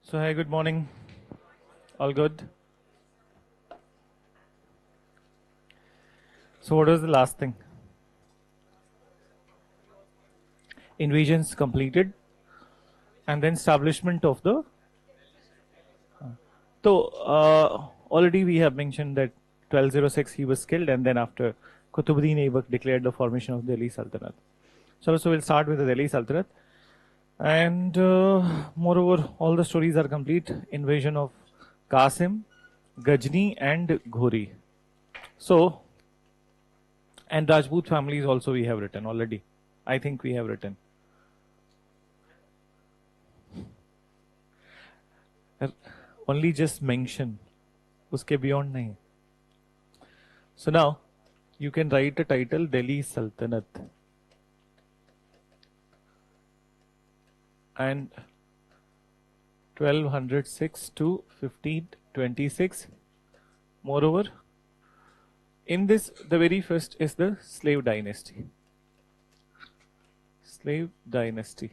So hi, good morning. All good? So what was the last thing? Invasions completed and then establishment of the... So already we have mentioned that 1206 he was killed, and then after Qutbuddin Aibak declared the formation of Delhi Sultanate. So we'll start with the Delhi Sultanate. And moreover, all the stories are complete. Invasion of Qasim, Ghazni and Ghori. So, and Rajput families also we have written already. I think we have written. Only just mention. Uske beyond nahi. So now, you can write a title Delhi Sultanate. And 1206 to 1526. Moreover, in this, the very first is the slave dynasty. Slave dynasty.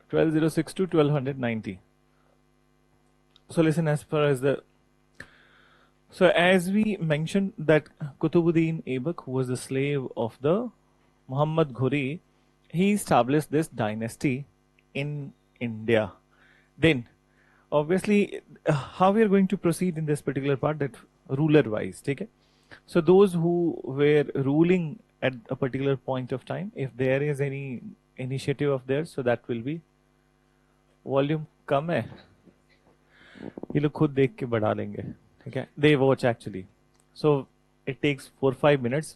(1206 to 1290). So listen, as far as the... So as we mentioned that Qutbuddin Aibak, who was the slave of the Muhammad Ghori, he established this dynasty in India. Then, obviously, how we are going to proceed in this particular part, that ruler-wise, okay? So those who were ruling at a particular point of time, if there is any initiative of theirs, so that will be... volume कम है, ये लोग खुद देख के बढ़ा लेंगे, ठीक है? They watch actually, so it takes 4-5 minutes,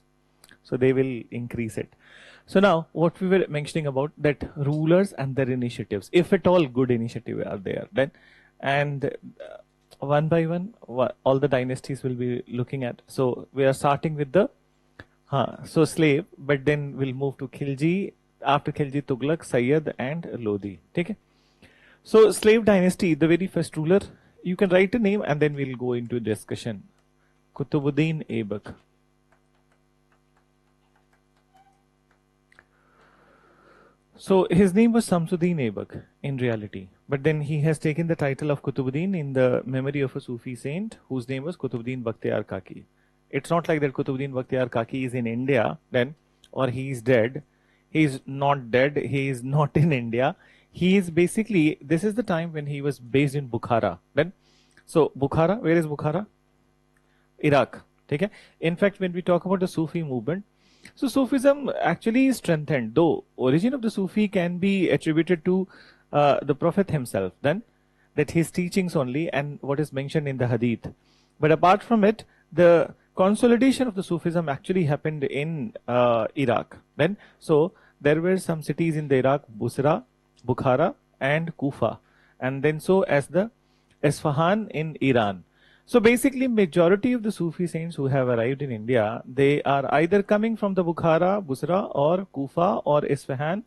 so they will increase it. So now what we were mentioning about, that rulers and their initiatives, if at all good initiative are there, then, and one by one all the dynasties will be looking at. So we are starting with the so slave, but then we'll move to Khilji, after Khilji Tughlaq, Sayyid and Lodi, okay? So slave dynasty, the very first ruler, you can write a name and then we'll go into discussion. Qutbuddin Aibak. So his name was Samsuddin Aibak in reality, but then he has taken the title of Qutbuddin in the memory of a Sufi saint whose name was Qutbuddin Bakhtiar Kaki. It's not like that Qutbuddin Bakhtiar Kaki is in India then, or he is dead. He is not dead, he is not in India. He is basically, this is the time when he was based in Bukhara. Then, so Bukhara, where is Bukhara? Iraq. Okay? In fact, when we talk about the Sufi movement, so Sufism actually is strengthened, though origin of the Sufi can be attributed to the Prophet himself, then that his teachings only and what is mentioned in the Hadith. But apart from it, the consolidation of the Sufism actually happened in Iraq. Then, so there were some cities in the Iraq, Busra, Bukhara and Kufa, and then so as the Isfahan in Iran. So basically majority of the Sufi saints who have arrived in India, they are either coming from the Bukhara, Busra or Kufa or Isfahan,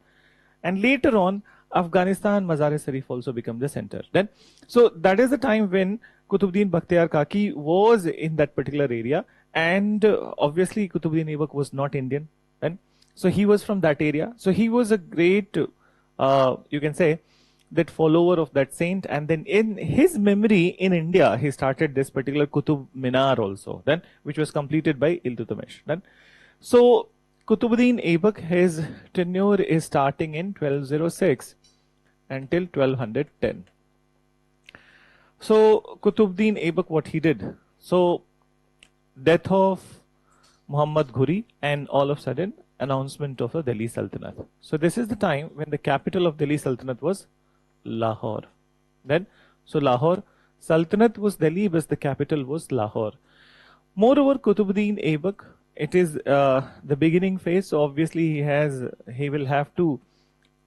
and later on Afghanistan, Mazar-e-Sharif also become the center. Then, so that is the time when Qutbuddin Bakhtiar Kaki was in that particular area, and obviously Qutbuddin Aibak was not Indian, and so he was from that area. So he was a great you can say that follower of that saint, and then in his memory in India he started this particular Qutub Minar also, then which was completed by Iltutmish. Then, so Qutbuddin Aibak, his tenure is starting in 1206 until 1210. So Qutbuddin Aibak, what he did, so death of Muhammad Ghori and all of a sudden announcement of a Delhi Sultanate. So this is the time when the capital of Delhi Sultanate was Lahore. Then, so Lahore Sultanate was Delhi, but the capital was Lahore. Moreover, Qutbuddin Aibak, it is the beginning phase. So obviously he will have to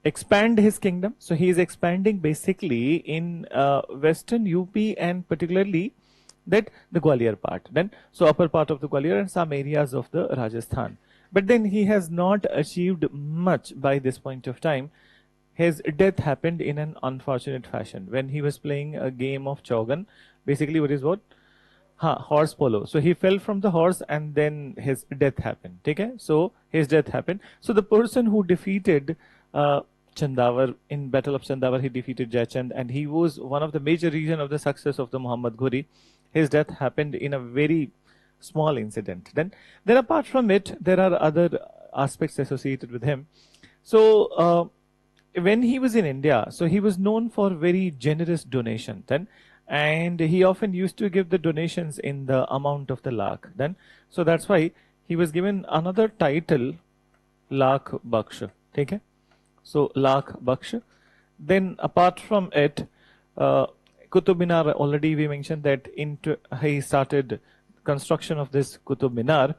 expand his kingdom. So he is expanding basically in western UP and particularly that the Gwalior part. Then, so upper part of the Gwalior and some areas of the Rajasthan. But then he has not achieved much by this point of time. His death happened in an unfortunate fashion when he was playing a game of Chaugan. Basically, what is what? horse polo. So he fell from the horse and then his death happened. Okay? So his death happened. So the person who defeated Chandavar in Battle of Chandavar, he defeated Jayachand, and he was one of the major reason of the success of the Muhammad Ghori. His death happened in a very small incident. Then apart from it, there are other aspects associated with him. So when he was in India, so he was known for very generous donation then, and he often used to give the donations in the amount of the lakh then. So that's why he was given another title, Lakh Baksh. Okay? So Lakh Baksh. Then apart from it, Qutub Minar, already we mentioned that he started construction of this Qutub Minar,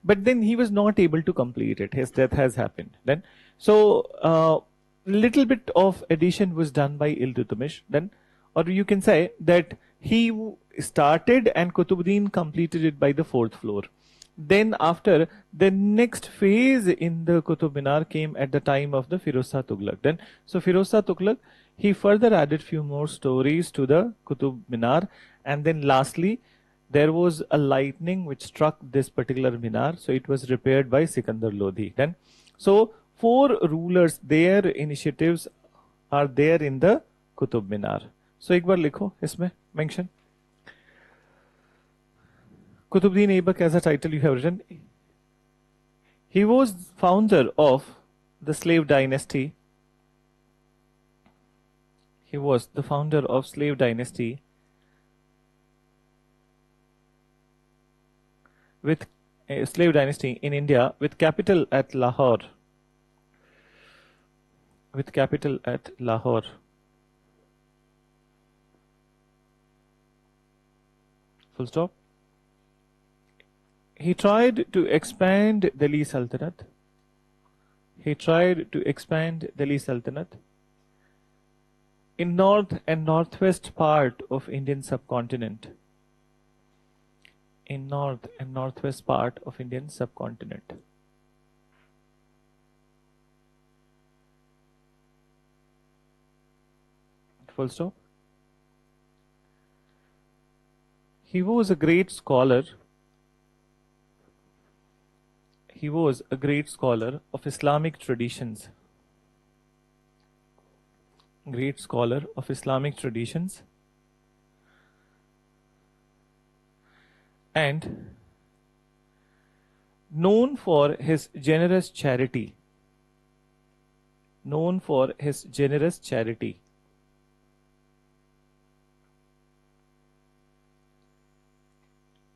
but then he was not able to complete it. His death has happened then. So little bit of addition was done by Iltutmish then, or you can say that he started and Qutubuddin completed it by the 4th floor. Then after, the next phase in the Qutub Minar came at the time of the Firozshah Tughlaq. Then, so Firozshah Tughlaq, he further added few more stories to the Qutub Minar, and then lastly, there was a lightning which struck this particular Minar, so it was repaired by Sikandar Lodhi. Then, so 4 rulers, their initiatives are there in the Qutub Minar. So एक बार लिखो इसमें mention. Qutubuddin Aibak as a title you have written. He was founder of the slave dynasty. He was the founder of slave dynasty with a slave dynasty in India with capital at Lahore. With capital at Lahore. Full stop. He tried to expand Delhi Sultanate. He tried to expand Delhi Sultanate in north and northwest part of Indian subcontinent. In north and northwest part of Indian subcontinent. Full stop. He was a great scholar. He was a great scholar of Islamic traditions. Great scholar of Islamic traditions. And known for his generous charity. Known for his generous charity.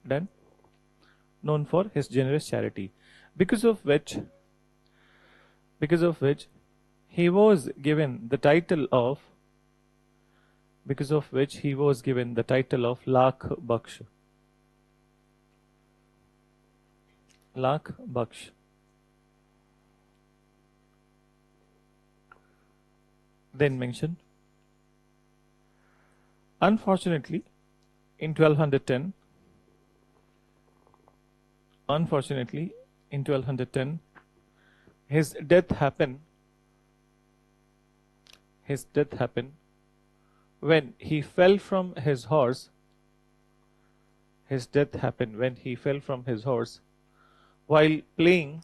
Done? Known for his generous charity. Because of which he was given the title of Lakh Baksh. Lakh Baksh. Then mentioned. Unfortunately, in 1210, his death happened when he fell from his horse. His death happened when he fell from his horse while playing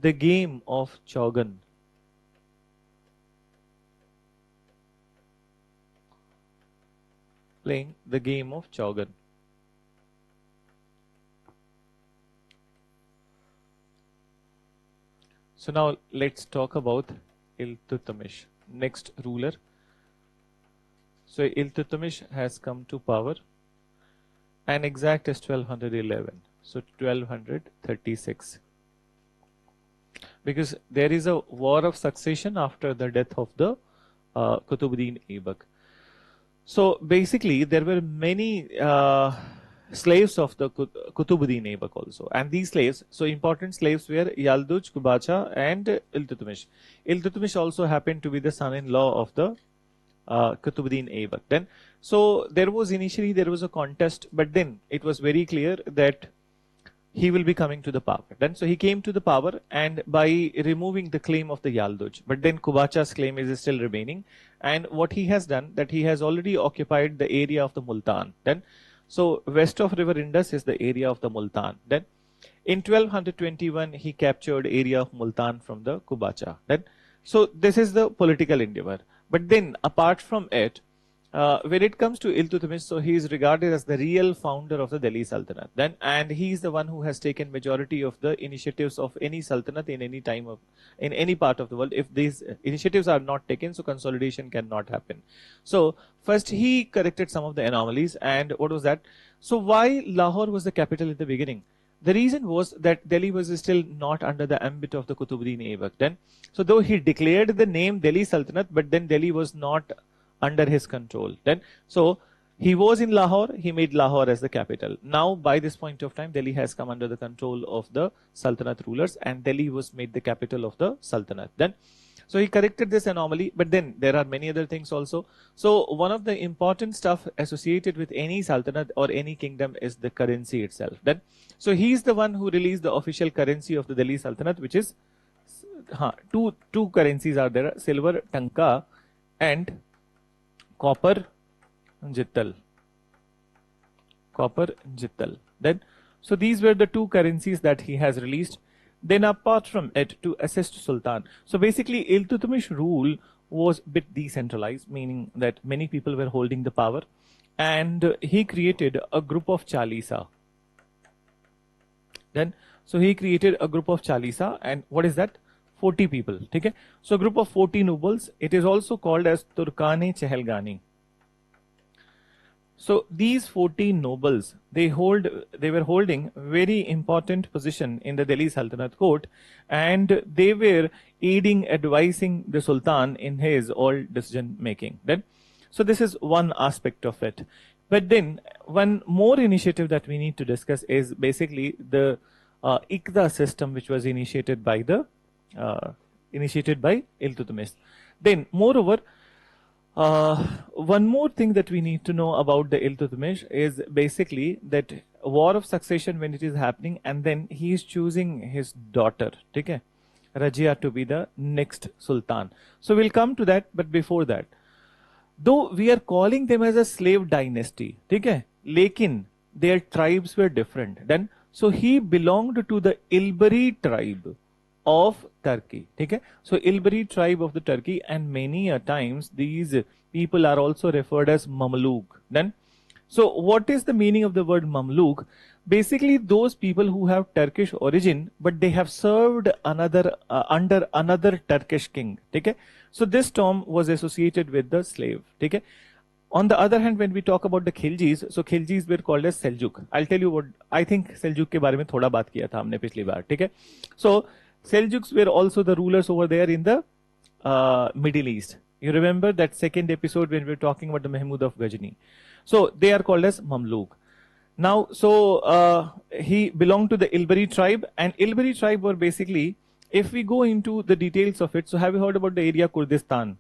the game of Chaugan. Playing the game of Chaugan. So now let's talk about Iltutmish, next ruler. So Iltutmish has come to power, and exact is 1211. So 1236. Because there is a war of succession after the death of the Qutubuddin Aibak. So basically there were many slaves of the Qutubuddin Aibak also, and these slaves, so important slaves were Yalduj, Kubacha and Iltutmish. Iltutmish also happened to be the son-in-law of the Qutubuddin Aibak. Then, so initially there was a contest, but then it was very clear that he will be coming to the power. Then, so he came to the power and by removing the claim of the Yalduj, but then Kubacha's claim is still remaining. And what he has done, that he has already occupied the area of the Multan. Then, so west of River Indus is the area of the Multan. Then, in 1221, he captured area of Multan from the Kubacha. Then, so this is the political endeavor. But then, apart from it, when it comes to Iltutmish, so he is regarded as the real founder of the Delhi Sultanate. Then, and he is the one who has taken majority of the initiatives of any Sultanate in any time of, in any part of the world. If these initiatives are not taken, so consolidation cannot happen. So first he corrected some of the anomalies, and what was that? So why Lahore was the capital in the beginning? The reason was that Delhi was still not under the ambit of the Qutubuddin Aibak. Then, so though he declared the name Delhi Sultanate, but then Delhi was not under his control. Then, so he was in Lahore, he made Lahore as the capital. Now, by this point of time, Delhi has come under the control of the Sultanate rulers, and Delhi was made the capital of the Sultanate. Then, so he corrected this anomaly, but then there are many other things also. So one of the important stuff associated with any Sultanate or any kingdom is the currency itself. Then, so he is the one who released the official currency of the Delhi Sultanate, which is two currencies are there: silver tanka and copper jittal. Copper jittal. Then, so these were the two currencies that he has released. Then, apart from it, to assist Sultan. So basically, Iltutmish rule was a bit decentralized, meaning that many people were holding the power, and he created a group of Chalisa. Then, so he created a group of Chalisa, and what is that? 40 people. Okay? So, a group of 40 nobles. It is also called as Turkane Chehelgani. So these 14 nobles, they were holding very important position in the Delhi Sultanate court, and they were aiding, advising the Sultan in his all decision making. Then, so this is one aspect of it. But then one more initiative that we need to discuss is basically the Iqda system, which was initiated by Iltutmish. Then, moreover, one more thing that we need to know about the Iltutmish is basically that war of succession when it is happening, and then he is choosing his daughter, okay, Rajia, to be the next Sultan. So we'll come to that, but before that, though we are calling them as a slave dynasty, okay, lekin their tribes were different. Then, so he belonged to the Ilbari tribe of Turkey. Okay? So Ilbari tribe of the Turkey, and many a times these people are also referred as Mamluk. Then, so what is the meaning of the word Mamluk? Basically, those people who have Turkish origin, but they have served another under another Turkish king. Okay? So this term was associated with the slave. Okay? On the other hand, when we talk about the Khiljis, so Khiljis were called as Seljuk. I'll tell you what I think Seljuk के बारे में थोड़ा बात किया था हमने पिछली बार. ठीक है? So Seljuks were also the rulers over there in the Middle East. You remember that second episode when we were talking about the Mahmud of Ghazni. So they are called as Mamluk. Now, so he belonged to the Ilbari tribe, and Ilbari tribe were basically, if we go into the details of it, so have you heard about the area Kurdistan?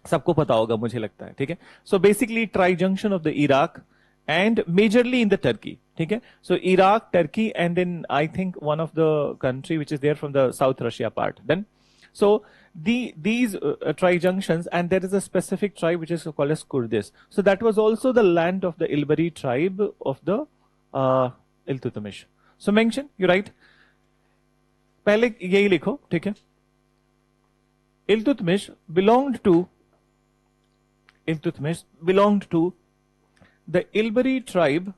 सबको पता होगा मुझे लगता है, ठीक है? So basically tri-junction of the Iraq and majorly in the Turkey. Okay? So Iraq, Turkey, and then I think one of the country which is there from the South Russia part. Then, so these tri-junctions, and there is a specific tribe which is called as Kurdis. So that was also the land of the Ilbari tribe of the Iltutmish. So mention, you write. पहले यही लिखो, ठीक है? Iltutmish belonged to the Ilbari tribe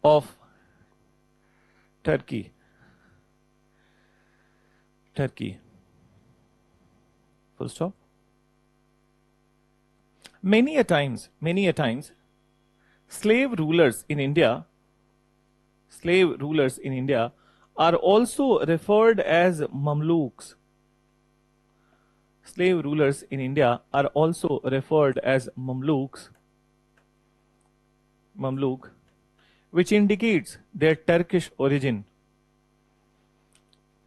of Turkey. Full stop. Many a times, slave rulers in India are also referred as Mamluks. Slave rulers in India are also referred as Mamluk, which indicates their Turkish origin.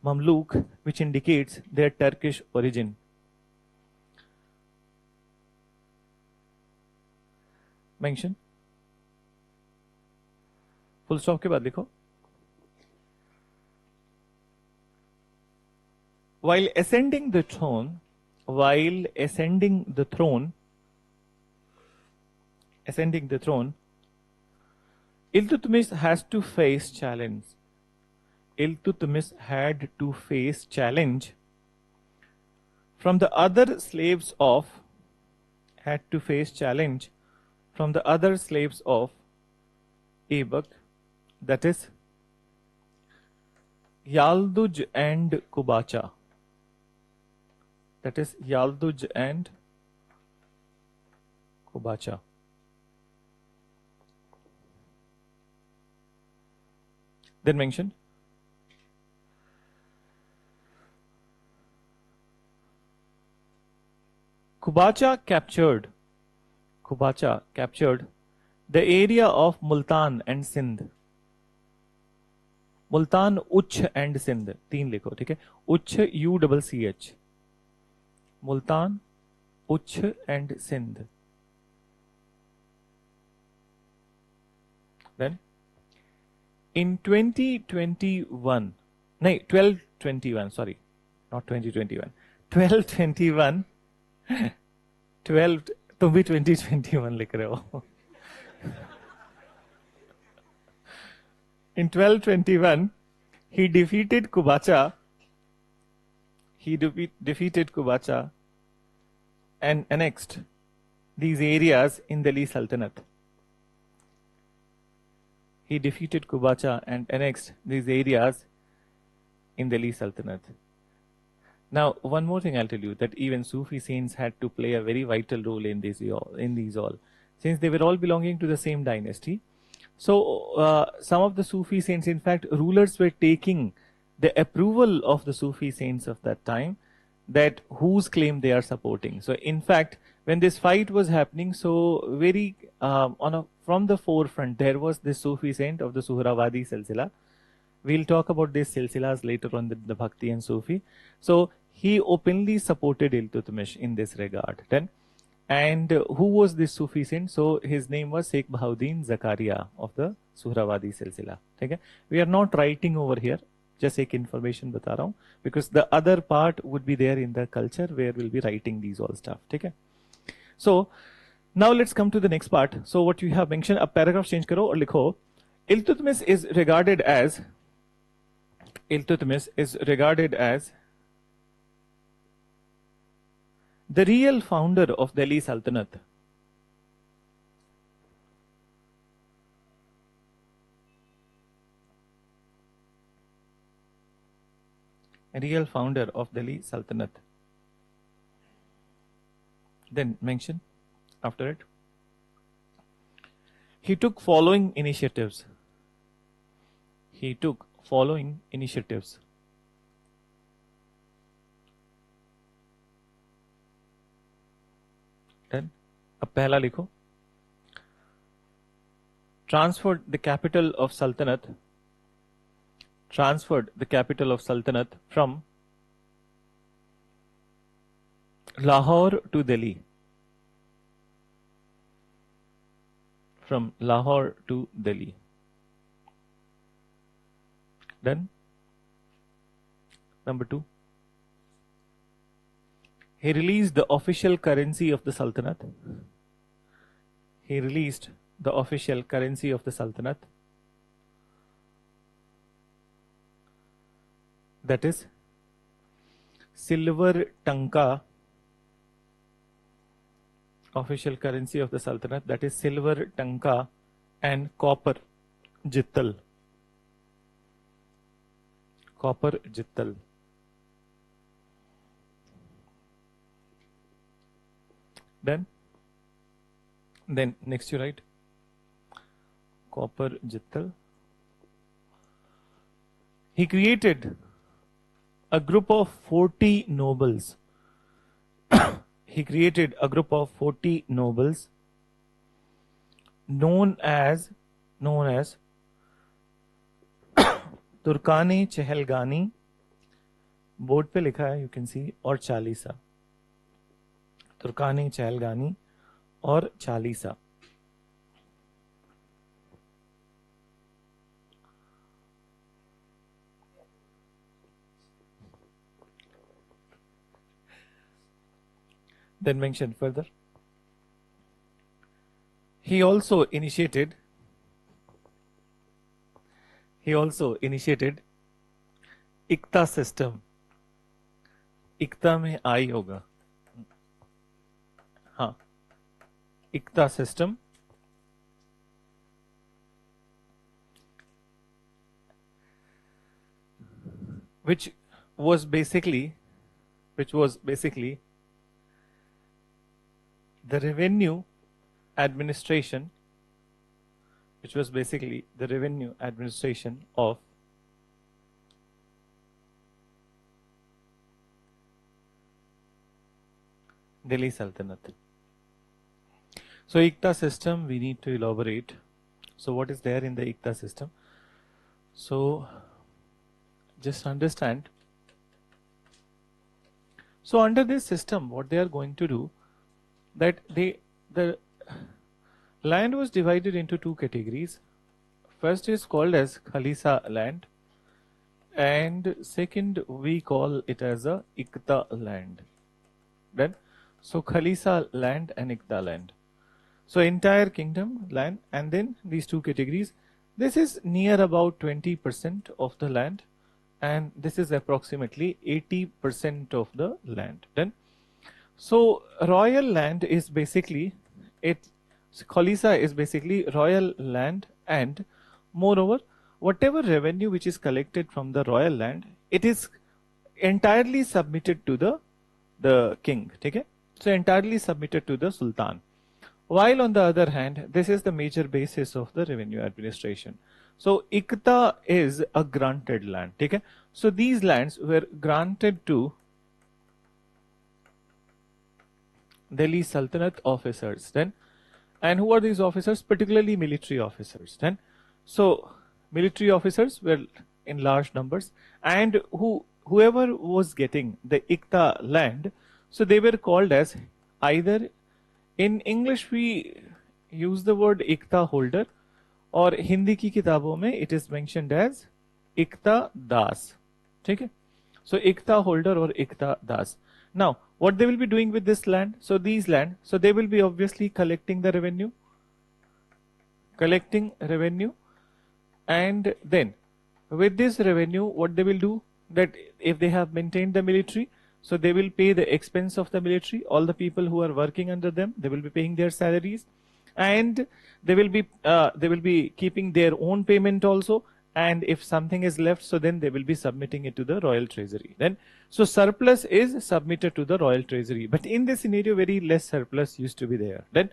Mamluk, which indicates their Turkish origin. Mention, full stop के बाद लिखो while ascending the throne, while ascending the throne, Iltutmish has to face challenge. Iltutmish had to face challenge from the other slaves of, had to face challenge from the other slaves of Aibak, that is Yalduj and Kubacha. That is Yalduj and Kubacha. Then mention Kubacha captured the area of Multan and Sindh. Multan, Uch and Sindh, तीन लिखो, ठीक है, Uch UCCH, Multan, Uch and Sindh. Then in 2021, नहीं 1221, sorry, not 2021, 1221, 12, तुम भी 2021 लिख रहे हो. In 1221, he defeated Kubacha. He defeated Kubacha and annexed these areas in Delhi Sultanate. He defeated Kubacha and annexed these areas in Delhi Sultanate. Now, one more thing I'll tell you, that even Sufi saints had to play a very vital role in these all, since they were all belonging to the same dynasty. So some of the Sufi saints, in fact, rulers were taking the approval of the Sufi saints of that time, that whose claim they are supporting. So in fact, when this fight was happening, so very from the forefront, there was this Sufi saint of the Suhrawadi Silsila. We'll talk about these silsilas later on, the Bhakti and Sufi. So he openly supported Iltutmish in this regard. Then, and who was this Sufi saint? So his name was Sheikh Bahauddin Zakaria of the Suhrawadi Silsila. Okay? We are not writing over here, just एक information बता रहा हूँ, because the other part would be there in the culture where we'll be writing these all stuff. Okay? So now let's come to the next part. So what you have mentioned, अब paragraph change करो और लिखो, Iltutmish is regarded as the real founder of Delhi Sultanate. Real founder of Delhi Sultanate. Then mention after it, he took following initiatives. Then अब पहला लिखो, transferred the capital of Sultanate from Lahore to Delhi. Then number 2, he released the official currency of the Sultanate. That is silver tanka. Official currency of the Sultanate, that is silver tanka and copper jittal. Then next you write copper jittal. He created a group of 40 nobles. Known as Turkani Chahalgani, board पे लिखा है, you can see, और चालीसा. तुर्कानी चहलगानी और Chalisa. Then mention further. He also initiated iqta system. इक्ता में आई होगा. हाँ, iqta system which was basically the revenue administration, of Delhi Sultanate. So Ikta system we need to elaborate. So what is there in the Ikta system? So just understand. So under this system, what they are going to do, that the land was divided into two categories. First is called as Khalisa land, and second we call it as a Ikta land. Then, so Khalisa land and Ikta land. So entire kingdom land, and then these two categories. This is near about 20% of the land, and this is approximately 80% of the land. Then, so royal land is basically Khalisa is basically royal land, and moreover, whatever revenue which is collected from the royal land, it is entirely submitted to the king. Okay? So entirely submitted to the sultan. While on the other hand, this is the major basis of the revenue administration. So Ikta is a granted land. Okay? So these lands were granted to Delhi Sultanate officers. Then, and who are these officers? Particularly military officers. Then, so military officers were in large numbers, and whoever was getting the Ikta land, so they were called as, either in English we use the word Ikta holder, or Hindi की किताबों में it is mentioned as Ikta Das. ठीक है? So Ikta holder or Ikta Das. Now, what they will be doing with this land? So these land, so they will be obviously collecting the revenue, and then with this revenue, what they will do, that if they have maintained the military, so they will pay the expense of the military. All the people who are working under them, they will be paying their salaries, and they will be keeping their own payment also. And if something is left, so then they will be submitting it to the royal treasury. Then, so surplus is submitted to the royal treasury. But in this scenario, very less surplus used to be there. Then,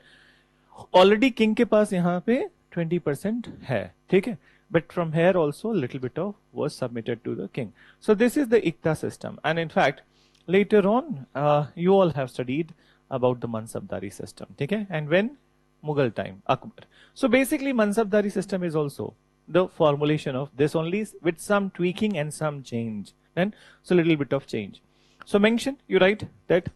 already king के पास यहाँ पे 20% है, ठीक है? But from here also little bit of was submitted to the king. So this is the Ikta system, and in fact, later on, you all have studied about the Mansabdari system, okay? And when? Mughal time, Akbar. So basically, Mansabdari system is also the formulation of this only, with some tweaking and some change. And so little bit of change. So mention, you write that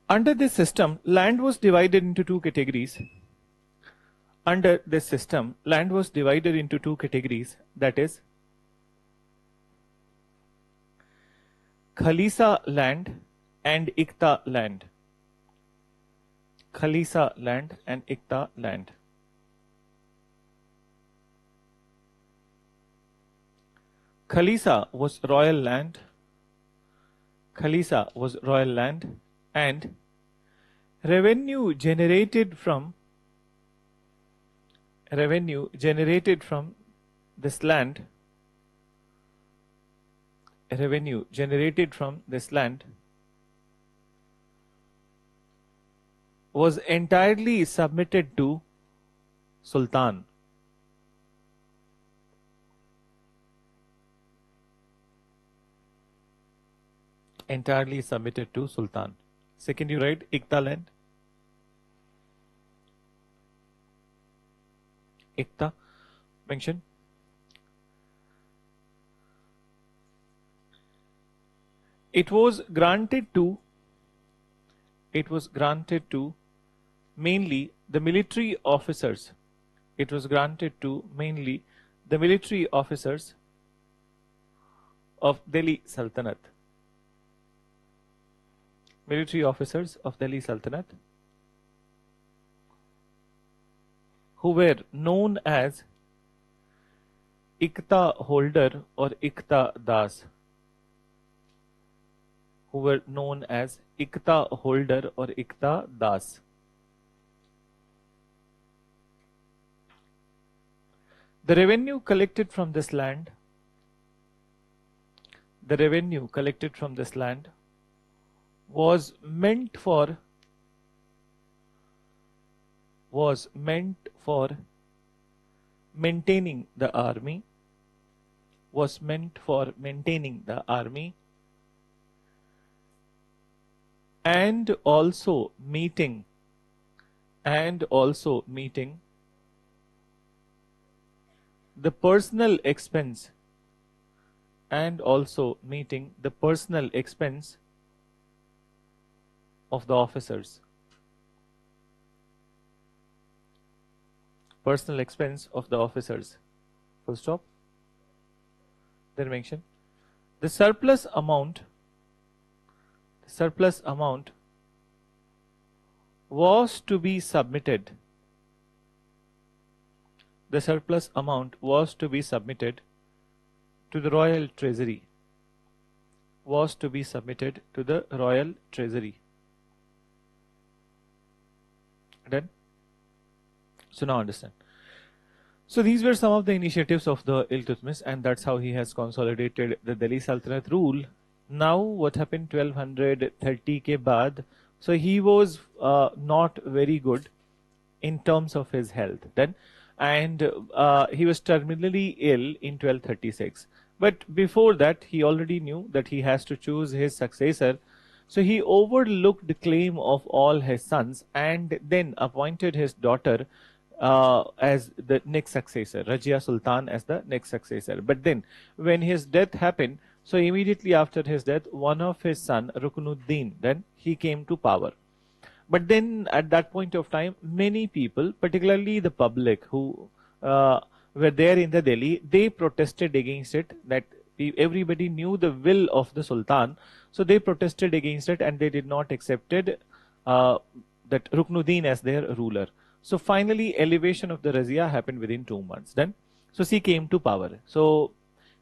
under this system, land was divided into two categories. Under this system, land was divided into two categories, that is Khalisa land and Ikta land. Khalisa land and Ikta land. Khalisa was royal land. Khalisa was royal land, and revenue generated from this land, was entirely submitted to Sultan. Entirely submitted to Sultan. Second, you write Ikta land. Ikta, mention. It was granted to mainly the military officers. It was granted to mainly the military officers of Delhi Sultanate. military officers of Delhi Sultanate who were known as Ikta holder or Ikta das, who were known as Ikta holder or Ikta das. The revenue collected from this land, was meant for maintaining the army, and also meeting the personal expense of the officers. Full stop. Then mention the surplus amount was to be submitted to the royal treasury. Done? So now understand. So these were some of the initiatives of the Iltutmish, and that's how he has consolidated the Delhi Sultanate rule. Now what happened 1230 ke baad? So he was not very good in terms of his health then, and he was terminally ill in 1236. But before that, he already knew that he has to choose his successor. So he overlooked the claim of all his sons and then appointed his daughter as the next successor, Rajia Sultan as the next successor. But then when his death happened, so immediately after his death, one of his son, Ruknuddin, then he came to power. But then at that point of time, many people, particularly the public who were there in the Delhi, they protested against it, that everybody knew the will of the Sultan. So they protested against it and they did not accepted that Ruknuddin as their ruler. So finally, elevation of the Razia happened within 2 months. Then, so she came to power. So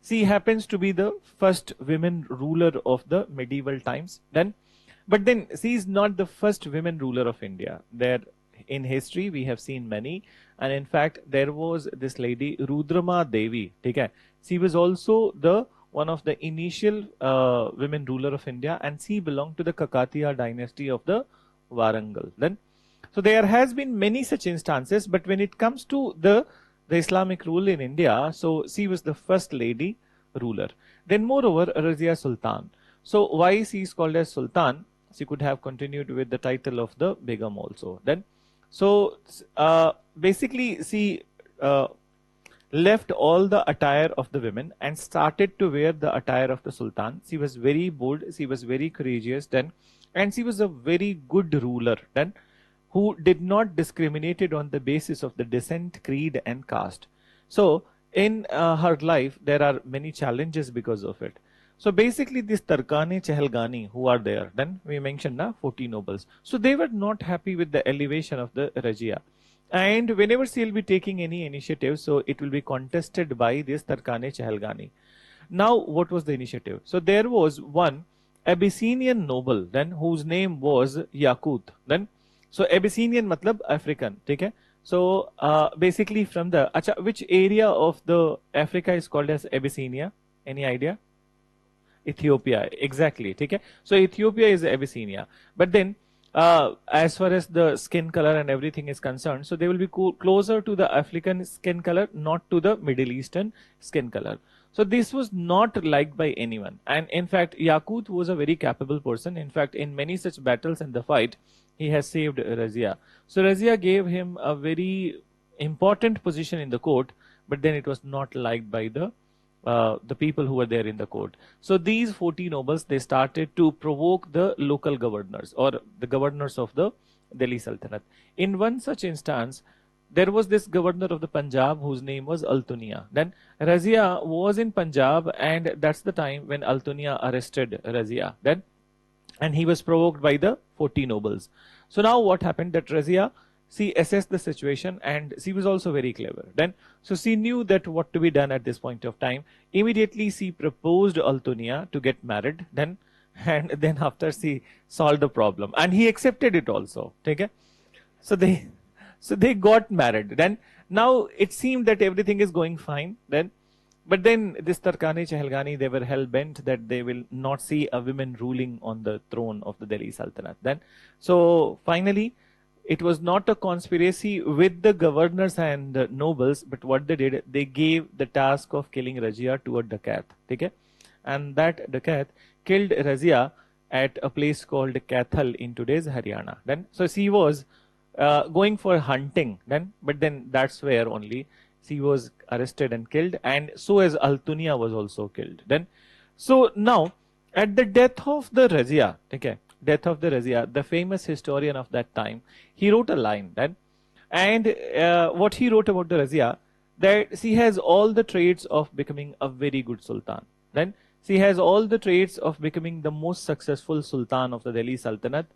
she happens to be the first women ruler of the medieval times. Then, but then she is not the first women ruler of India. There, in history, we have seen many, and in fact, there was this lady Rudrama Devi. Okay, she was also the one of the initial women ruler of India, and she belonged to the Kakatiya dynasty of the Warangal. Then. So there has been many such instances, but when it comes to the Islamic rule in India, so she was the first lady ruler. Then moreover, Razia Sultan. So why she is called as Sultan? She could have continued with the title of the Begum also. Then, so basically she left all the attire of the women and started to wear the attire of the Sultan. She was very bold, she was very courageous then, and she was a very good ruler then, who did not discriminate on the basis of the descent, creed and caste. So in her life, there are many challenges because of it. So basically this Tarkane Chehalgani who are there, then we mentioned 40 nobles. So they were not happy with the elevation of the Rajia. And whenever she will be taking any initiative, so it will be contested by this Tarkane Chehalgani. Now what was the initiative? So there was one Abyssinian noble then whose name was Yakut. Then so Abyssinian matlab African, okay? So basically from the, which area of the Africa is called as Abyssinia? Any idea? Ethiopia, exactly, okay? So Ethiopia is Abyssinia. But then as far as the skin color and everything is concerned, so they will be closer to the African skin color, not to the Middle Eastern skin color. So this was not liked by anyone. And in fact, Yakut was a very capable person. In fact, in many such battles in the fight, he has saved Razia. So Razia gave him a very important position in the court, but then it was not liked by the people who were there in the court. So these 40 nobles, they started to provoke the local governors or the governors of the Delhi Sultanate. In one such instance, there was this governor of the Punjab whose name was Altunia. Then Razia was in Punjab, and that's the time when Altunia arrested Razia. Then and he was provoked by the 40 nobles. So now what happened, that Razia, she assessed the situation, and she was also very clever. Then, so she knew that what to be done at this point of time. Immediately she proposed Altunia to get married. Then, and then after she solved the problem, and he accepted it also. Okay, so they got married. Then now it seemed that everything is going fine. Then, but then this Tarkani Chehalgani, they were hell bent that they will not see a woman ruling on the throne of the Delhi Sultanate. Then, so finally, it was not a conspiracy with the governors and the nobles, but what they did, they gave the task of killing Razia to a dakat. Okay? And that dakat killed Razia at a place called Kathal in today's Haryana. Then, so she was going for hunting. Then, but then that's where only she was arrested and killed, and so as Altunia was also killed. Then, so now at the death of the Razia, okay, death of the Razia, the famous historian of that time, he wrote a line then, and what he wrote about the Razia, that she has all the traits of becoming a very good sultan. Then she has all the traits of becoming the most successful sultan of the Delhi Sultanate.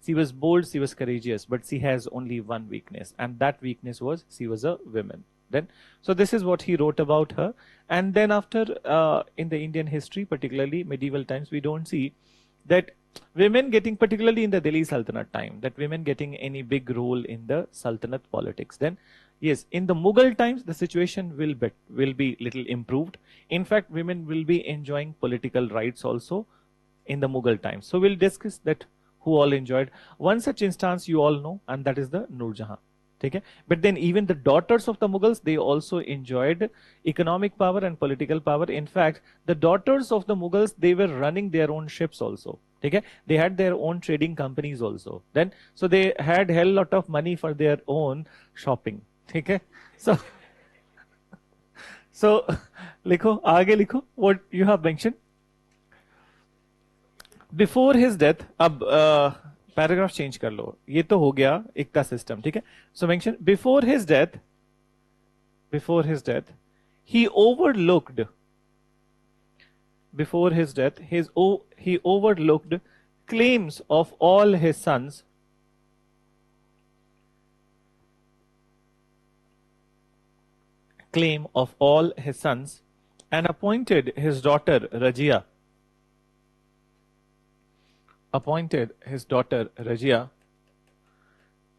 She was bold, she was courageous, but she has only one weakness, and that weakness was she was a woman. Then, so this is what he wrote about her. And then after, in the Indian history, particularly medieval times, we don't see that women getting, particularly in the Delhi Sultanate time, that women getting any big role in the Sultanate politics. Then, yes, in the Mughal times, the situation will be little improved. In fact, women will be enjoying political rights also in the Mughal times. So we'll discuss that who all enjoyed. One such instance you all know, and that is the Nur Jahan. Okay? But then even the daughters of the Mughals, they also enjoyed economic power and political power. In fact, the daughters of the Mughals, they were running their own ships also. Okay? They had their own trading companies also. Then, so they had hell lot of money for their own shopping. Okay? So, so likho, aage likho, what you have mentioned. Before his death, अब paragraph change कर लो, ये तो हो गया एक का system, ठीक है. So mention before his death he overlooked before his death he overlooked claims of all his sons and appointed his daughter Rajia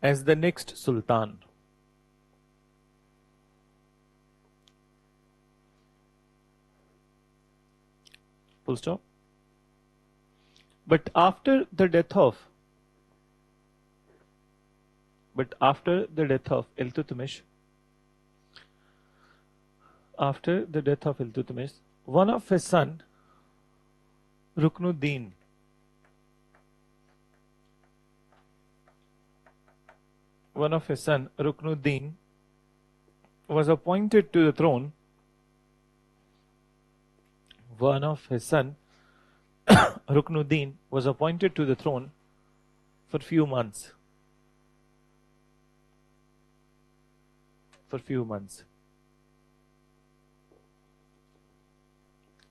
as the next sultan. Full stop. But after the death of Iltutmish, one of his son Ruknuddin was appointed to the throne. One of his son Ruknuddin was appointed to the throne for few months.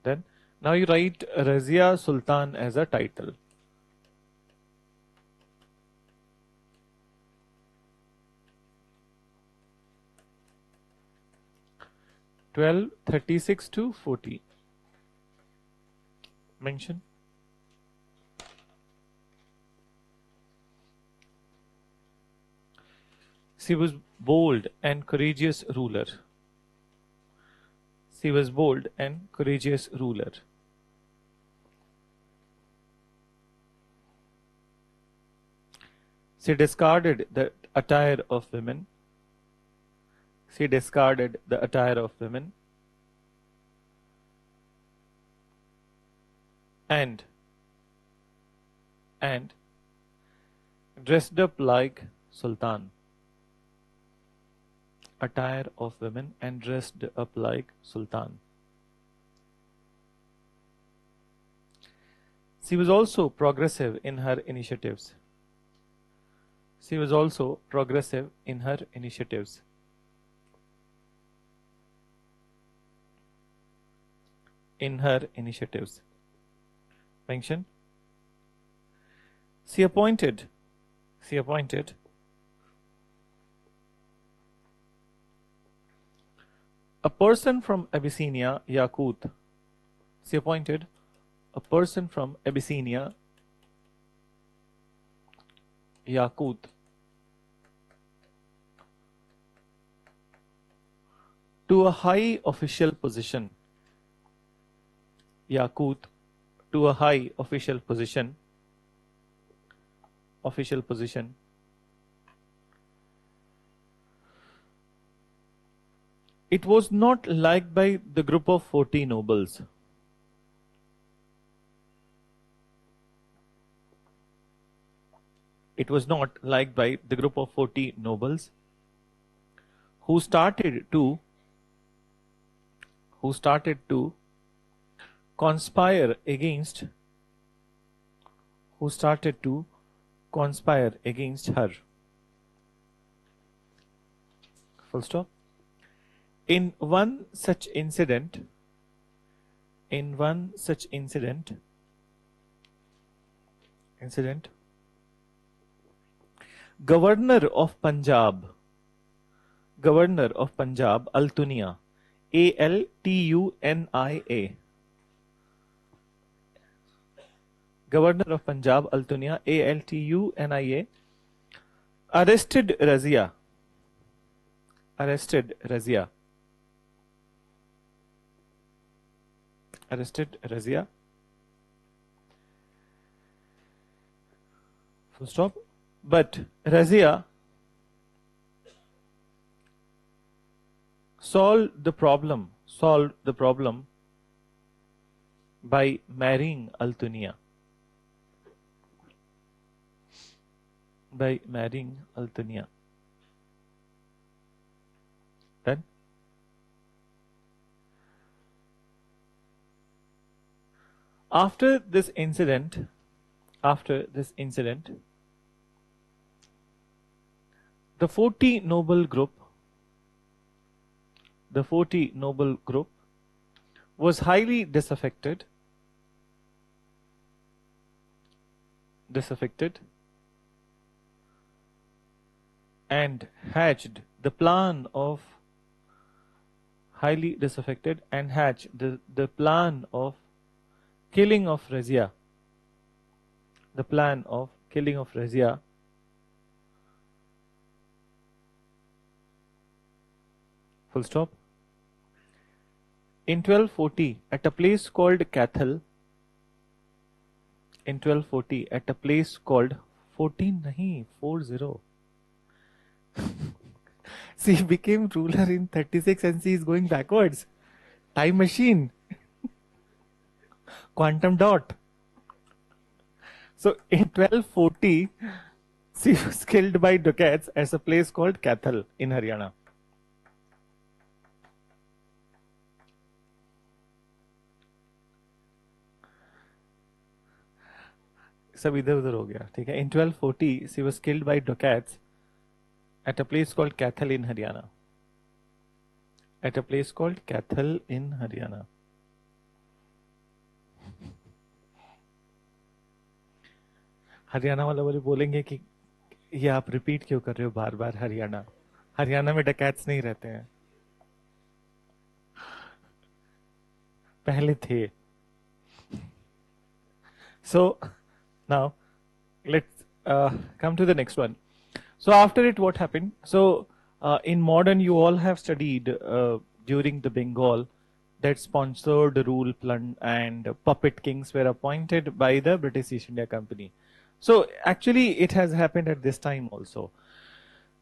Then, now you write Razia Sultan as a title. (1236 to 40). Mention. She was bold and courageous ruler. She discarded the attire of women. And dressed up like sultan. Attire of women and dressed up like sultan. She was also progressive in her initiatives. Mention. She appointed a person from Abyssinia, Yakut. She appointed a person from Abyssinia, Yakut, to a high official position. Yakut to a high official position. It was not liked by the group of 40 nobles. It was not liked by the group of 40 nobles who started to conspire against her. Full stop. In one such incident, Governor of Punjab, Altunia, Altunia, Governor of Punjab, Altunia, Altunia, arrested Razia. Full stop. But Razia solved the problem by marrying Altunia. Then after this incident, the 40 noble group was highly disaffected and hatched the plan of killing of Razia. Full stop. In 1240, at a place called Cathal, 40. She became ruler in 36 and she is going backwards. Time machine. Quantum dot. So in 1240, she was killed by Ducats at a place called Cathal in Haryana. सब इधर उधर हो गया, ठीक है. In 1240, she was killed by Ducats at a place called Cathal in Haryana. Haryana वाले बोलेंगे कि ये आप रिपीट क्यों कर रहे हो बार बार हरियाणा में डकैट्स नहीं रहते हैं, पहले थे. So now let's come to the next one. So after it, what happened? So in modern, you all have studied during the Bengal that sponsored rule, and puppet kings were appointed by the British East India Company. So actually it has happened at this time also.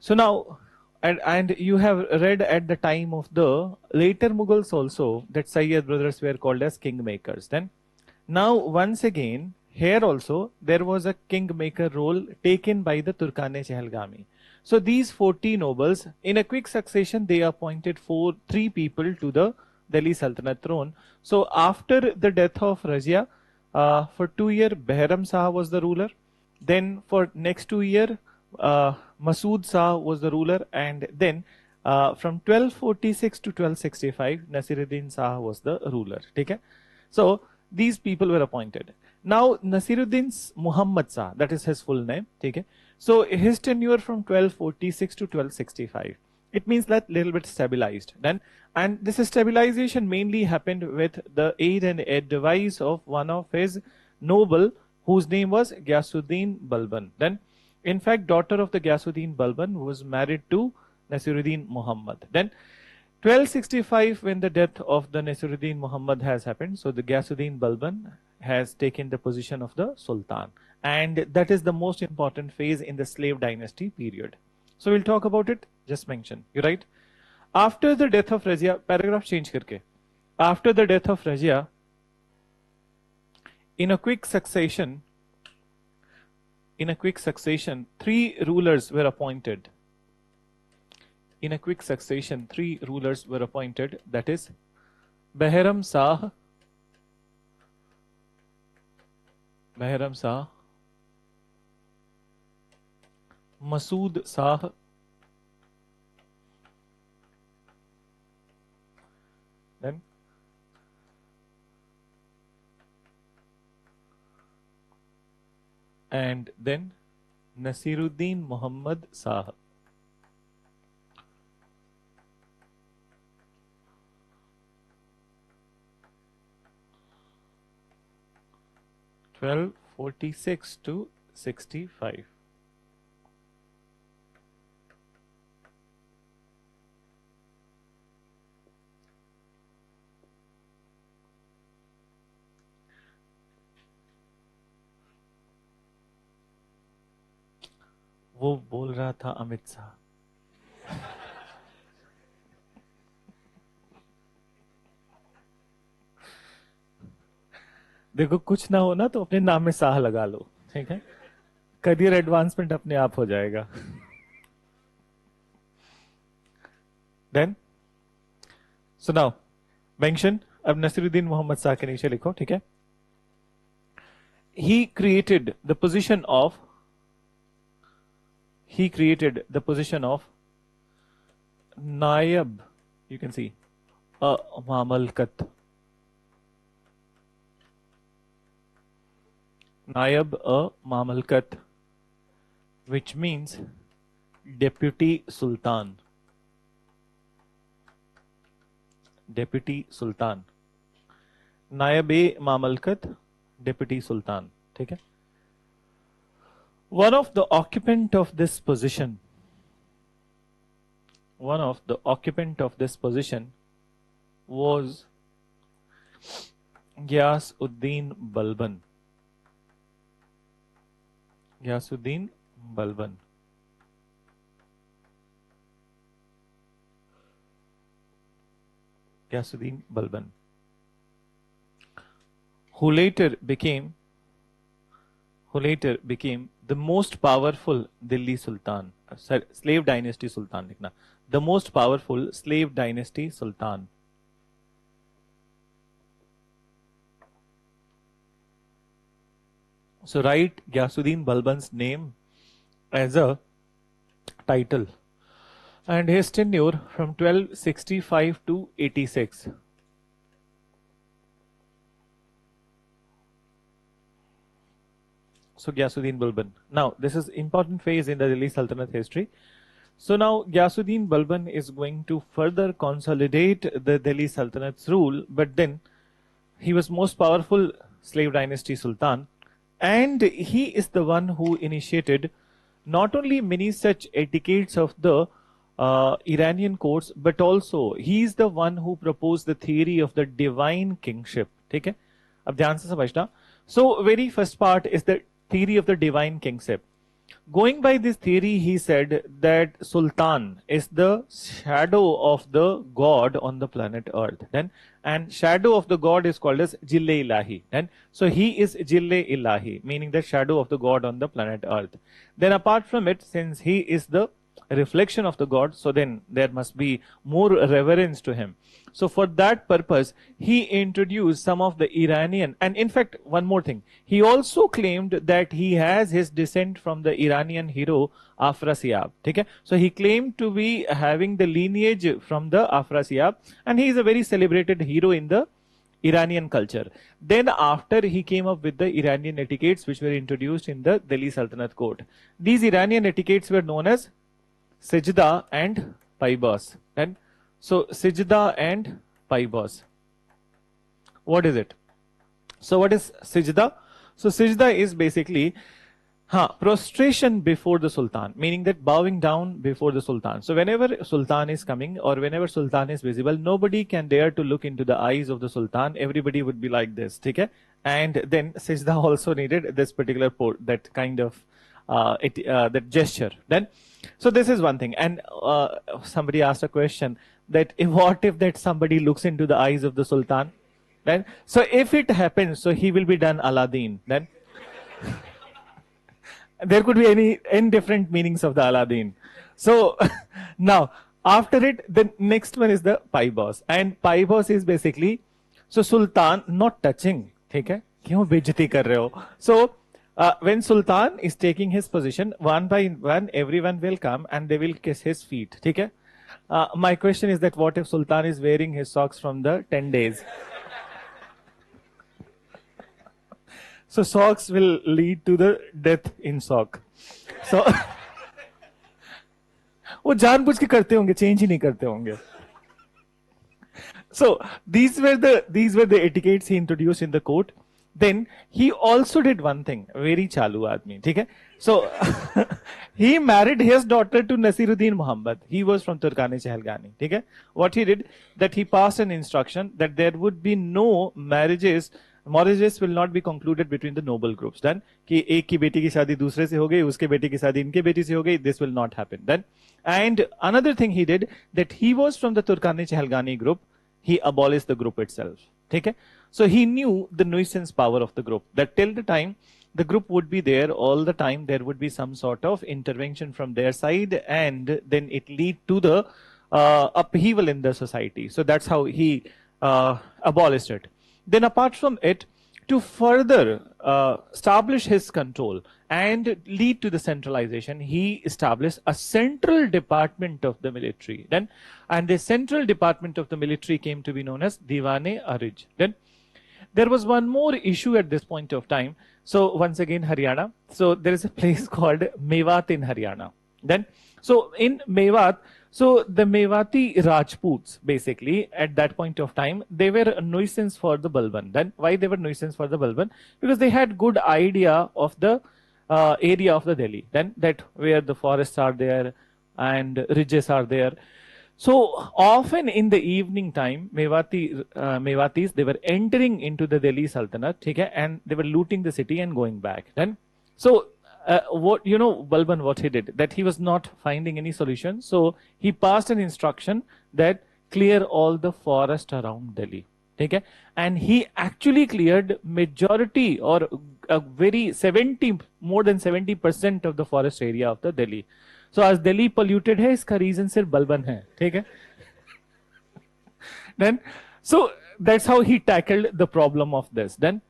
So now, and you have read at the time of the later Mughals also that Sayyid brothers were called as kingmakers. Then now once again, here also there was a kingmaker role taken by the Turkane Chehalgami. So these 40 nobles, in a quick succession, they appointed 3 people to the Delhi Sultanate throne. So after the death of Razia, for 2 years, Behram Shah was the ruler. Then for next 2 years, Masood Shah was the ruler. And then from 1246 to 1265, Nasiruddin Shah was the ruler. Okay? So These people were appointed. Now Nasiruddin Muhammad Shah, that is his full name. Okay. So his tenure from 1246 to 1265. It means that little bit stabilized. Then, and this stabilization mainly happened with the aid and advice of one of his noble, whose name was Ghiyasuddin Balban. Then, in fact, daughter of the Ghiyasuddin Balban was married to Nasiruddin Muhammad. Then 1265, when the death of the Nasiruddin Muhammad has happened, so the Ghiyasuddin Balban has taken the position of the Sultan, and that is the most important phase in the slave dynasty period. So we'll talk about it. Just mention, you right? After the death of Razia, paragraph change करके, after the death of Razia, in a quick succession, three rulers were appointed. In a quick succession, three rulers were appointed. That is Behram Shah, Masood Shah, then and then Nasiruddin Muhammad Shah. Twelve 46 to 65. वो बोल रहा था अमित शाह। देखो कुछ ना हो ना तो अपने नाम में शाह लगा लो, ठीक है? करियर एडवांसमेंट अपने आप हो जाएगा। देन सो नाउ मेंशन, अब नसीरुद्दीन मोहम्मद शाह के नीचे लिखो, ठीक है? He created the position of Naib, you can see, a Mamalkat. Naib a Mamalkat, which means Deputy Sultan. Deputy Sultan. Naib e Mamalkat, Deputy Sultan. ठीक है? One of the occupant of this position was Ghiyasuddin Balban. Ghiyasuddin Balban. Ghiyasuddin Balban, who later became the most powerful Delhi Sultan, slave dynasty Sultan लिखना, the most powerful slave dynasty Sultan. So write Ghiyasuddin Balban's name as a title, and his tenure from 1265 to 86. So Ghiyasuddin Balban. Now this is important phase in the Delhi Sultanate history. So now Ghiyasuddin Balban is going to further consolidate the Delhi Sultanate's rule, but then he was most powerful slave dynasty Sultan, and he is the one who initiated not only many such etiquettes of the Iranian courts, but also he is the one who proposed the theory of the divine kingship. ठीक है? अब ध्यान से समझना. So very first part is the theory of the divine kingship. Going by this theory, he said that Sultan is the shadow of the god on the planet Earth. Then, and shadow of the god is called as Jille Ilahi. Then, so he is Jille Ilahi, meaning the shadow of the god on the planet Earth. Then apart from it, since he is the reflection of the god, so then there must be more reverence to him. So for that purpose, he introduced some of the Iranian, and in fact, one more thing, he also claimed that he has his descent from the Iranian hero Afrasiab. Okay? So he claimed to be having the lineage from the Afrasiab, and he is a very celebrated hero in the Iranian culture. Then after he came up with the Iranian etiquettes which were introduced in the Delhi Sultanate court. These Iranian etiquettes were known as Sajda and Paibos. And so Sajda and Paibos. What is it? So what is Sajda? So Sajda is basically prostration before the Sultan, meaning that bowing down before the Sultan. So whenever Sultan is coming or whenever Sultan is visible, nobody can dare to look into the eyes of the Sultan. Everybody would be like this, okay? And then Sajda also needed this particular that kind of that gesture. Then, so this is one thing. And somebody asked a question that what if that somebody looks into the eyes of the Sultan? Then, so if it happens, so he will be done Aladdin. Then. There could be any different meanings of the Aladdin. So now after it, the next one is the Paibos, and Paibos is basically so Sultan not touching. Okay, क्यों बेइज्जती कर रहे हो? So when Sultan is taking his position, one by one, everyone will come and they will kiss his feet. Okay. My question is that what if Sultan is wearing his socks from the 10 days? So socks will lead to the death in sock. So वो जानबूझ के करते होंगे, change ही नहीं करते होंगे. So these were the etiquettes he introduced in the court. Then he also did one thing, very chalu आदमी, ठीक है? So he married his daughter to Nasiruddin Muhammad. He was from Turkani Chehalgani, ठीक है? What he did, that he passed an instruction that there would be no marriages will not be concluded between the noble groups. Then कि एक की बेटी की शादी दूसरे से हो गई, उसके बेटी की शादी इनके बेटी से हो गई, this will not happen. Then, and another thing he did, that he was from the Turkani Chehalgani group, he abolished the group itself. Okay? So he knew the nuisance power of the group, that till the time the group would be there all the time, there would be some sort of intervention from their side, and then it lead to the upheaval in the society. So that's how he abolished it. Then apart from it, to further establish his control and lead to the centralization, he established a central department of the military. Then, and the central department of the military came to be known as Diwan-e-Arij. Then, there was one more issue at this point of time. So once again, Haryana. So there is a place called Mewat in Haryana. Then, so in Mewat, so the Mewati Rajputs, basically, at that point of time, they were a nuisance for the Balban. Then why they were nuisance for the Balban? Because they had good idea of the area of the Delhi. Then that where the forests are there and ridges are there. So often in the evening time, Mewatis, they were entering into the Delhi Sultanate, okay, and they were looting the city and going back. Then, so Balban, what he did, that he was not finding any solution. So he passed an instruction that clear all the forest around Delhi. Okay? And he actually cleared majority or more than 70% of the forest area of the Delhi. So as Delhi polluted hai, iska reason sirf Balban hai. Okay? Then, so that's how he tackled the problem of this. Then,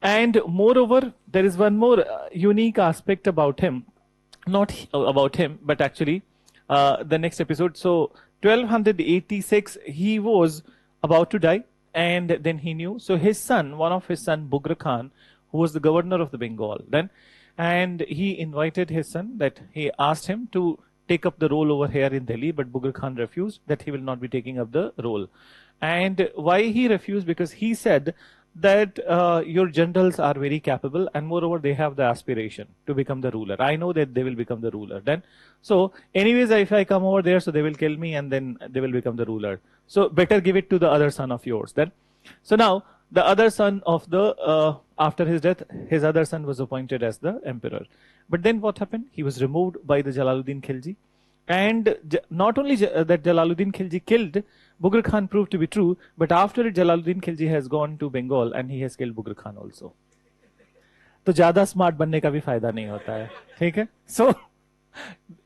and moreover, there is one more unique aspect about him, not about him, but actually the next episode. So 1286, he was about to die, and then he knew. So his son, one of his son, Bughra Khan, who was the governor of the Bengal, then, and he invited his son, that he asked him to take up the role over here in Delhi, but Bughra Khan refused, that he will not be taking up the role. And why he refused? Because he said that your generals are very capable, and moreover they have the aspiration to become the ruler. I know that they will become the ruler. Then, so anyways, if I come over there, so they will kill me and then they will become the ruler. So better give it to the other son of yours. Then, so now the other son of the after his death, his other son was appointed as the emperor. But then what happened? He was removed by the Jalaluddin Khilji. And not only that Jalaluddin Khilji killed, Bughra Khan proved to be true, but after it, Jalaluddin Khilji has gone to Bengal and he has killed Bughra Khan also. तो ज़्यादा smart बनने का भी फायदा नहीं होता है, ठीक है? So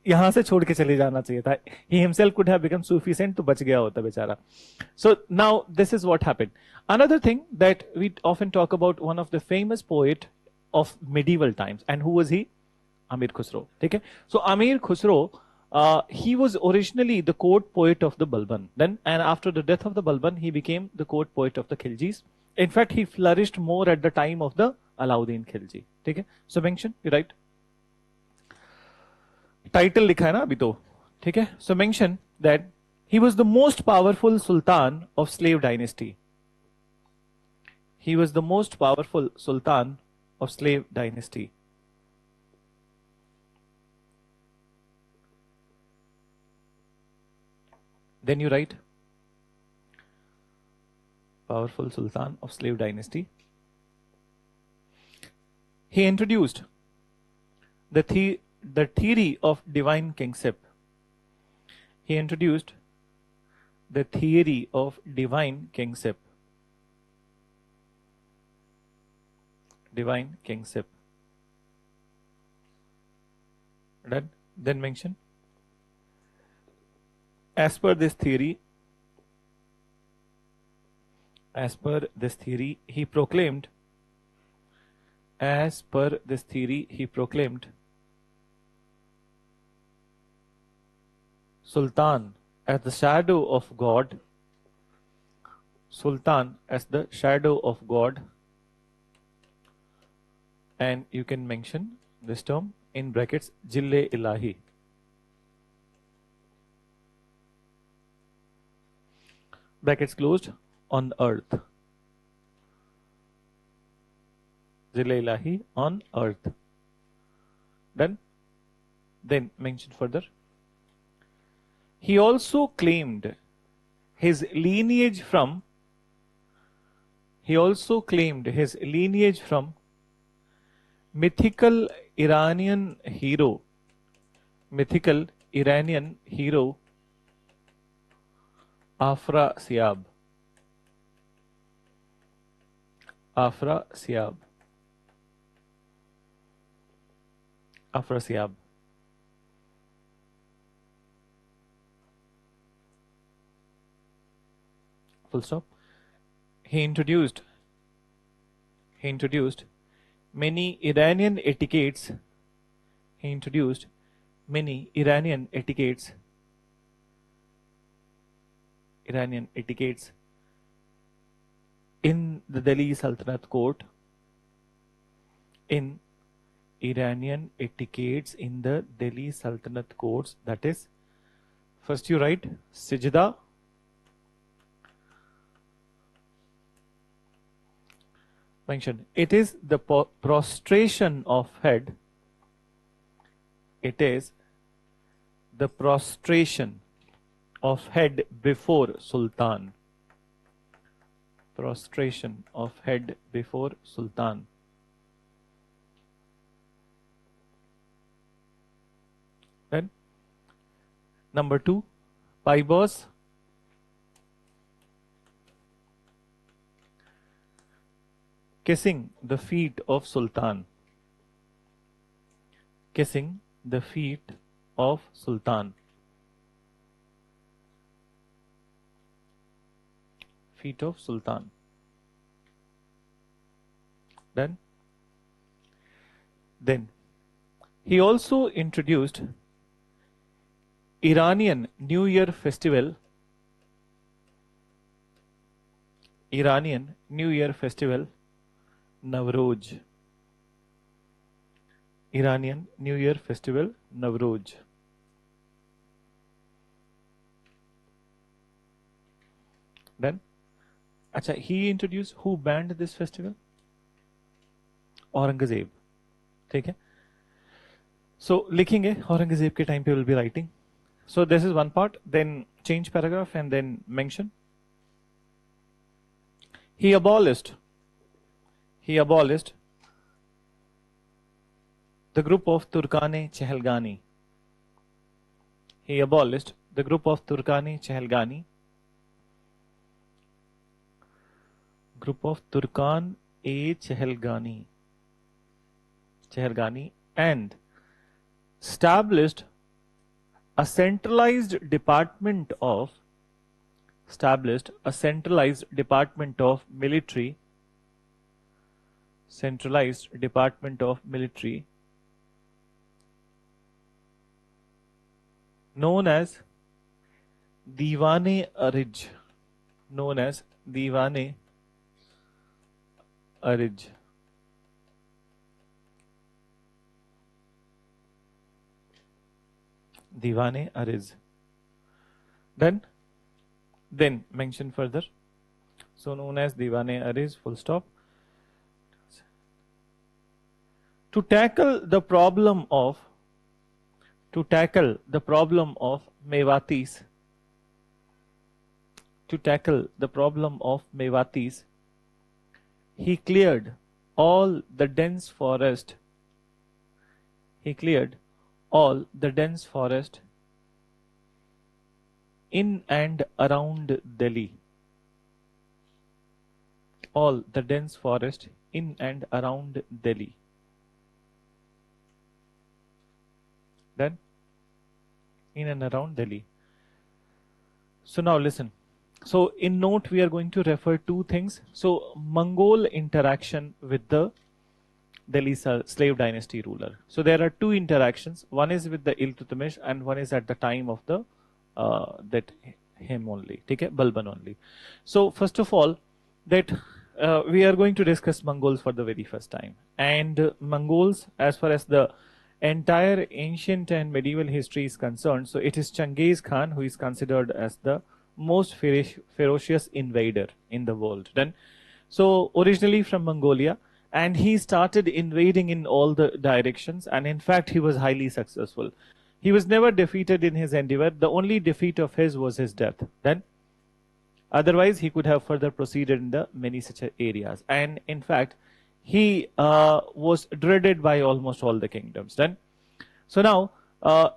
यहाँ से छोड़ के चले जाना चाहिए था. He himself could have become Sufi saint, तो बच गया होता बेचारा. So now this is what happened. Another thing that we often talk about, one of the famous poet of medieval times, and who was he? Amir Khusro. ठीक है? So Amir Khusro, he was originally the court poet of the Balban. Then, and after the death of the Balban, he became the court poet of the Khiljis. In fact, he flourished more at the time of the Alauddin Khilji. ठीक है? So mention, you write. Title लिखा है ना अभी तो, ठीक है? So mention that he was the most powerful sultan of slave dynasty. He was the most powerful sultan of slave dynasty. Then you write powerful sultan of slave dynasty. He introduced the theory of divine kingship. He introduced the theory of divine kingship. Divine kingship. Done. Then mention. As per this theory, he proclaimed. As per this theory, he proclaimed Sultan as the shadow of God. Sultan as the shadow of God. And you can mention this term in brackets, Jille Ilahi. Brackets closed, on earth. Jille Ilahi, on earth. Done. Then mention further. He also claimed his lineage from mythical Iranian hero Afra Siab. Full stop. He introduced many Iranian etiquettes. In the Delhi Sultanate court. In Iranian etiquettes in the Delhi Sultanate courts. That is, first you write Sijda. Mention. It is the prostration of head. It is the prostration of head before Sultan. Prostration of head before Sultan. Then, number 2, Paibos. Kissing the feet of Sultan. Kissing the feet of Sultan. Feet of Sultan. Done. Then he also introduced Iranian New Year festival. Iranian New Year festival. Navroz. Iranian New Year festival, Navroz. Then, अच्छा, he introduced, who banned this festival? Aurangzeb. ठीक है? So लिखेंगे औरंगजेब के time पे will be writing. So this is one part. Then change paragraph and then mention. He abolished the group of Turkane Chehelgani. He abolished the group of Turkane Chehelgani. Group of Turkan A Chehelgani. And established a centralized department of military. Known as Diwane Arij. Arij. Diwane Ariz. Then mention further. So known as Diwane Ariz, full stop. To tackle the problem of Mewatis, he cleared all the dense forest. In and around Delhi. All the dense forest in and around Delhi. Then in and around Delhi. So now listen. So in note we are going to refer two things. So Mongol interaction with the Delhi slave dynasty ruler. So there are two interactions. One is with the Iltutmish and one is at the time of the him only. Okay, Balban only. So first of all, that we are going to discuss Mongols for the very first time. And Mongols, as far as the entire ancient and medieval history is concerned, so it is Genghis Khan who is considered as the most ferocious invader in the world. Then, so originally from Mongolia, and he started invading in all the directions, and in fact he was highly successful. He was never defeated in his endeavor. The only defeat of his was his death. Then otherwise he could have further proceeded in the many such areas, and in fact he was dreaded by almost all the kingdoms. Then so now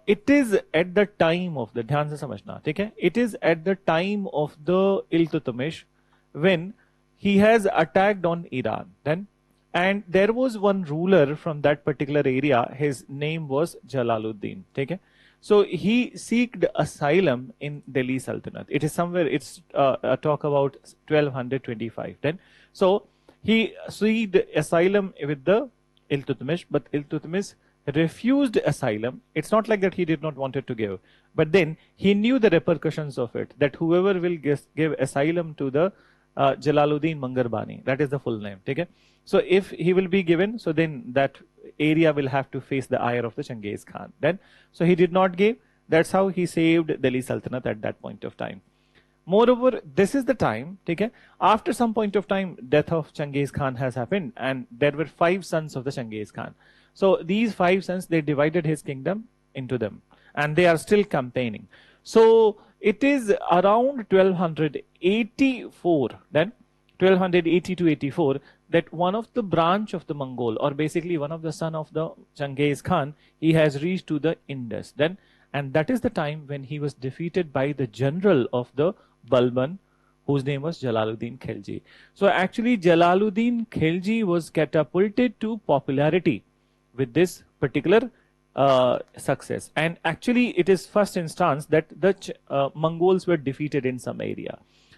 it is at the time of the ध्यान से समझना, ठीक है? It is at the time of the Iltutmish when he has attacked on Iran. Then and there was one ruler from that particular area. His name was Jalaluddin. Okay? So he sought asylum in Delhi Sultanate. It is somewhere, it's talk about 1225. Then so he sought asylum with the Iltutmish, but Iltutmish refused asylum. It's not like that he did not want it to give, but then he knew the repercussions of it, that whoever will give asylum to the Jalaluddin Mangarbani, that is the full name. Okay? So if he will be given, so then that area will have to face the ire of the Genghis Khan. Then, so he did not give. That's how he saved Delhi Sultanate at that point of time. Moreover, this is the time, okay, after some point of time, death of Genghis Khan has happened, and there were 5 sons of the Genghis Khan. So these 5 sons, they divided his kingdom into them, and they are still campaigning. So it is around 1284, then 1280 to 84, that one of the branch of the Mongol, or basically one of the son of the Genghis Khan, he has reached to the Indus. Then, and that is the time when he was defeated by the general of the Balban, whose name was Jalaluddin Khilji. So actually Jalaluddin Khilji was catapulted to popularity with this particular success. And actually it is first instance that the Mongols were defeated in some area.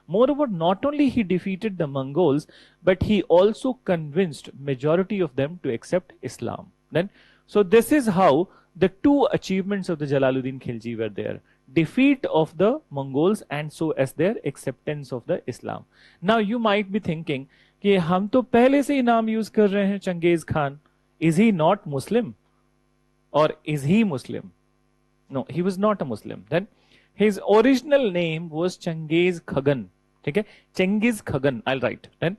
Moreover, not only he defeated the Mongols, but he also convinced majority of them to accept Islam. Then, so this is how the two achievements of the Jalaluddin Khilji were there: defeat of the Mongols and so as their acceptance of the Islam. Now you might be thinking कि हम तो पहले से ही नाम use कर रहे हैं Genghis Khan. Is he not Muslim? Or is he Muslim? No, he was not a Muslim. Then his original name was Genghis Khagan. Okay, Genghis Khagan, I'll write. Then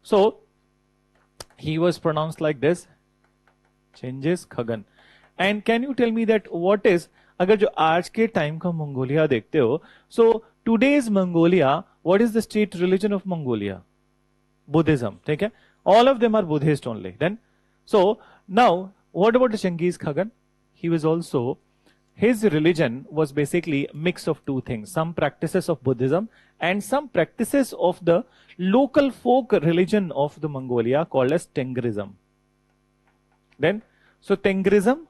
so he was pronounced like this, Genghis Khagan. And can you tell me that what is, अगर जो आज के time का Mongolia देखते हो, so today's Mongolia, what is the state religion of Mongolia? Buddhism. ठीक है? All of them are Buddhist only. Then so now what about the Genghis Khagan? He was also, his religion was basically a mix of two things: some practices of Buddhism and some practices of the local folk religion of the Mongolia called as Tengrism. Then so Tengrism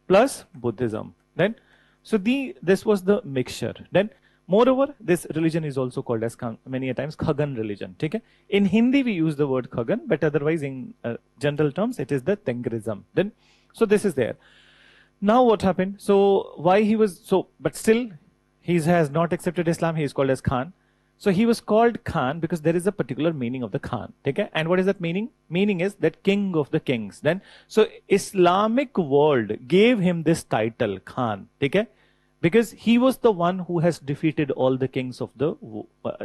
plus Buddhism. Then so this was the mixture. Then moreover, this religion is also called as many a times Khagan religion. Okay? In Hindi we use the word Khagan, but otherwise in general terms it is the Tengrism. Then so this is there. Now what happened? So why he was so, but still he has not accepted Islam. He is called as Khan. So he was called Khan because there is a particular meaning of the Khan. Okay? And what is that meaning? Meaning is that king of the kings. Then, so Islamic world gave him this title, Khan. Okay? Because he was the one who has defeated all the kings of the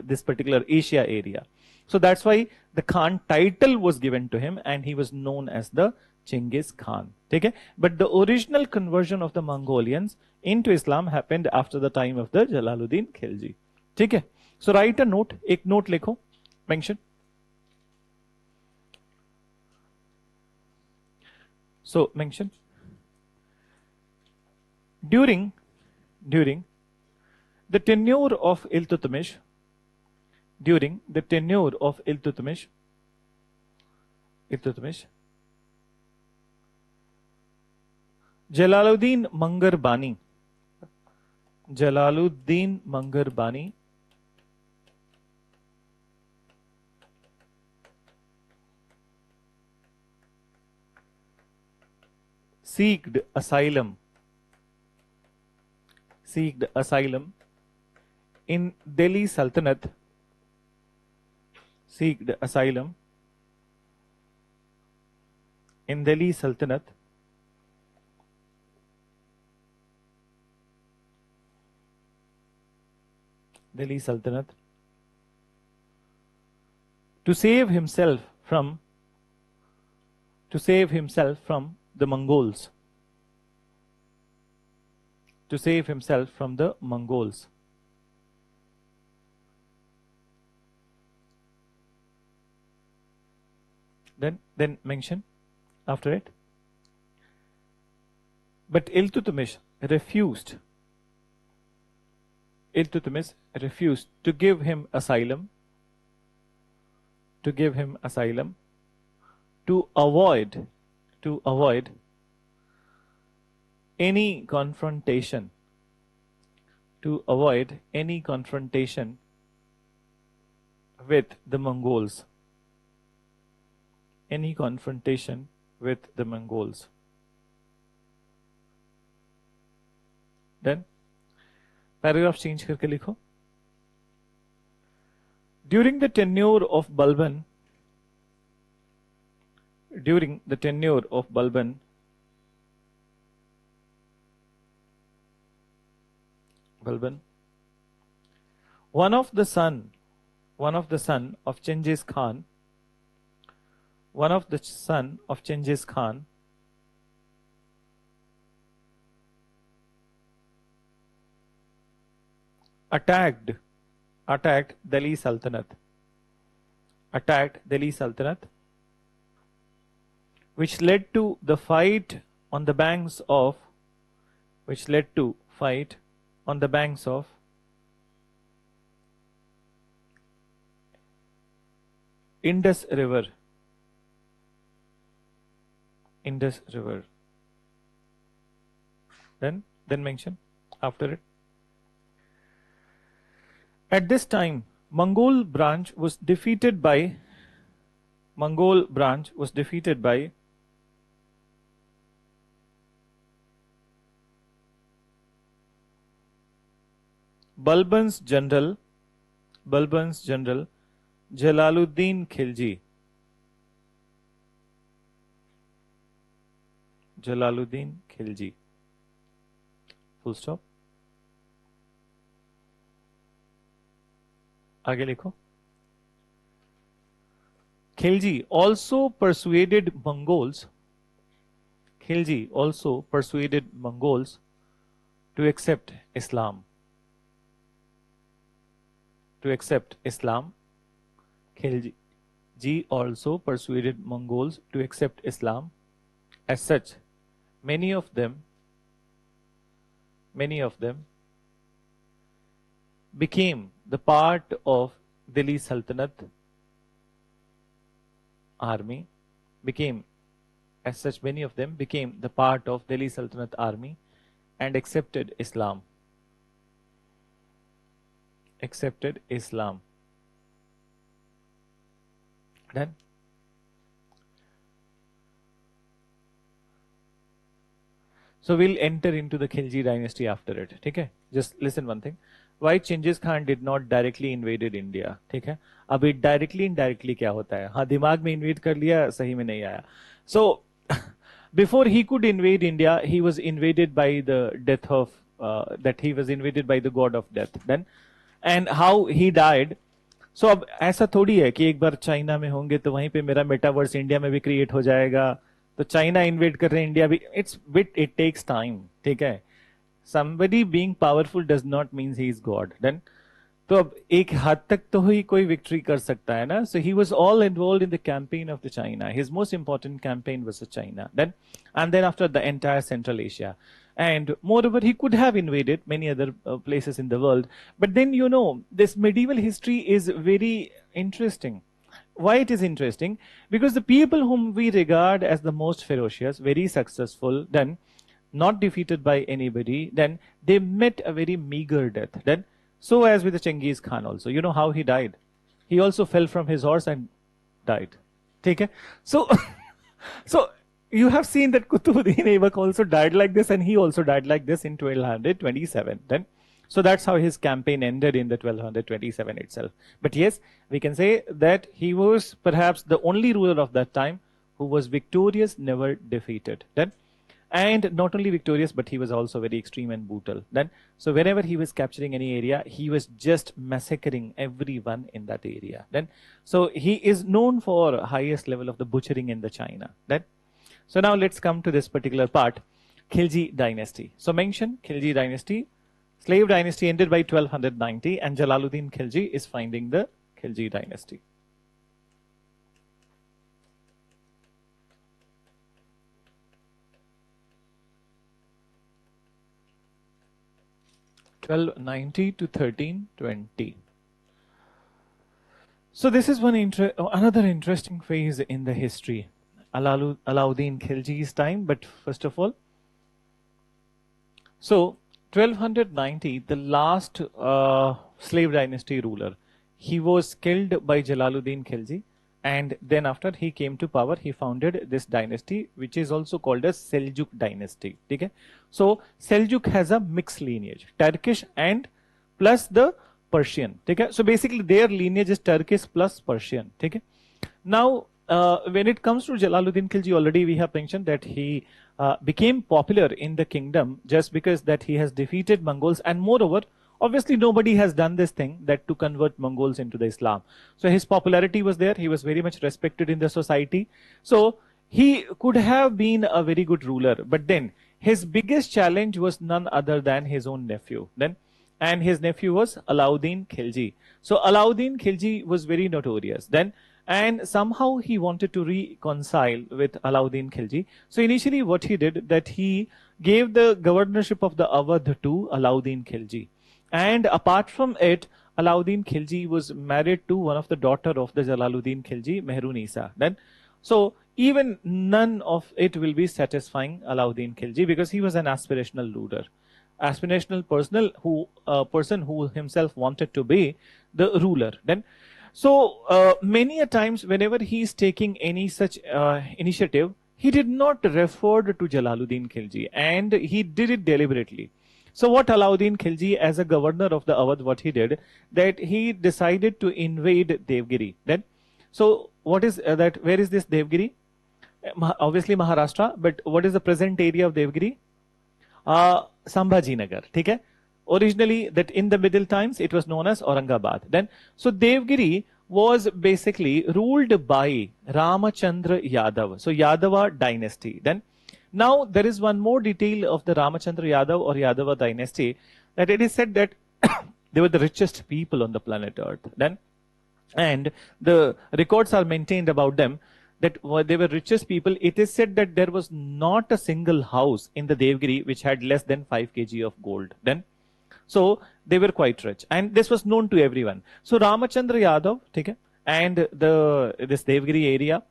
this particular Asia area. So that's why the Khan title was given to him, and he was known as the Chinggis Khan. Okay? But the original conversion of the Mongolians into Islam happened after the time of the Jalaluddin Khilji. Okay? So write a note, एक note लिखो, mention. So mention. During the tenure of Iltutmish, Jalaluddin Mangarbani seeked asylum in Delhi Sultanate, to save himself from the Mongols. Then mention after it. But Iltutmish refused to give him asylum, to avoid any confrontation with the Mongols. Then paragraph change करके लिखो. During the tenure of Balban, one of the son of Chinggis Khan, attacked Delhi Sultanate, which led to the fight on the banks of Indus River. Then mention after it. At this time, Mongol branch was defeated by Balban's general Jalaluddin Khilji. Full stop. आगे लिखो. Khilji also persuaded Mongols to accept Islam. Khilji also persuaded Mongols to accept Islam. As such, many of them became the part of Delhi Sultanate army. And accepted Islam. Then So we'll enter into the Khilji dynasty after it. Okay? Just listen one thing. Why Genghis Khan did not directly invaded India? ठीक है? अब it directly indirectly क्या होता है? हाँ दिमाग में invade कर लिया, सही में नहीं आया. So before he could invade India, he was invaded by the death of that he was invaded by the god of death. Then and how he died. So अब ऐसा थोड़ी है कि एक बार चाइना में होंगे तो वहीं पे मेरा मेटावर्स इंडिया में भी क्रिएट हो जाएगा. तो चाइना इन्वेड कर रहे हैं इंडिया भी. It takes time. ठीक है. somebody being powerful does not mean he is God. Then तो अब एक हद तक तो ही कोई विक्ट्री कर सकता है ना. So he was all involved in the campaign of the China. His most important campaign was the China. Then and then after the entire Central Asia. And moreover, he could have invaded many other places in the world. But then, you know, this medieval history is very interesting. Why it is interesting? Because the people whom we regard as the most ferocious, very successful, then not defeated by anybody, then they met a very meager death. Then, so as with the Genghis Khan also, you know how he died. He also fell from his horse and died. Okay? So, so you have seen that Qutbuddin Aibak also died like this, and he also died like this in 1227. Then, so that's how his campaign ended in the 1227 itself. But yes, we can say that he was perhaps the only ruler of that time who was victorious, never defeated. Then, and not only victorious, but he was also very extreme and brutal. Then, so whenever he was capturing any area, he was just massacring everyone in that area. Then, so he is known for highest level of the butchering in the China. Then, so now let's come to this particular part, Khilji dynasty. So mention Khilji dynasty, slave dynasty ended by 1290, and Jalaluddin Khilji is finding the Khilji dynasty. (1290 to 1320). So this is another interesting phase in the history. Alauddin Khilji's time, but first of all, so 1290, the last slave dynasty ruler, he was killed by Jalaluddin Khilji, and then after he came to power, he founded this dynasty, which is also called as Seljuk dynasty. Okay? So Seljuk has a mixed lineage, Turkish and plus the Persian. Okay? So basically their lineage is Turkish plus Persian. Okay? Now, when it comes to Jalaluddin Khilji, already we have mentioned that he became popular in the kingdom just because that he has defeated Mongols, and moreover, obviously nobody has done this thing, that to convert Mongols into the Islam. So his popularity was there. He was very much respected in the society. So he could have been a very good ruler, but then his biggest challenge was none other than his own nephew. Then, and his nephew was Alauddin Khilji. So Alauddin Khilji was very notorious. Then, and somehow he wanted to reconcile with Alauddin Khilji. So initially what he did, that he gave the governorship of the Awadh to Alauddin Khilji. And apart from it, Alauddin Khilji was married to one of the daughter of the Jalaluddin Khilji, Mehrunisa. Then, so even none of it will be satisfying Alauddin Khilji, because he was an aspirational ruler, aspirational person who himself wanted to be the ruler. Then, so many a times whenever he is taking any such initiative, he did not refer to Jalaluddin Khilji, and he did it deliberately. So what Alauddin Khilji, as a governor of the Awadh, what he did, that he decided to invade Devgiri. Then, so what is that? Where is this Devgiri? Obviously Maharashtra, but what is the present area of Devgiri? Sambhajinagar. Okay? Originally, that in the middle times, it was known as Aurangabad. Then, so Devgiri was basically ruled by Ramachandra Yadav. So Yadava dynasty. Then, now there is one more detail of the Ramachandra Yadav or Yadava dynasty, that it is said that they were the richest people on the planet Earth. Then, and the records are maintained about them that they were richest people. It is said that there was not a single house in the Devgiri which had less than 5 kg of gold. Then, so they were quite rich, and this was known to everyone. So Ramachandra Yadav, okay, and this Devgiri area,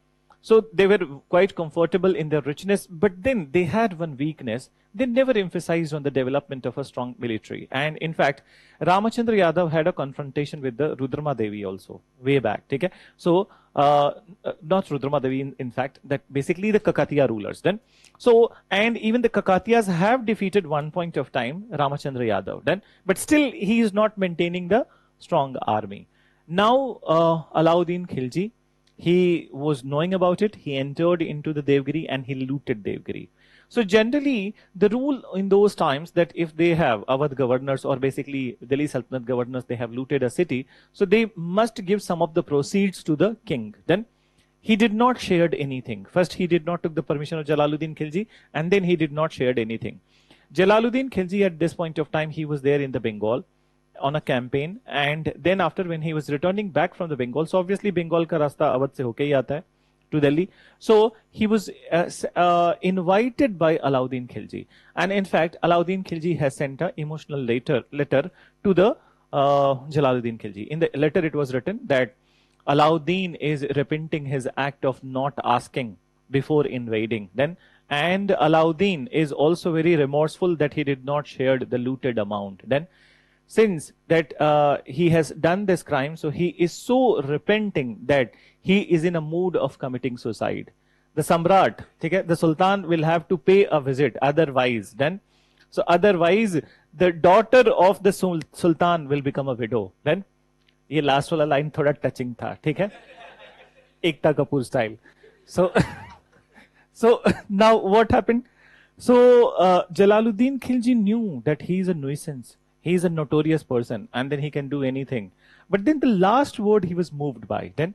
so they were quite comfortable in their richness, but then they had one weakness. They never emphasized on the development of a strong military. And in fact, Ramachandra Yadav had a confrontation with the Rudrama Devi also, way back. Okay? So not Rudramadevi, in fact, that basically the Kakatiya rulers. Then, so and even the Kakatiyas have defeated one point of time Ramachandra Yadav. Then, but still he is not maintaining the strong army. Now, Alauddin Khilji, he was knowing about it. He entered into the Devgiri and he looted Devgiri. So generally, the rule in those times that if they have Awadh governors or basically Delhi Sultanate governors, they have looted a city, so they must give some of the proceeds to the king. Then he did not shared anything. First, he did not took the permission of Jalaluddin Khilji, and then he did not shared anything. Jalaluddin Khilji at this point of time, he was there in the Bengal on a campaign, and then after when he was returning back from the Bengal, so obviously Bengal ka rasta Awadh se hoke hi aata hai to Delhi. So he was invited by Alauddin Khilji, and in fact Alauddin Khilji has sent an emotional letter to the Jalaluddin Khilji. In the letter it was written that Alauddin is repenting his act of not asking before invading. Then, and Alauddin is also very remorseful that he did not share the looted amount. Then, since that he has done this crime, so he is so repenting that he is in a mood of committing suicide. The Samrat, the Sultan will have to pay a visit, otherwise, then, so otherwise the daughter of the Sultan will become a widow. Then, ये last वाला line थोड़ा touching था, ठीक है, Ekta Kapoor style. So now what happened? So Jalaluddin Khilji knew that he is a nuisance, he is a notorious person, and then he can do anything. But then the last word he was moved by. Then,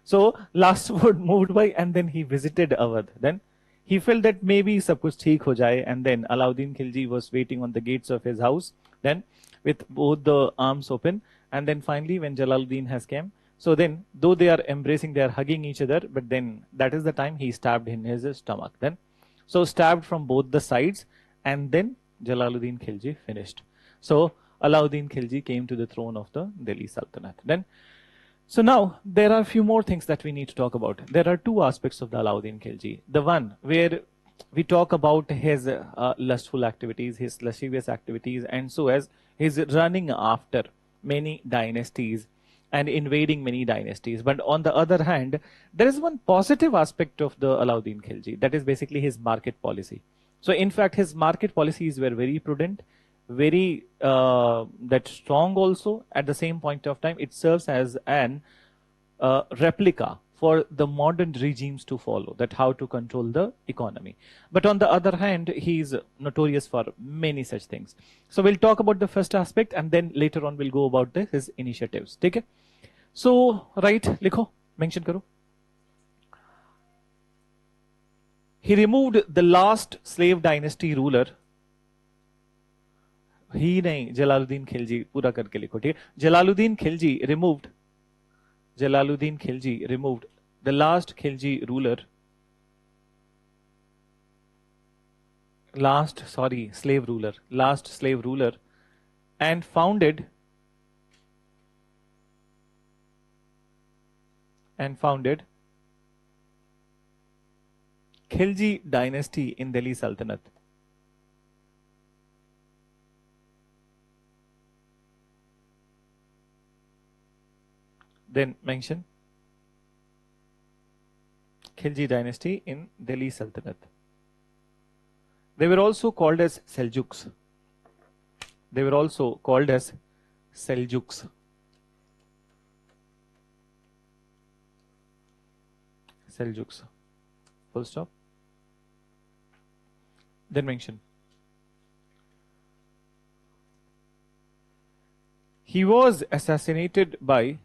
so last word moved by, and then he visited Awadh. Then he felt that maybe sab kuch theek ho jaye, and then Alauddin Khilji was waiting on the gates of his house. Then with both the arms open. And then finally, when Jalaluddin has came, so then though they are embracing, they are hugging each other, but then that is the time he stabbed in his stomach. Then, so stabbed from both the sides, and then Jalaluddin Khilji finished. So Alauddin Khilji came to the throne of the Delhi Sultanate. Then, so now there are a few more things that we need to talk about. There are two aspects of the Alauddin Khilji. The one where we talk about his lustful activities, his lascivious activities, and so as his running after many dynasties and invading many dynasties. But on the other hand, there is one positive aspect of the Alauddin Khilji, that is basically his market policy. So in fact, his market policies were very prudent, very that strong also. At the same point of time, it serves as an replica for the modern regimes to follow, that how to control the economy. But on the other hand, he is notorious for many such things. So we'll talk about the first aspect, and then later on we'll go about his initiatives. Take it. So write, likho, mention karo. He removed the last slave dynasty ruler. He nahi, Jalaluddin Khilji, pura karke likho, theek hai. Jalaluddin Khilji removed the last Khilji ruler, last slave ruler, and founded Khilji dynasty in Delhi Sultanate. Then mention Khilji dynasty in Delhi Sultanate. They were also called as Seljuks. Full stop. Then mention he was assassinated by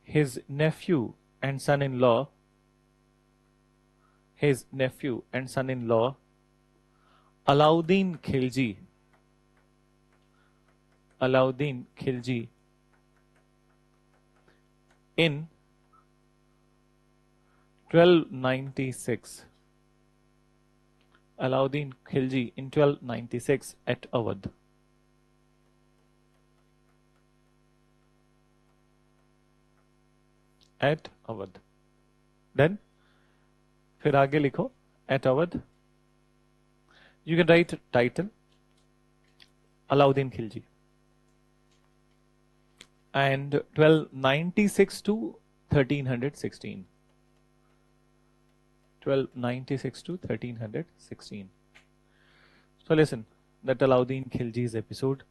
his nephew and son-in-law, Alauddin Khilji in 1296. Alauddin Khilji in 1296 at Awadh. Then फिर आगे लिखो at Awadh. You can write title Alauddin Khilji. and 1296 to 1316. 1296 to 1316. So listen, that Alauddin Khilji's episode.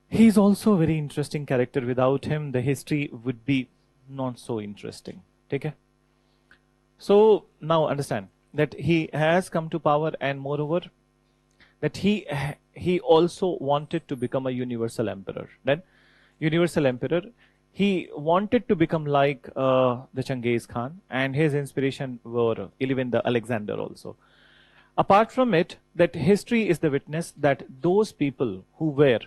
He's also a very interesting character. Without him, the history would be not so interesting. Okay? So now understand that he has come to power, and moreover, that he also wanted to become a universal emperor. Then, universal emperor, he wanted to become like the Genghis Khan, and his inspiration were even the Alexander also. Apart from it, that history is the witness that those people who were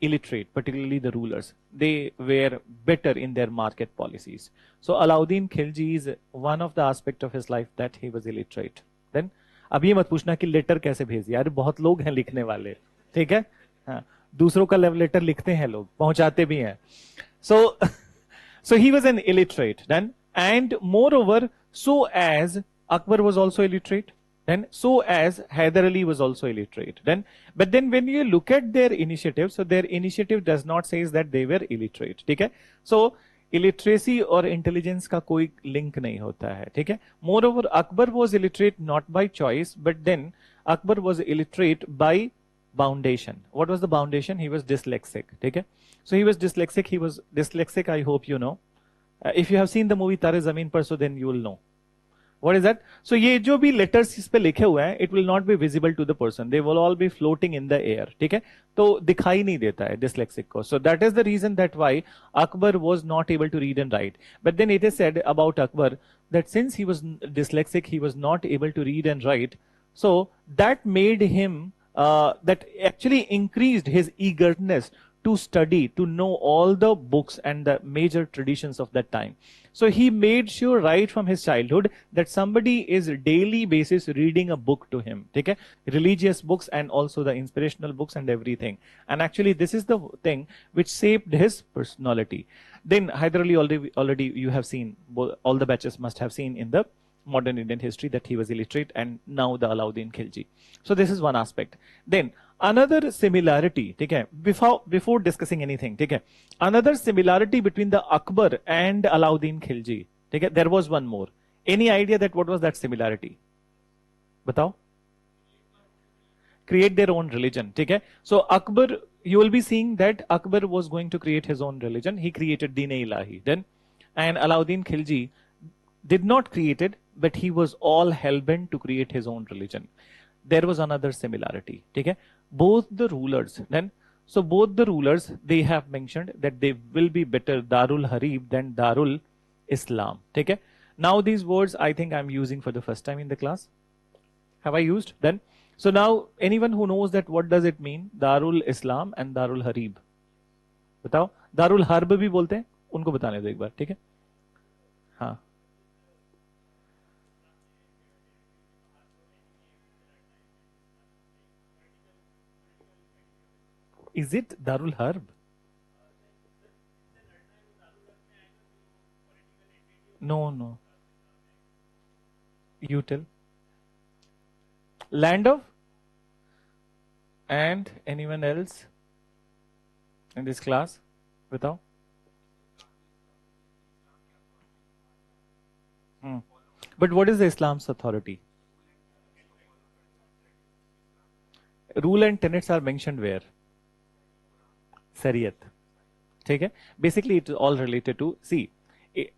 illiterate, particularly the rulers, they were better in their market policies. So Alauddin Khilji is one of the aspect of his life that he was illiterate. Then अब ये मत पूछना कि letter कैसे भेज दिया, अरे बहुत लोग हैं लिखने वाले, ठीक है, हाँ, दूसरों का लव लेटर लिखते हैं लोग, पहुंचाते भी हैं. So so he was an illiterate then, and moreover, so as Akbar was also illiterate, then so as Hyder Ali was also illiterate. Then, but then when you look at their initiative, so their initiative does not say that they were illiterate. ठीक है? So illiteracy और intelligence का कोई link नहीं होता है. ठीक है? Moreover, Akbar was illiterate not by choice, but then Akbar was illiterate by foundation. What was the foundation? He was dyslexic. ठीक है? So he was dyslexic. He was dyslexic. I hope you know. If you have seen the movie Tare Zameen Par, so then you will know. What is that? So ये जो भी letters इस पे लिखे हुए हैं, it will not be visible to the person. They will all be floating in the air. ठीक है? तो दिखाई नहीं देता है dyslexic को. So that is the reason that why Akbar was not able to read and write. But then it is said about Akbar that since he was dyslexic, he was not able to read and write. So that made him, that actually increased his eagerness to study, to know all the books and the major traditions of that time. So he made sure right from his childhood that somebody is daily basis reading a book to him. Okay? Religious books and also the inspirational books and everything. And actually this is the thing which shaped his personality. Then Hyder Ali already you have seen, all the batches must have seen in the modern Indian history that he was illiterate, and now the Alauddin Khilji. So this is one aspect. Then another similarity, okay, before discussing anything, okay, another similarity between the Akbar and Alauddin Khilji, okay, there was one more. Any idea that what was that similarity? Batao? Create their own religion, okay. So Akbar, you will be seeing that Akbar was going to create his own religion. He created Deen-e-Ilahi then, and Alauddin Khilji did not create it, but he was all hell-bent to create his own religion. There was another similarity. Okay? Both the rulers, then, so both the rulers, they have mentioned that they will be better Darul Harib than Darul Islam. Okay? Now these words I think I'm using for the first time in the class. Have I used? Then, so now anyone who knows that what does it mean? Darul Islam and Darul Harib. बताओ. Darul Harb भी बोलते हैं. उनको बताने दो एक बार. ठीक है? हाँ. Is it Darul Harb? No, no. You tell. Land of? And anyone else in this class? Batao. But what is the Islam's authority? Rule and tenets are mentioned where? Sariyat. Okay? Basically, it is all related to, see,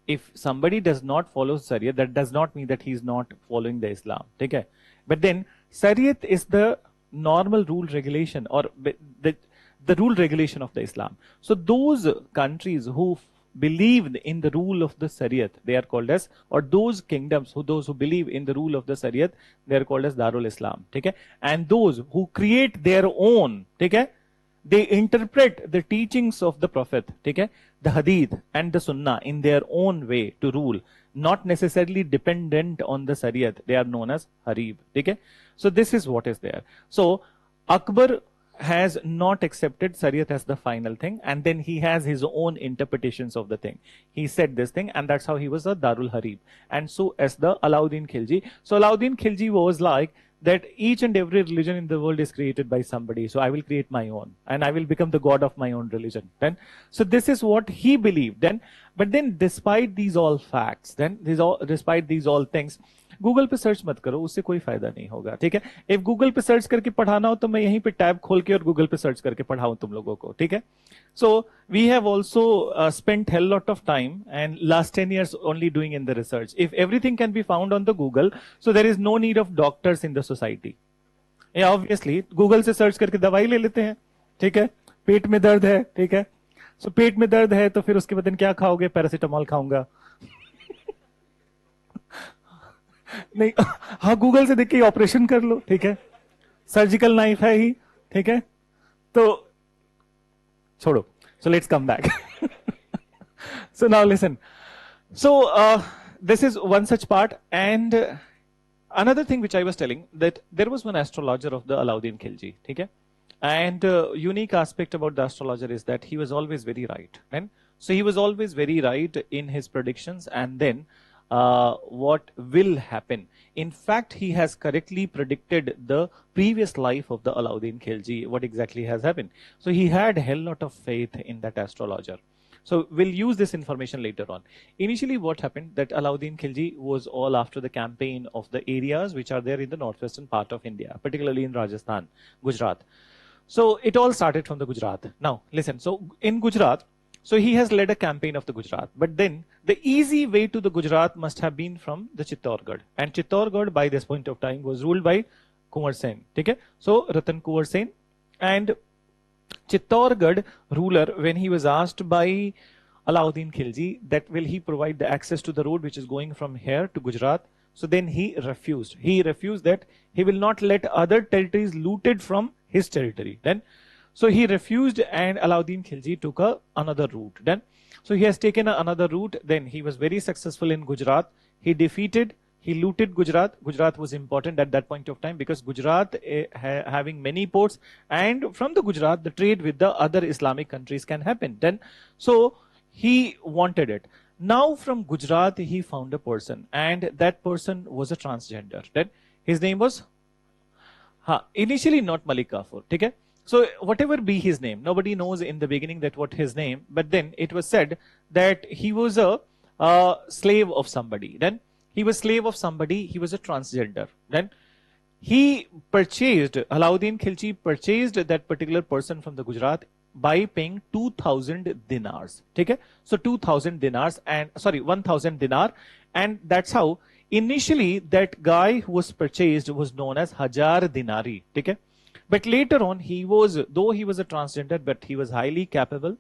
if somebody does not follow Sariyat, that does not mean that he is not following the Islam. Okay? But then, Sariyat is the normal rule regulation or the rule regulation of the Islam. So those countries who believed in the rule of the Sariyat, they are called as, or those kingdoms, those who believe in the rule of the Sariyat, they are called as Darul Islam. Okay? And those who create their own, okay, they interpret the teachings of the Prophet, okay, the Hadith and the Sunnah in their own way to rule, not necessarily dependent on the Sariyat. They are known as Harib. Okay? So this is what is there. So Akbar has not accepted Sariyat as the final thing, and then he has his own interpretations of the thing. He said this thing, and that's how he was a Darul Harib. And so as the Alauddin Khilji. So Alauddin Khilji was like that each and every religion in the world is created by somebody. So I will create my own and I will become the god of my own religion. Then, so this is what he believed. Then, but then despite these all facts, then despite these all things, Google पे search मत करो, उससे कोई फायदा नहीं होगा, ठीक है. इफ गूगल पे सर्च करके पढ़ाना हो तो मैं यहीं पे टैब खोल के और गूगल पे सर्च करके पढ़ाऊं तुम लोगों को, ठीक है. So we have also spent hell lot of time and last 10 years only doing in the research. If everything can be found on the Google, so there is no need of doctors in the society. Yeah, obviously Google से search करके दवाई ले लेते हैं, ठीक है. पेट में दर्द है, ठीक है. So पेट में दर्द है तो फिर उसके बाद क्या खाओगे? पैरासिटामॉल खाऊंगा. नहीं, हाँ गूगल से देख के ऑपरेशन कर लो, ठीक है. सर्जिकल नाइफ है ही, ठीक है. तो छोड़ो. So let's come back. So now listen. So this is one such part, and another thing which I was telling, that there was one astrologer of the Alauddin Khilji, okay? And unique aspect about the astrologer is that he was always very right. And so he was always very right in his predictions, and then what will happen. In fact, he has correctly predicted the previous life of the Alauddin Khilji, what exactly has happened. So he had a hell lot of faith in that astrologer. So we'll use this information later on. Initially what happened, that Alauddin Khilji was all after the campaign of the areas which are there in the northwestern part of India, particularly in Rajasthan, Gujarat. So it all started from the Gujarat. Now listen, so in Gujarat, so he has led a campaign of the Gujarat, but then the easy way to the Gujarat must have been from the Chittorgarh, and Chittorgarh by this point of time was ruled by Kunwar Sen. Okay? So Ratan Kunwar Sen, and Chittorgarh ruler, when he was asked by Alauddin Khilji that will he provide the access to the road which is going from here to Gujarat, so then he refused. He refused that he will not let other territories looted from his territory. Then so he refused, and Alauddin Khilji took another route. Then, so he has taken another route. Then he was very successful in Gujarat. He looted Gujarat. Gujarat was important at that point of time because Gujarat having many ports, and from the Gujarat the trade with the other Islamic countries can happen. Then, so he wanted it. Now from Gujarat he found a person, and that person was a transgender. Then his name was initially not Malik Kafur. Okay? So whatever be his name, nobody knows in the beginning that what his name, but then it was said that he was a slave of somebody. Then he was slave of somebody, he was a transgender. Then he purchased, Alauddin Khilji purchased that particular person from the Gujarat by paying 2,000 dinars. Okay? So 2,000 dinars, and sorry, 1,000 dinar, and that's how initially that guy who was purchased was known as Hajar Dinari. Okay? But later on, though he was a transgender, but he was highly capable.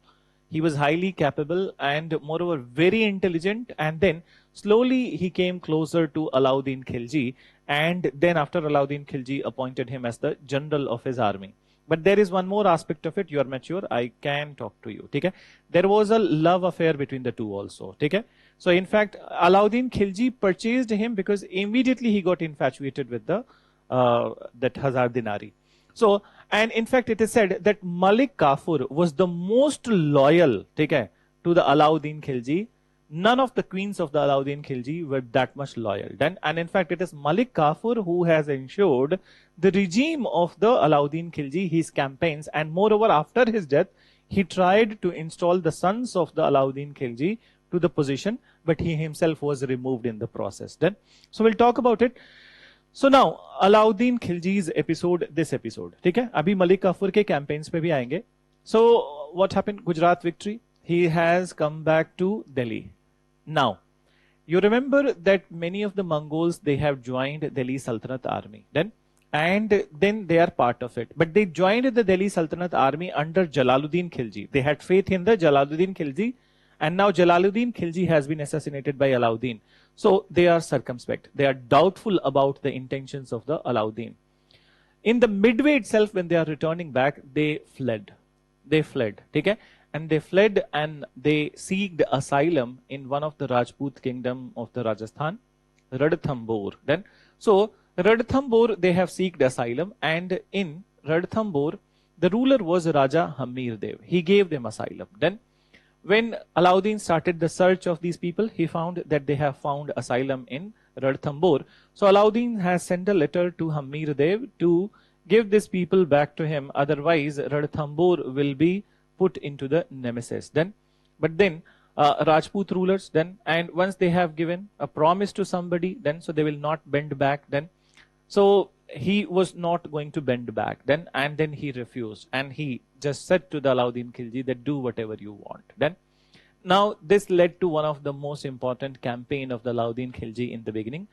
He was highly capable and moreover very intelligent. And then slowly he came closer to Alauddin Khilji. And then after Alauddin Khilji appointed him as the general of his army. But there is one more aspect of it. You are mature. I can talk to you. Okay? There was a love affair between the two also. Okay? So in fact, Alauddin Khilji purchased him because immediately he got infatuated with that Hazar Dinari. So, and in fact, it is said that Malik Kafur was the most loyal, to the Alauddin Khilji. None of the queens of the Alauddin Khilji were that much loyal. And in fact, it is Malik Kafur who has ensured the regime of the Alauddin Khilji, his campaigns, and moreover, after his death, he tried to install the sons of the Alauddin Khilji to the position, but he himself was removed in the process. Then, so we'll talk about it. So now Alauddin Khilji's episode, this episode, ठीक है? अभी मलिक काफूर के campaigns पे भी आएंगे. So what happened? Gujarat victory. He has come back to Delhi. Now, you remember that many of the Mongols, they have joined Delhi Sultanate army. Then they are part of it. But they joined the Delhi Sultanate army under Jalaluddin Khilji. They had faith in the Jalaluddin Khilji, and now Jalaluddin Khilji has been assassinated by Alauddin. So they are circumspect. They are doubtful about the intentions of the Alauddin. In the midway itself, when they are returning back, they fled. They fled. Okay? And they fled and they seeked asylum in one of the Rajput kingdom of the Rajasthan, Radthambore. Then, so Radthambore, they have seeked asylum, and in Radthambore, the ruler was Raja Hamir Dev. He gave them asylum. Then, when Alauddin started the search of these people, he found that they have found asylum in Ranthambore. So Alauddin has sent a letter to Hamir Dev to give these people back to him, otherwise Ranthambore will be put into the nemesis. But then Rajput rulers then, and once they have given a promise to somebody, then so they will not bend back then. So he was not going to bend back then, and then he refused, and he just said to the Alauddin Khilji that do whatever you want. Then now this led to one of the most important campaign of the Alauddin Khilji in the beginning.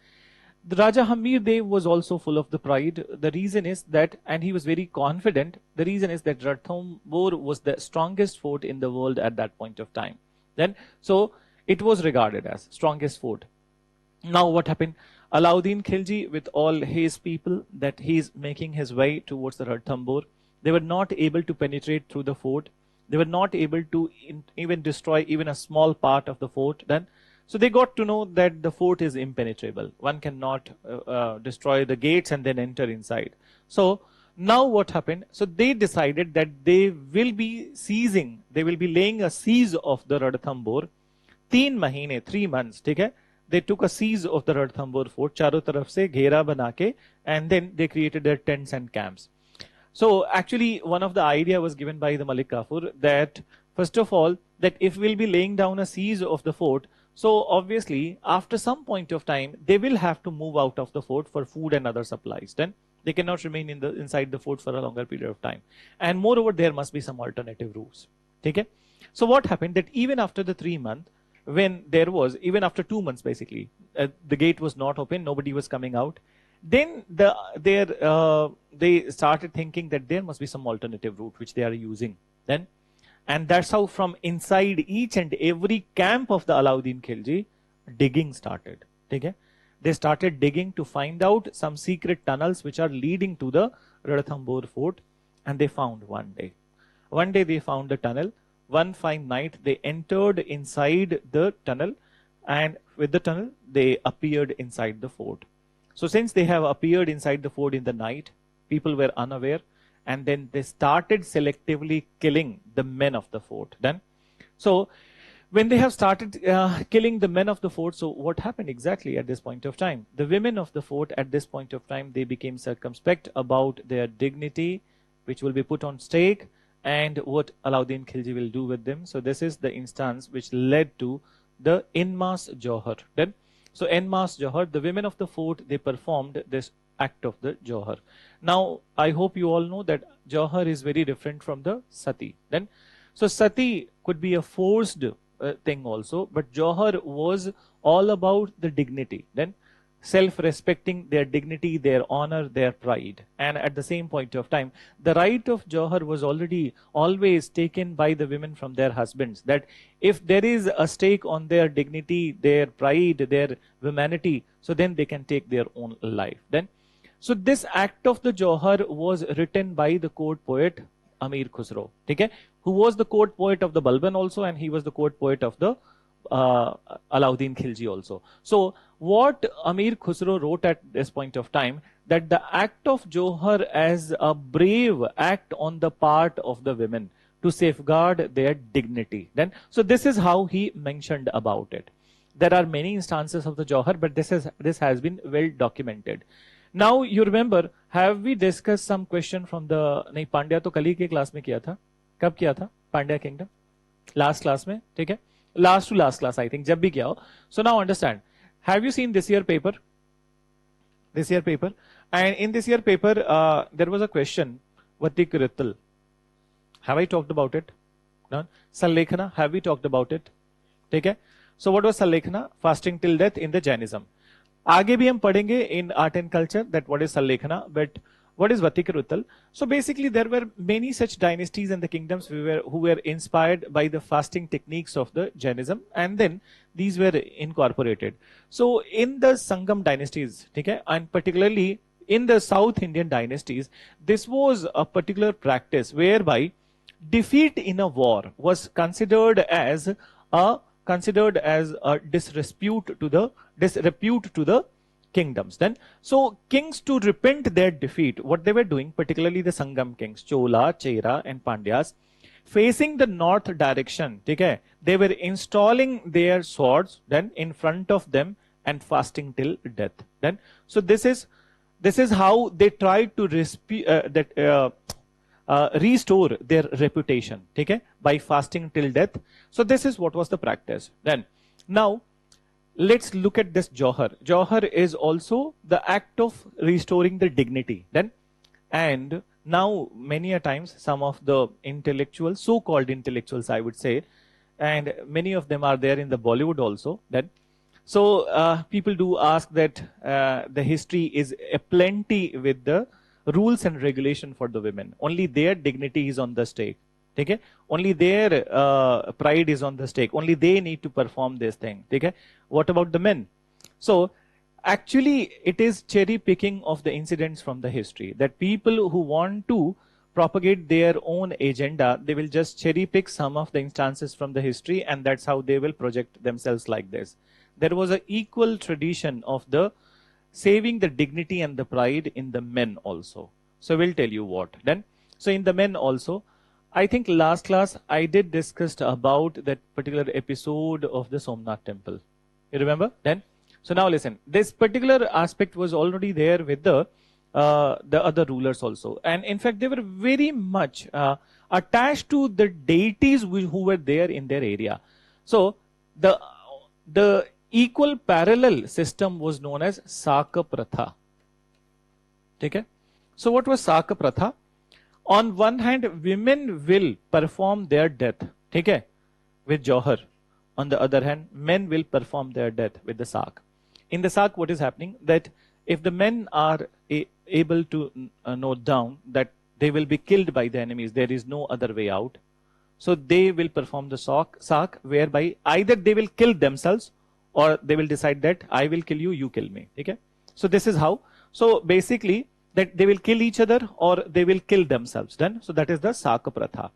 The Raja Hamir Dev was also full of the pride. The reason is that, and he was very confident, the reason is that Ranthambore was the strongest fort in the world at that point of time. Then, so it was regarded as strongest fort. Now what happened? Alauddin Khilji with all his people, that he is making his way towards the Ranthambore. They were not able to penetrate through the fort. They were not able to even destroy even a small part of the fort then. So they got to know that the fort is impenetrable. One cannot destroy the gates and then enter inside. So now what happened? So they decided that they will be seizing, they will be laying a siege of the Ranthambore 3 months, ठीक है? They took a siege of the Ranthambore fort, चारों तरफ से घेरा बना के, and then they created their tents and camps. So actually one of the idea was given by the Malik Kafur that first of all, that if we'll be laying down a siege of the fort, so obviously after some point of time they will have to move out of the fort for food and other supplies. Then they cannot remain inside the fort for a longer period of time, and moreover there must be some alternative routes. Okay? So what happened that even after the 3 months, when there was, even after 2 months basically, the gate was not open, nobody was coming out, then they started thinking that there must be some alternative route which they are using then. And that's how from inside each and every camp of the Alauddin Khilji, digging started. Okay? They started digging to find out some secret tunnels which are leading to the Ranthambore fort, and they found one day. One day they found a tunnel. One fine night they entered inside the tunnel, and with the tunnel they appeared inside the fort. So since they have appeared inside the fort in the night, people were unaware, and then they started selectively killing the men of the fort. Then, so when they have started killing the men of the fort, so what happened exactly at this point of time? The women of the fort at this point of time, they became circumspect about their dignity, which will be put on stake, and what Alauddin Khilji will do with them. So this is the instance which led to the en masse Johar. Then, so en masse Johar, the women of the fort, they performed this act of the Johar. Now, I hope you all know that Johar is very different from the Sati. Then, so Sati could be a forced thing also, but Johar was all about the dignity. Then, self-respecting their dignity, their honor, their pride. And at the same point of time, the right of Johar was already always taken by the women from their husbands, that if there is a stake on their dignity, their pride, their humanity, so then they can take their own life. Then, so this act of the Johar was written by the court poet Amir Khusro, okay, who was the court poet of the Balban also, and he was the court poet of the Alauddin Khilji also. So what Amir Khusro wrote at this point of time, that the act of Johar as a brave act on the part of the women to safeguard their dignity. Then, so this is how he mentioned about it. There are many instances of the Johar, but this has been well documented. Now you remember, have we discussed some question from the नहीं पांड्या तो कल ही के class में किया था, कब किया था पांड्या किंगडम? लास्ट क्लास में, ठीक है, last to last class I think, जब भी किया हो. So now understand, have you seen this year paper? This year paper, and in this year paper there was a question, Vatik Rittal. Have I talked about it? No. Sallekhana, have we talked about it? ठीक है. So what was Sallekhana? Fasting till death in the Jainism. आगे भी हम पढ़ेंगे in art and culture that what is Sallekhana, but what is Vatik Rittal? So basically there were many such dynasties and the kingdoms who were inspired by the fasting techniques of the Jainism, and then these were incorporated. So in the Sangam dynasties, okay, and particularly in the South Indian dynasties, this was a particular practice whereby defeat in a war was considered as a disrepute to the kingdoms. Then, so kings, to repent their defeat, what they were doing, particularly the Sangam kings, Chola, Chera and Pandyas, facing the north direction, okay, they were installing their swords then in front of them, and fasting till death. Then, so this is how they tried to restore their reputation, okay, by fasting till death. So this is what was the practice. Then, now let's look at this Johar. Johar is also the act of restoring the dignity. Then, and now many a times some of the intellectuals, so-called intellectuals, I would say, and many of them are there in the Bollywood also. Then, so people do ask that the history is a plenty with the rules and regulation for the women. Only their dignity is on the stake. Okay? Only their pride is on the stake. Only they need to perform this thing. Okay? What about the men? So actually, it is cherry picking of the incidents from the history, that people who want to propagate their own agenda, they will just cherry pick some of the instances from the history, and that's how they will project themselves like this. There was an equal tradition of the saving the dignity and the pride in the men also. So we'll tell you what then. So in the men also, I think last class I did discuss about that particular episode of the Somnath temple. You remember then? So now listen, this particular aspect was already there with the other rulers also. And in fact, they were very much attached to the deities who were there in their area. So the equal parallel system was known as Saka Pratha. Okay? So what was Saka Pratha? On one hand, women will perform their death, okay, with Johar. On the other hand, men will perform their death with the Sak. In the Sak, what is happening? That if the men are able to note down that they will be killed by the enemies, there is no other way out. So they will perform the Sak, whereby either they will kill themselves or they will decide that I will kill you, you kill me. Okay? So this is how. So basically, that they will kill each other or they will kill themselves. Then, so that is the Saka Pratha.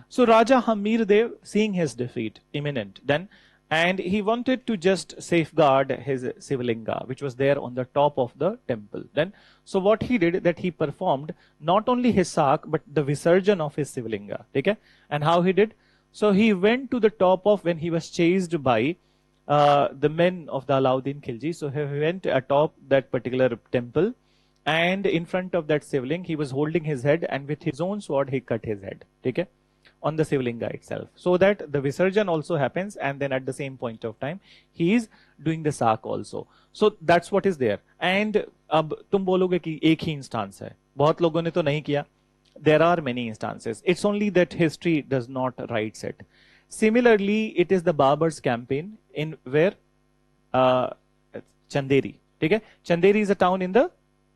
So Raja Hamir Dev, seeing his defeat imminent, then, and he wanted to just safeguard his Sivalinga, which was there on the top of the temple. Then, so what he did, that he performed not only his Sak, but the Visarjan of his Sivalinga. Okay? And how he did? So he went to the top of, when he was chased by the men of the Alauddin Khilji. So he went atop that particular temple, and in front of that Sivling, he was holding his head, and with his own sword, he cut his head. Okay? On the Sivlinga itself. So that the Visarjan also happens, and then at the same point of time, he is doing the Sak also. So that's what is there. And अब तुम बोलोगे कि एक ही instance है. बहुत लोगों ने तो नहीं किया. There are many instances. It's only that history does not write it. Similarly, it is the Babur's campaign in where Chanderi. Okay? Chanderi is a town in the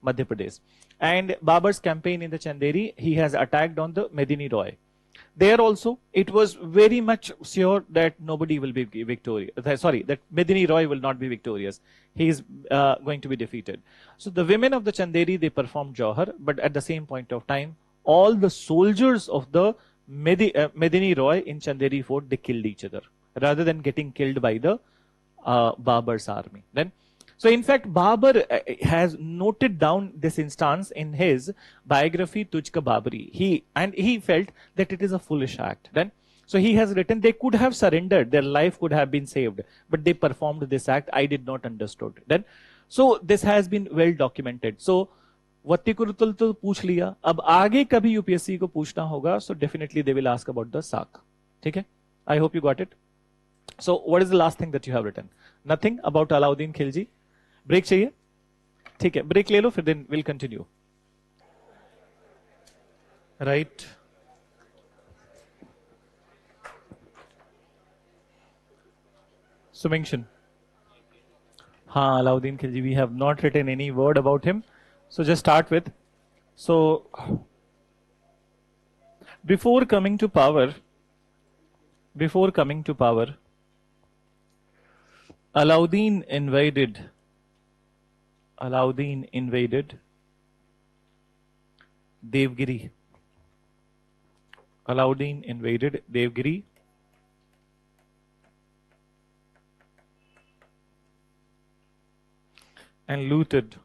Madhya Pradesh. And Babur's campaign in the Chanderi, he has attacked on the Medini Roy. There also, it was very much sure that nobody will be victorious. Sorry, that Medini Roy will not be victorious. He is going to be defeated. So the women of the Chanderi, they performed Johar, but at the same point of time, all the soldiers of the Medini Roy in Chanderi fort, they killed each other rather than getting killed by the Babur's army. Then, so in fact, Babur has noted down this instance in his biography Tujhka Babri. He felt that it is a foolish act. Then, so he has written, they could have surrendered, their life could have been saved, but they performed this act. I did not understood. Then, so this has been well documented. So वत्तिकुरुतल तो पूछ लिया, अब आगे कभी UPSC को पूछना होगा, so definitely they will ask about the Sak. ठीक है? I hope you got it. So what is the last thing that you have written? Nothing about Alauddin Khilji. Break चाहिए? ठीक है, ब्रेक ले लो, फिर then we'll continue. Right. So mention. हाँ, Alauddin Khilji, we have not written any word about him. So just start with. So before coming to power, Alauddin invaded Devgiri. Alauddin invaded Devgiri and looted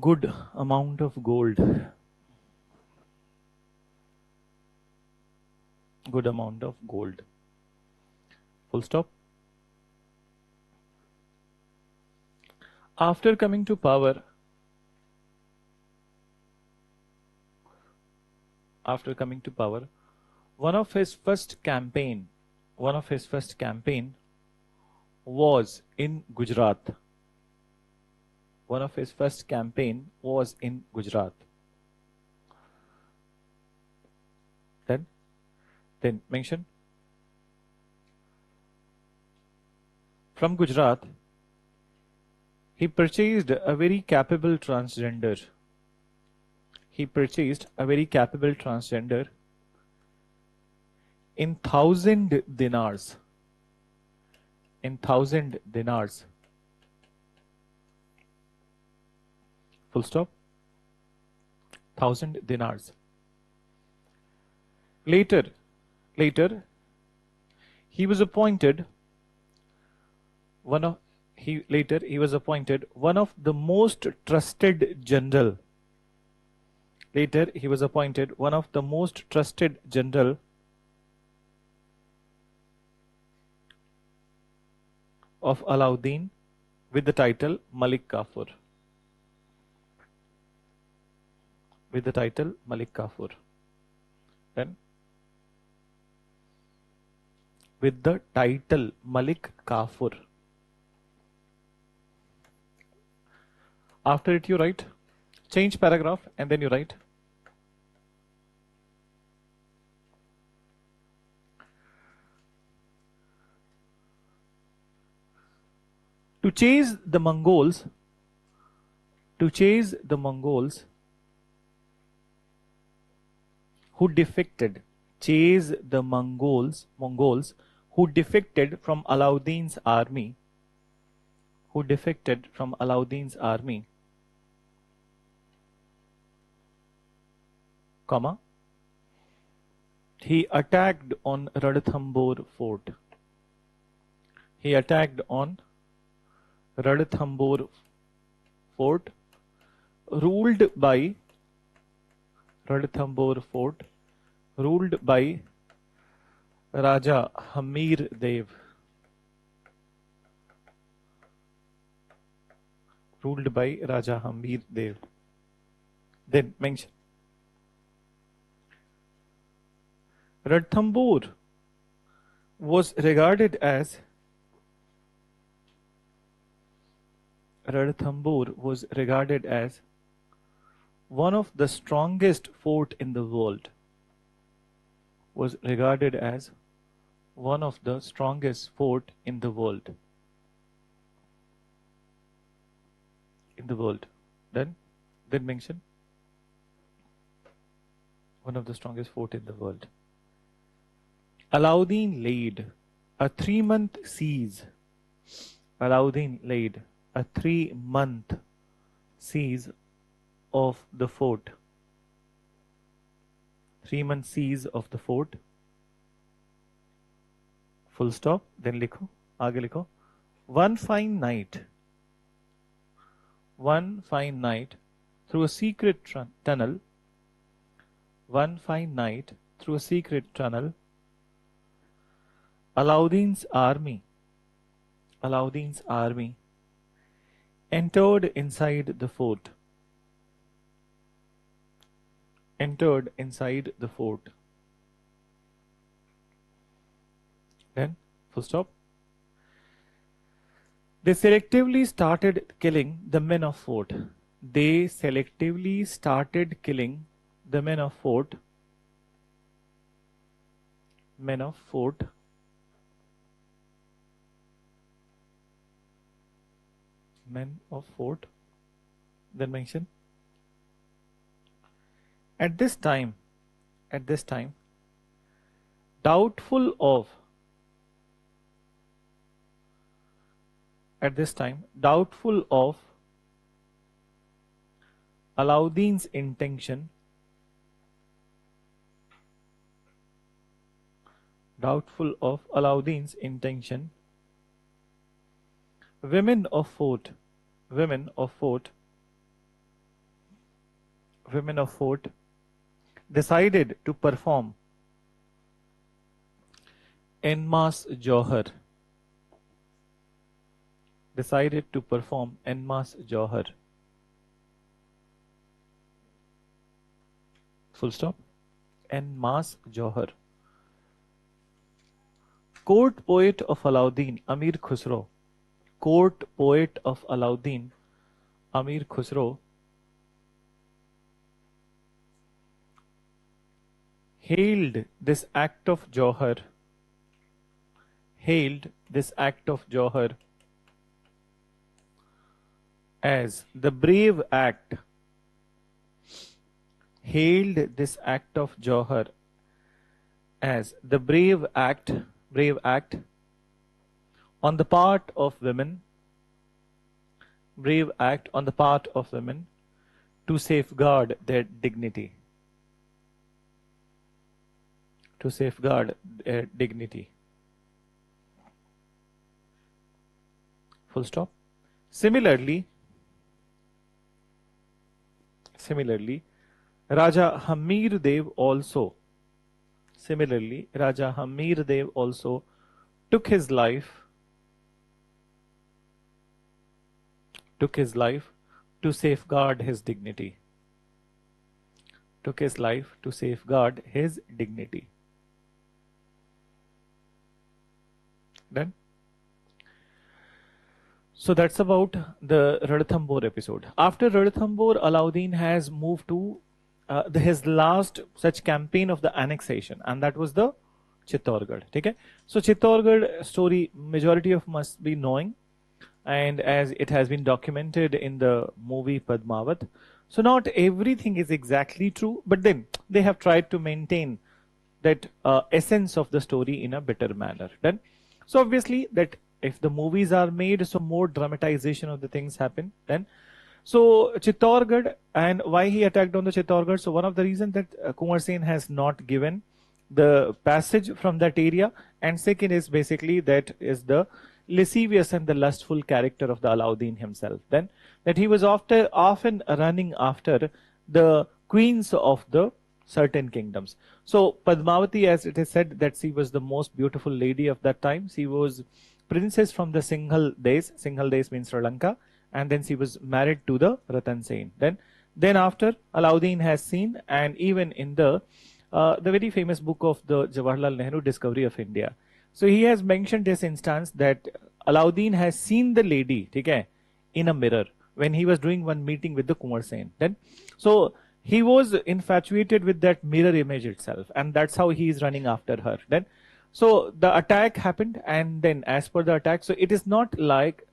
good amount of gold. Good amount of gold. Full stop. After coming to power, one of his first campaign was in Gujarat. One of his first campaign was in Gujarat. Then mention. From Gujarat, he purchased a very capable transgender. In 1,000 dinars. Full stop. 1,000 dinars. Later, he was appointed one of the most trusted general. Of Alauddin with the title Malik Kafur. Then with the title Malik Kafur. After it you write, change paragraph and then you write, to chase the Mongols who defected from Alauddin's army, comma, he attacked on Ranthambore Fort. Ruled by Raja Hamir Dev. Then mention. Ranthambore was regarded as one of the strongest fort in the world. Then mention. One of the strongest fort in the world. Alauddin laid a 3-month siege. Of the fort. 3-month siege of the fort. Full stop. Then लिखो, आगे लिखो. One fine night through a secret tunnel. Alauddin's army entered inside the fort. Then full stop. They selectively started killing the men of fort. Then mention. At this time, doubtful of Alauddin's intention, women of fort decided to perform en masse Johar. decided to perform en masse Jauhar. Full stop. En masse Jauhar. Court poet of Alauddin, Amir Khusro. Court poet of Alauddin, Amir Khusro, hailed this act of Jauhar, as the brave act, hailed this act of Jauhar as the brave act on the part of women, to safeguard their dignity. Full stop. Similarly, Raja Hamir Dev also took his life to safeguard his dignity. Done. So that's about the Ranthambore episode. After Ranthambore, Alauddin has moved to his last such campaign of the annexation, and that was the Chittorgarh. Okay? So Chittorgarh story majority of must be knowing, and as it has been documented in the movie Padmavat. So not everything is exactly true, but then they have tried to maintain that essence of the story in a better manner. Then, so obviously that if the movies are made, so more dramatization of the things happen. Then, so Chittorgarh, and why he attacked on the Chittorgarh. So one of the reasons that Kumar Sen has not given the passage from that area, and second is basically that is the lascivious and the lustful character of the Alauddin himself. Then that he was often running after the queens of the certain kingdoms. So Padmavati, as it is said, that she was the most beautiful lady of that time. She was princess from the Singhal days. Singhal days means Sri Lanka, and then she was married to the Ratan Sen. Then after Alauddin has seen, and even in the very famous book of the Jawaharlal Nehru, Discovery of India. So he has mentioned this instance that Alauddin has seen the lady, okay, in a mirror when he was doing one meeting with the Kumar Sen. Then, so he was infatuated with that mirror image itself, and that's how he is running after her. Then, so the attack happened, and then as per the attack, so it is not like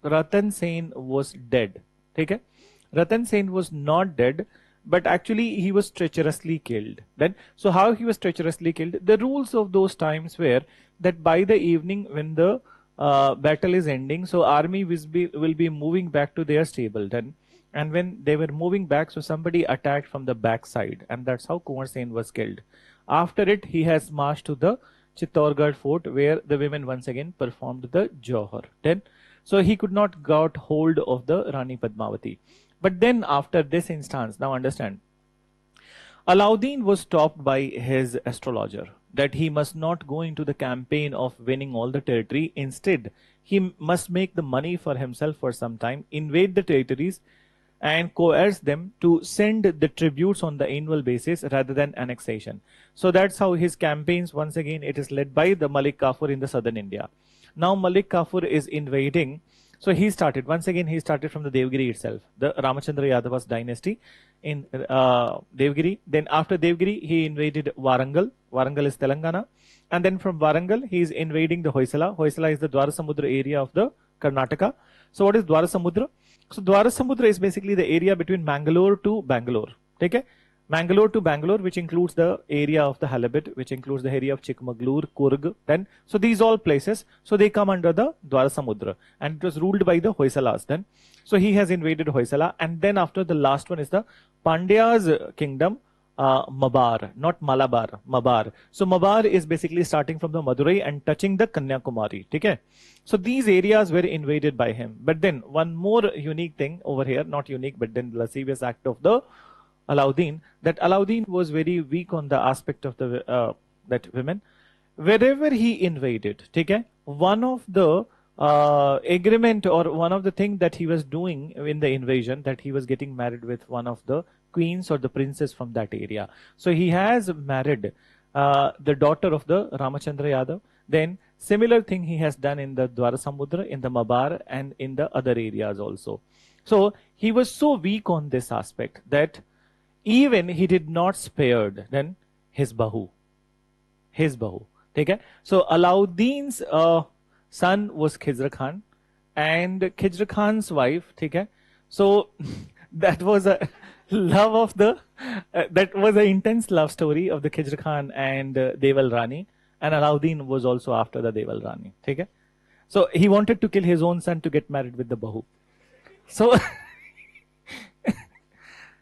Ratan Sen was dead. Okay, Ratan Sen was not dead, but actually he was treacherously killed. Then, so how he was treacherously killed? The rules of those times were that by the evening, when the battle is ending, so army will be moving back to their stable. Then, and when they were moving back, so somebody attacked from the backside, and that's how Kumar Sen was killed. After it, he has marched to the Chittorgarh fort, where the women once again performed the Jauhar. Then, so he could not got hold of the Rani Padmavati. But then after this instance, now understand, Alauddin was stopped by his astrologer that he must not go into the campaign of winning all the territory. Instead, he must make the money for himself for some time, invade the territories, and coerce them to send the tributes on the annual basis rather than annexation. So that's how his campaigns, once again, it is led by the Malik Kafur in the southern India. Now Malik Kafur is invading. So he started, once again, he started from the Devgiri itself, the Ramachandra Yadava's dynasty in Devgiri. Then after Devgiri, he invaded Warangal. Warangal is Telangana. And then from Warangal, he is invading the Hoysala. Hoysala is the Dwarasamudra area of the Karnataka. So what is Dwarasamudra? So Dwarasamudra is basically the area between Mangalore to Bangalore. Okay? Mangalore to Bangalore, which includes the area of the Halibut, which includes the area of Chikmagalur, Kurg. Then, so these all places, so they come under the Dwarasamudra, and it was ruled by the Hoysalas. Then, so he has invaded Hoysala, and then after the last one is the Pandya's kingdom, Mabar, not Malabar, Mabar. So Mabar is basically starting from the Madurai and touching the Kanyakumari. Okay? So these areas were invaded by him. But then one more unique thing over here, not unique, but then the lascivious act of the Alauddin, that Alauddin was very weak on the aspect of the that women. Wherever he invaded, okay, one of the agreement, or one of the things that he was doing in the invasion, that he was getting married with one of the queens or the princess from that area. So he has married the daughter of the Ramachandra Yadav. Then similar thing he has done in the Dwarasamudra, in the Mabar, and in the other areas also. So he was so weak on this aspect that even he did not spared then his bahu. Okay? So Alauddin's son was Khizr Khan, and Khizr Khan's wife, okay? So that was a love of the that was an intense love story of the Khizr Khan and Deval Rani, and Alauddin was also after the Deval Rani, okay? So he wanted to kill his own son to get married with the bahu. So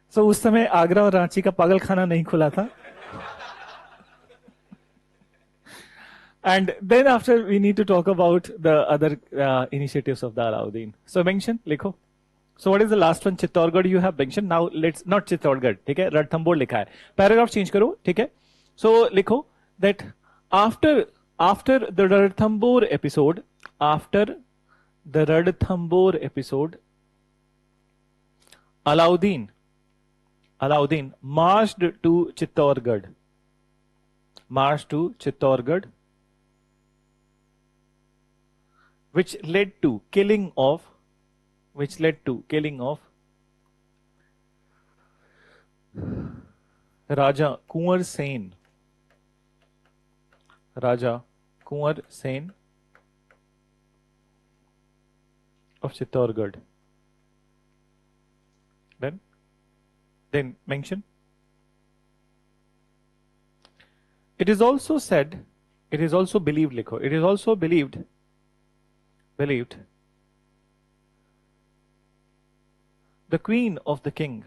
so उस समय आगरा और रांची का पागल खाना नहीं खुला था. And then after we need to talk about the other initiatives of the Alauddin. So mention, likho. So what is the last one? Chittorgarh you have mentioned. Now let's not Chittorgarh. ठीक है? Ranthambore लिखा है. Paragraph change करो. ठीक है? So लिखो that after the Ranthambore episode, Alauddin marched to Chittorgarh. Which led to killing of Raja Kunwar Sen of Chittorgarh. Then mention. It is also said, it is also believed, likho. It is also believed the queen of the king,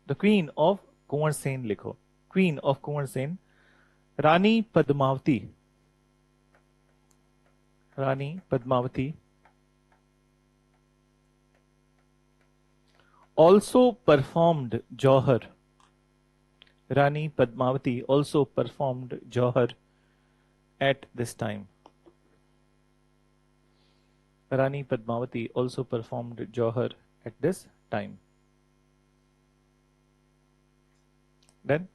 the queen of Kunwar Sen likho, queen of Kunwar Sen, Rani Padmavati also performed Johar. Rani Padmavati also performed Johar at this time. Rani Padmavati also performed Johar at this time. Then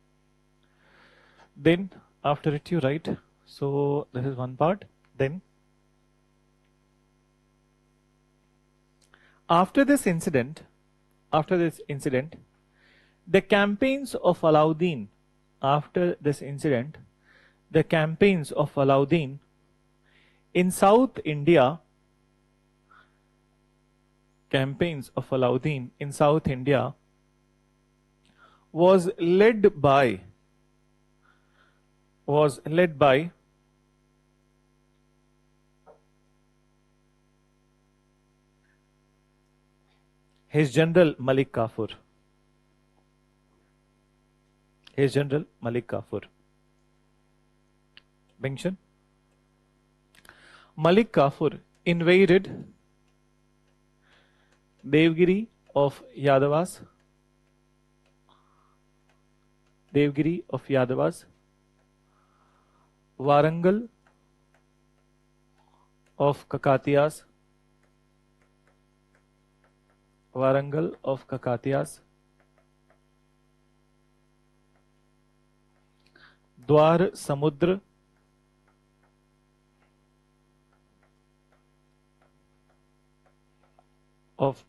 after it you write. So this is one part. Then after this incident, the campaigns of Alauddin, in South India, was led by his general Malik Kafur. Mention. Malik Kafur invaded Devgiri of Yadavas, Warangal of Kakatiyas, Dwar Samudra of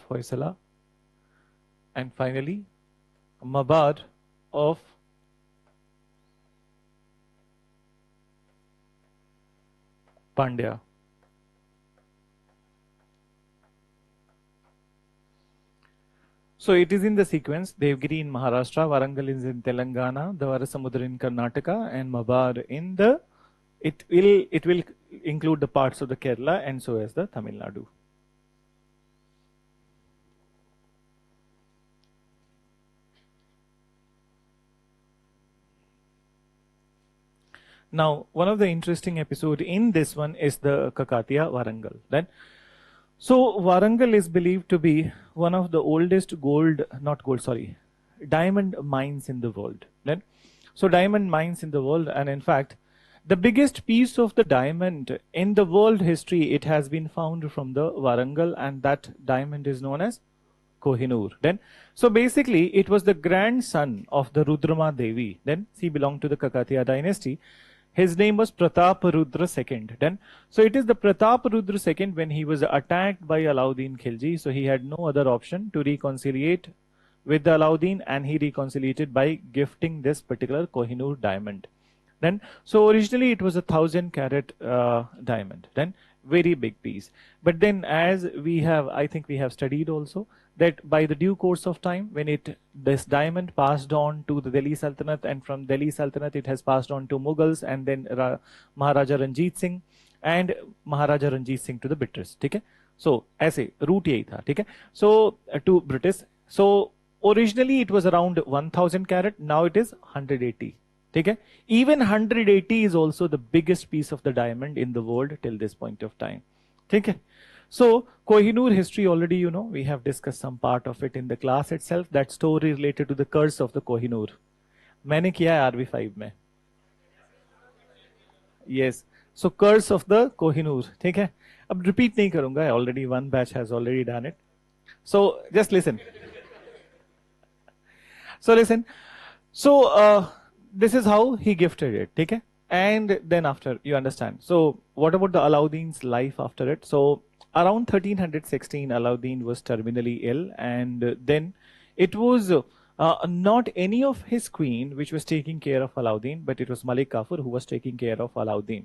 Hoysala, and finally Mabar of Pandya. So it is in the sequence: Devgiri in Maharashtra, Warangal is in Telangana, Dwarasamudra in Karnataka, and Mabar in the it will include the parts of the Kerala and so as the Tamil Nadu. Now, one of the interesting episode in this one is the Kakatiya Warangal. Then, so Warangal is believed to be one of the oldest diamond mines in the world. Then, So diamond mines in the world, and in fact, the biggest piece of the diamond in the world history, it has been found from the Warangal, and that diamond is known as Kohinoor. Then, so basically, it was the grandson of the Rudrama Devi. Then, he belonged to the Kakatiya dynasty. His name was Pratap Rudra II. Then, so it is the Pratap Rudra II when he was attacked by Alauddin Khilji. So he had no other option to reconciliate with the Alauddin, and he reconciliated by gifting this particular Kohinoor diamond. Then, so originally it was a 1,000 carat diamond. Then, very big piece. But then, as we have, I think we have studied also that by the due course of time, when this diamond passed on to the Delhi Sultanate, and from Delhi Sultanate it has passed on to Mughals, and then Maharaja Ranjit Singh, and Maharaja Ranjit Singh to the British. Okay? So ऐसे route यही था. ठीक है? So to British. So originally it was around 1,000 carat. Now it is 180. Okay? Even 180 is also the biggest piece of the diamond in the world till this point of time. Okay? So Kohinoor history already, you know, we have discussed some part of it in the class itself. That story related to the curse of the Kohinoor. मैंने किया है RV5 में. Yes. So curse of the Kohinoor. ठीक है? अब repeat नहीं करूँगा. Already one batch has already done it. So just listen. So listen. So this is how he gifted it. ठीक है? And then after, you understand. So what about the Alauddin's life after it? So around 1316, Alauddin was terminally ill, and then it was not any of his queen which was taking care of Alauddin, but it was Malik Kafur who was taking care of Alauddin.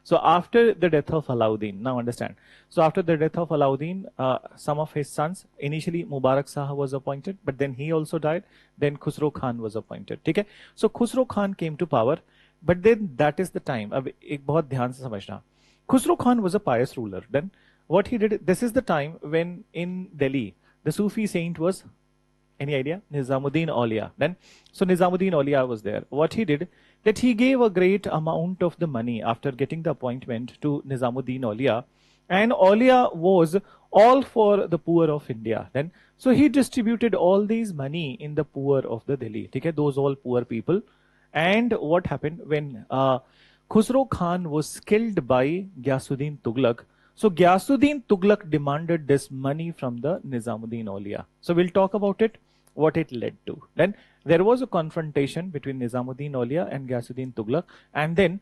So after the death of Alauddin, now understand. So after the death of Alauddin, some of his sons, initially Mubarak Shah was appointed, but then he also died. Then Khusro Khan was appointed. Okay? So Khusro Khan came to power, but then that is the time. अब एक बहुत ध्यान से समझना. Khusro Khan was a pious ruler. Then what he did, this is the time when in Delhi, the Sufi saint was, any idea? Nizamuddin Aulia. Then, so Nizamuddin Aulia was there. What he did, that he gave a great amount of the money after getting the appointment to Nizamuddin Aulia. And Aulia was all for the poor of India. Then, so he distributed all these money in the poor of the Delhi. Okay, those all poor people. And what happened when Khusro Khan was killed by Ghiyasuddin Tughlaq? So Ghiyasuddin Tughlaq demanded this money from the Nizamuddin Aulia. So we'll talk about it, what it led to. Then there was a confrontation between Nizamuddin Aulia and Ghiyasuddin Tughlaq, and then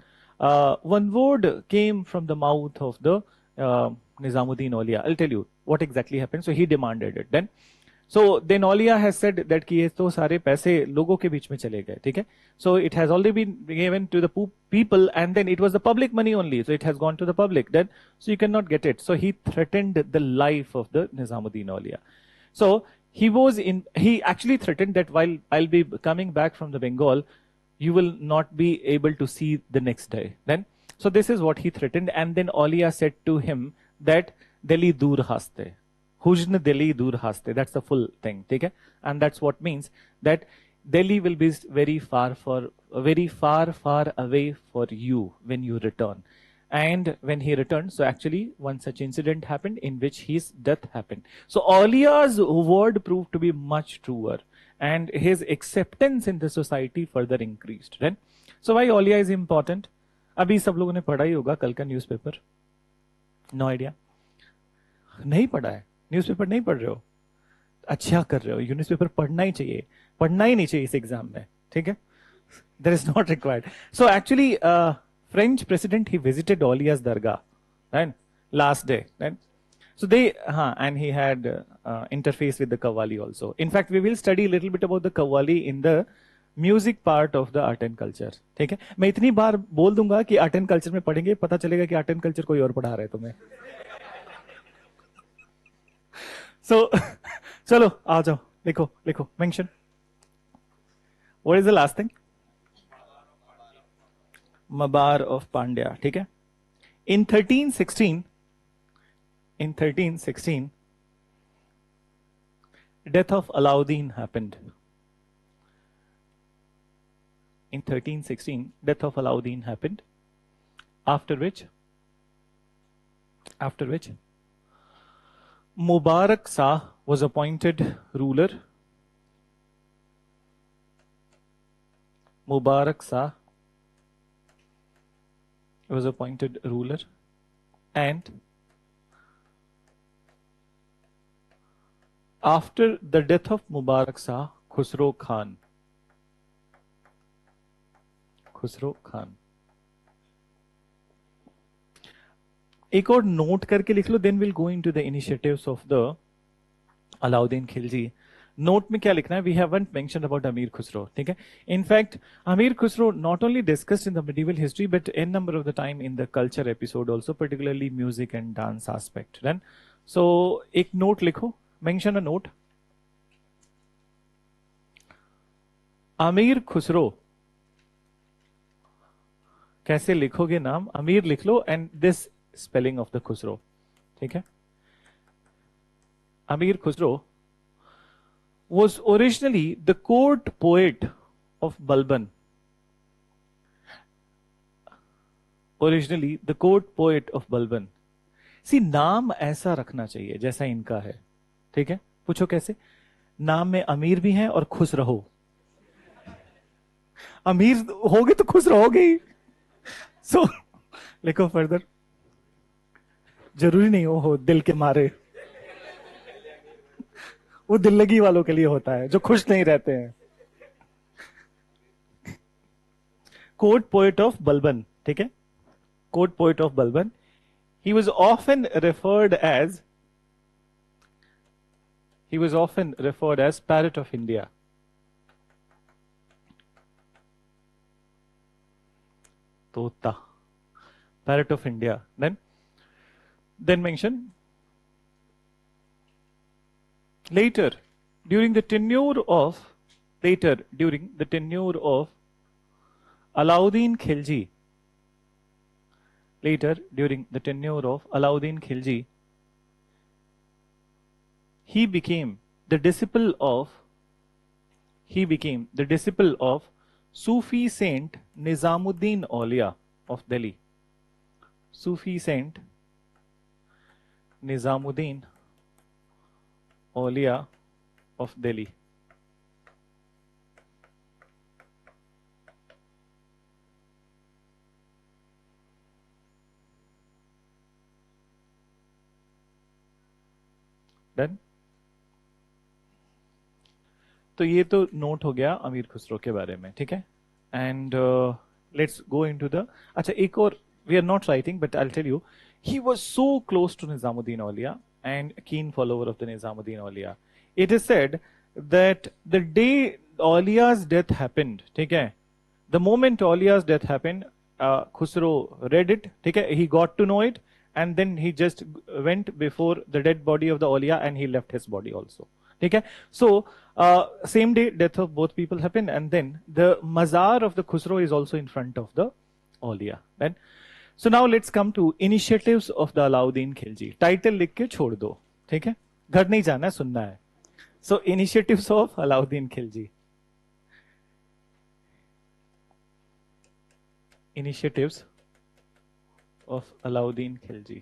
one word came from the mouth of the Nizamuddin Aulia. I'll tell you what exactly happened. So he demanded it. Then Aulia has said that कि ये तो सारे पैसे लोगों के बीच में चले गए, ठीक है? So it has already been given to the people, and then it was the public money only, so it has gone to the public. Then so you cannot get it. So he threatened the life of the Nizamuddin Aulia. So he actually threatened that while I'll be coming back from the Bengal, you will not be able to see the next day. Then so this is what he threatened, and then Aulia said to him that Delhi dur haste. Hujn Delhi dur haste. That's the full thing. Okay? And that's what means that Delhi will be very far away for you when you return. And when he returned, so actually one such incident happened in which his death happened. So Aulia's word proved to be much truer, and his acceptance in the society further increased. Right? So why Aulia is important? अभी सब लोगों ने पढ़ा ही होगा कल का newspaper. No idea. नहीं पढ़ा है. न्यूज़पेपर नहीं पढ़ रहे हो, अच्छा कर रहे हो. न्यूज़पेपर पढ़ना ही चाहिए, पढ़ना ही नहीं चाहिए इस एग्जाम में. ठीक है? That is not required. So actually, French president, he visited Aulia's dargah, right? Last day, right? So and he had interface with the Qawwali also. In fact, we will study a little bit about the Qawwali in the music part of the art and culture. ठीक है? मैं इतनी बार बोल दूंगा कि art and culture में पढ़ेंगे, पता चलेगा कि आर्ट एंड कल्चर कोई और पढ़ा रहा है तुम्हें. So, चलो आ जाओ, लिखो mention. What is the last thing? Mabar of Pandya. ठीक है? In 1316, death of Alauddin happened. In 1316, death of Alauddin happened. After which Mubarak Shah was appointed ruler. Mubarak Shah was appointed ruler, and after the death of Mubarak Shah, Khusro Khan. एक और note करके लिख लो, then we'll go into the initiatives of the Alauddin Khilji. Note में क्या लिखना है? We haven't mentioned about Amir Khusro. ठीक है? In fact, Amir Khusro not only discussed in the medieval history, but n number of the time in the culture episode also, particularly music and dance aspect. Then, so एक note लिखो. Mention a note. Amir Khusro. कैसे लिखोगे नाम? अमीर लिख लो and this spelling of the Khusro. ठीक है? Amir Khusro was originally the court poet of Balban. Originally the court poet of Balban. See, नाम ऐसा रखना चाहिए जैसा इनका है. ठीक है? पूछो कैसे? नाम में अमीर भी है और खुश रहो. अमीर होगे तो खुश रहोगे ही. So, लिखो फर्दर. जरूरी नहीं हो दिल के मारे. वो दिल लगी वालों के लिए होता है जो खुश नहीं रहते हैं. Court poet of Balban. ठीक है? Court poet of Balban. He was often referred as parrot of India. Tota. Parrot of India. Then mention later during the tenure of Alauddin Khilji. Later during the tenure of Alauddin Khilji, he became the disciple of Sufi saint Nizamuddin Aulia of Delhi. Sufi saint Nizamuddin Aulia of Delhi. Done? तो ये तो note हो गया अमीर खुसरो के बारे में. ठीक है? And let's go into the. अच्छा, एक और. We are not writing but I will tell you, he was so close to Nizamuddin Auliya and keen follower of the Nizamuddin Aulia. It is said that the day Aulia's death happened, ठीक है, the moment Aulia's death happened, Khusro read it, ठीक है, he got to know it, and then he just went before the dead body of the Aulia and he left his body also. ठीक है? So same day death of both people happened, and then the mazar of the Khusro is also in front of the Aulia. Right? So now let's come to initiatives of the Alauddin Khilji. Title लिख के छोड़ दो. ठीक है? घर नहीं जाना है, सुनना है. So initiatives of Alauddin Khilji. Initiatives of Alauddin Khilji.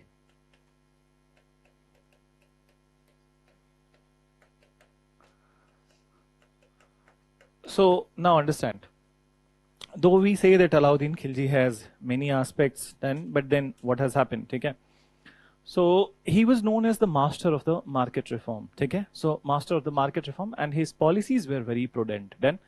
So now understand. Though we say that Alauddin Khilji has many aspects, but then what has happened? ठीक है? So he was known as the master of the market reform. ठीक है? So master of the market reform, and his policies were very prudent. Then,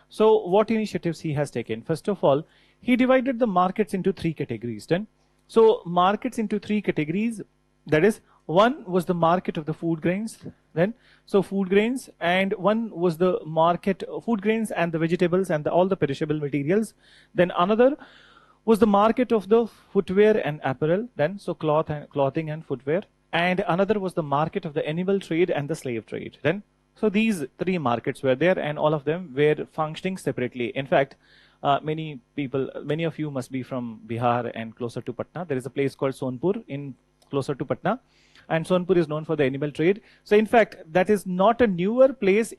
so what initiatives he has taken? First of all, he divided the markets into three categories. Then, so markets into three categories. That is, one was the market of the food grains. Then, so food grains, and one was the market of food grains and the vegetables and all the perishable materials. Then another was the market of the footwear and apparel. Then, so clothing and footwear. And another was the market of the animal trade and the slave trade. Then, so these three markets were there, and all of them were functioning separately. In fact, many of you must be from Bihar and closer to Patna. There is a place called Sonpur closer to Patna. And Sonpur is known for the animal trade. So in fact, that is not a newer place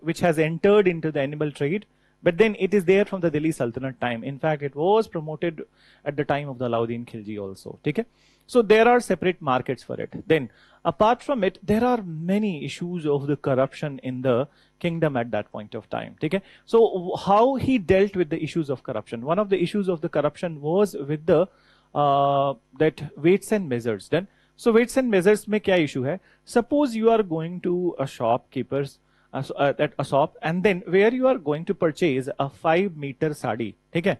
which has entered into the animal trade, but then it is there from the Delhi Sultanate time. In fact, it was promoted at the time of the Alauddin Khilji also. Okay? So there are separate markets for it. Then apart from it, there are many issues of the corruption in the kingdom at that point of time. Okay? So how he dealt with the issues of corruption? One of the issues of the corruption was with the that weights and measures. Then so weights and measures में क्या issue है? Suppose you are going to a shopkeeper's at a shop, and then where you are going to purchase a 5-meter sari, ठीक है?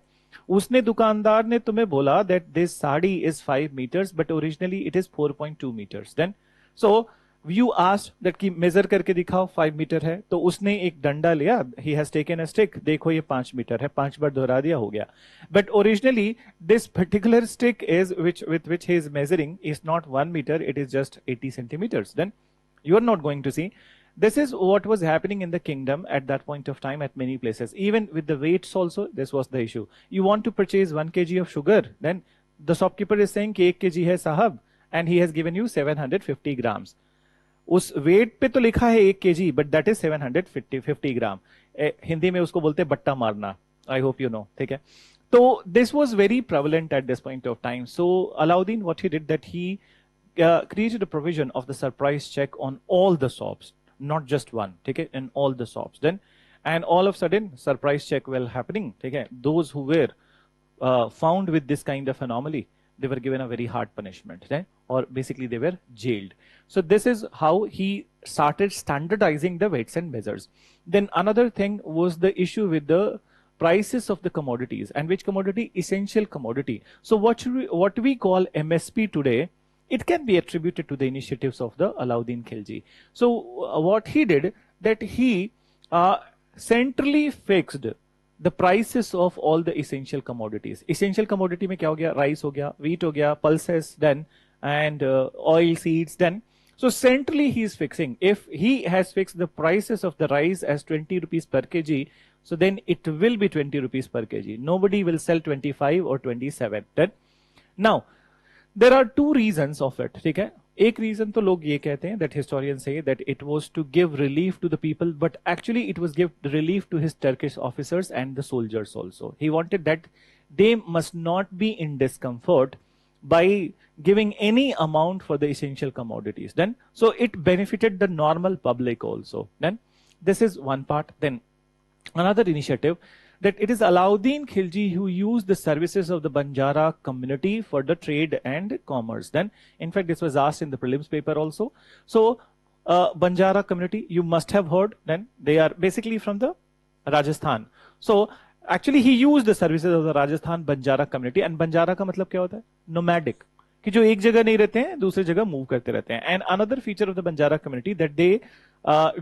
उसने दुकानदार ने तुम्हें बोला that this sari is 5 meters, but originally it is 4.2 meters. Then so you asked that कि measure करके दिखाओ 5 meter है, तो उसने एक डंडा लिया, he has taken a stick, देखो ये 5 meter है, 5 बार दोहरा दिया, हो गया. But originally this particular stick is with which he is measuring is not 1 meter, it is just 80 centimeters. Then you are not going to see. This is what was happening in the kingdom at that point of time at many places. Even with the weights also, this was the issue. You want to purchase 1 kg of sugar, then the shopkeeper is saying कि 1 kg है साहब, and he has given you 750 grams. उस weight पे तो लिखा है 1 kg, but that is 750 gram. Hindi में उसको बोलते हैं बट्टा मारना. I hope you know. ठीक है? So this was very prevalent at this point of time. So Alauddin, what he did, that he created a provision of the surprise check on all the shops. Not just one, okay, in all the shops. Then, and all of a sudden, surprise check will happening. Okay, those who were found with this kind of anomaly, they were given a very hard punishment, okay? Or basically they were jailed. So this is how he started standardizing the weights and measures. Then another thing was the issue with the prices of the commodities, and which commodity? Essential commodity. So what we call MSP today, it can be attributed to the initiatives of the Alauddin Khilji. So what he did, that he centrally fixed the prices of all the essential commodities. Essential commodity में क्या हो गया? Rice हो गया, wheat हो गया, pulses then, and oil seeds then. So centrally he is fixing. If he has fixed the prices of the rice as 20 rupees per kg, so then it will be 20 rupees per kg. Nobody will sell 25 or 27. Then now there are two reasons of it. ठीक है? एक reason तो लोग ये कहते हैं, that historians say that it was to give relief to the people, but actually it was give relief to his Turkish officers and the soldiers also. He wanted that they must not be in discomfort by giving any amount for the essential commodities. Then so it benefited the normal public also. Then this is one part. Then another initiative, that it is Alauddin Khilji who used the services of the Banjara community for the trade and commerce. Then, in fact, this was asked in the prelims paper also. So, Banjara community, you must have heard, then they are basically from the Rajasthan. So, actually he used the services of the Rajasthan Banjara community, and Banjara का मतलब क्या होता है? Nomadic. कि जो एक जगह नहीं रहते हैं, दूसरी जगह मूव करते रहते हैं. And another feature of the Banjara community, that they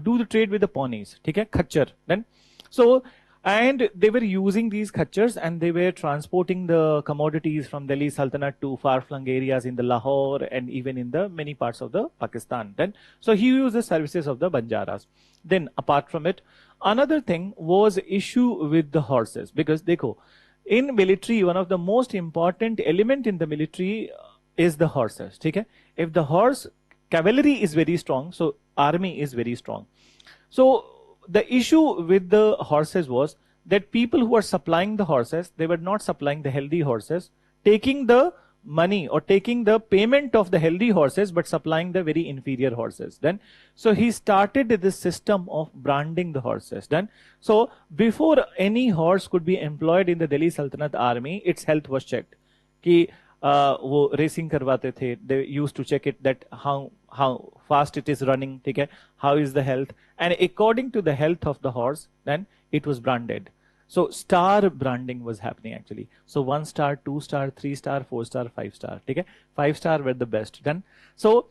do the trade with the ponies. ठीक है? खच्चर. Then, so, and they were using these khachars, and they were transporting the commodities from Delhi Sultanate to far-flung areas in the Lahore and even in the many parts of the Pakistan. Then, so he used the services of the Banjaras. Then apart from it, another thing was issue with the horses, because dekho, in military, one of the most important element in the military is the horses. Okay? If the horse cavalry is very strong, so army is very strong. So the issue with the horses was that people who are supplying the horses, they were not supplying the healthy horses, taking the money or taking the payment of the healthy horses, but supplying the very inferior horses. Then, so he started this system of branding the horses. Then, so before any horse could be employed in the Delhi Sultanate army, its health was checked. कि वो racing करवाते थे, they used to check it that how fast it is running, ठीक है? How is the health? And according to the health of the horse, then it was branded. So star branding was happening actually. So 1 star, 2 star, 3 star, 4 star, 5 star. ठीक है? 5 star were the best. Then so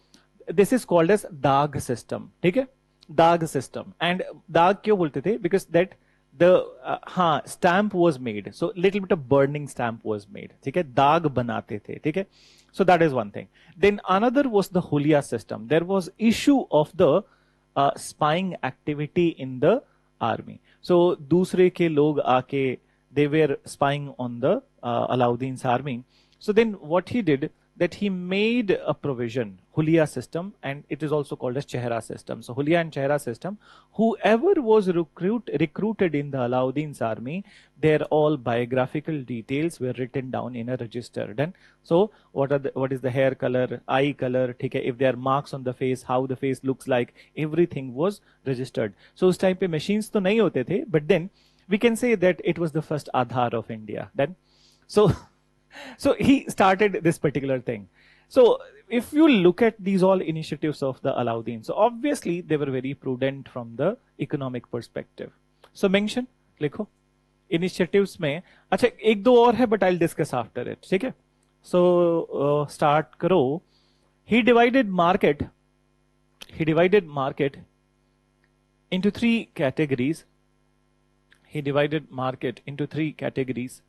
this is called as dag system. ठीक है? Dag system. And dag क्यों बोलते थे? Because that the stamp was made. So little bit of burning stamp was made. ठीक है? दाग बनाते थे. ठीक है? So that is one thing. Then another was the Hulia system. There was issue of the spying activity in the army. So दूसरे के लोग आके, they were spying on the Alauddin's army. So then what he did, that he made a provision, Hulia system, and it is also called as Chehra system. So Hulia and Chehra system, whoever was recruited in the Alauddin's army, their all biographical details were written down in a register. Then, so what is the hair color, eye color, if there are marks on the face, how the face looks like, everything was registered. So उस time पे machines तो नहीं होते थे, but then we can say that it was the first Aadhaar of India. Then, so so he started this particular thing. So if you look at these all initiatives of the Alauddin, so obviously they were very prudent from the economic perspective. So mention, लिखो initiatives में, अच्छा एक दो और है but I'll discuss after it, ठीक है? So start करो. He divided market into three categories. He divided market into three categories.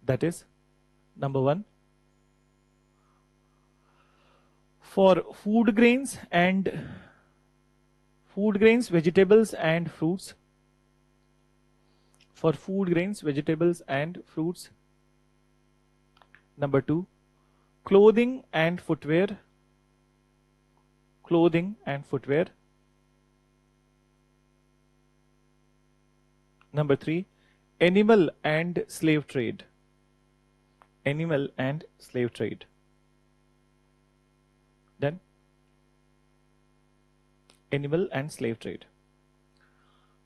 That is, number one, for food grains, vegetables and fruits. For food grains, vegetables and fruits. Number two, clothing and footwear. Clothing and footwear. Number three, animal and slave trade. Animal and slave trade. Then animal and slave trade.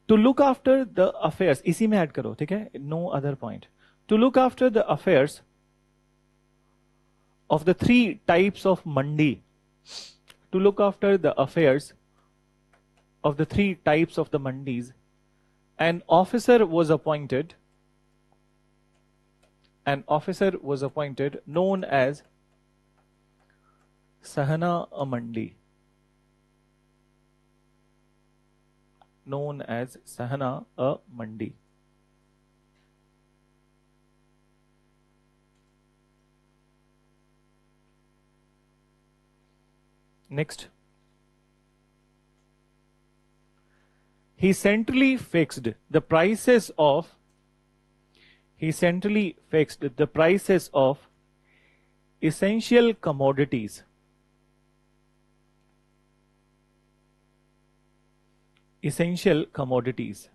To look after the affairs, इसी में add करो, ठीक है? No other point. To look after the affairs of the three types of mandi. To look after the affairs of the three types of the mandis, an officer was appointed. An officer was appointed known as Sahana a Mandi. Known as Sahana a Mandi. Next. He centrally fixed the prices of essential commodities. Essential commodities.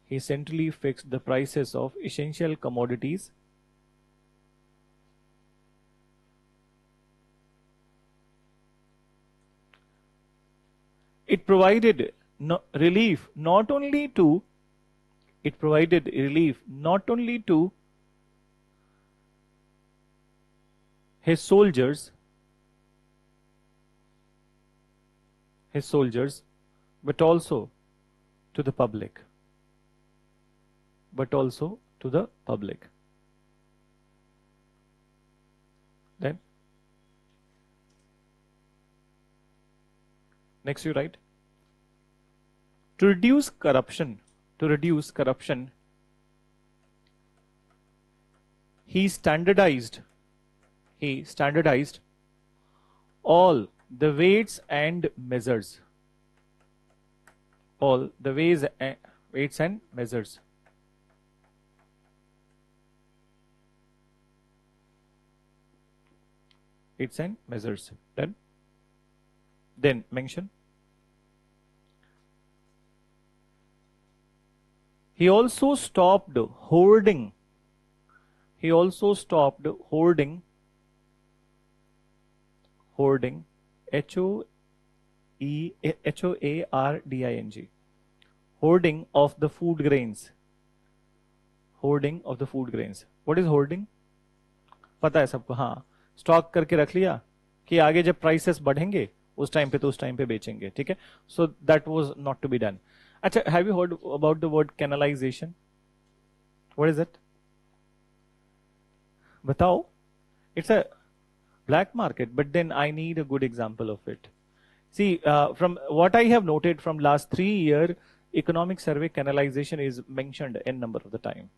He centrally fixed the prices of essential commodities. It provided relief not only to his soldiers, but also to the public. Then next you write, to reduce corruption, he standardized all the weights and measures. All the weights and measures. Weights and measures. Then mention. He also stopped hoarding. Hoarding. HOARDING. Hoarding of the food grains. What is hoarding? पता है सबको? हाँ, stock करके रख लिया कि आगे जब प्राइसेस बढ़ेंगे उस टाइम पे बेचेंगे, ठीक है? So that was not to be done. अच्छा, have you heard about the word canalization? What is it? बताओ. It's a black market, but then I need a good example of it. See, from what I have noted from last 3 years, economic survey, canalization is mentioned n number of the time.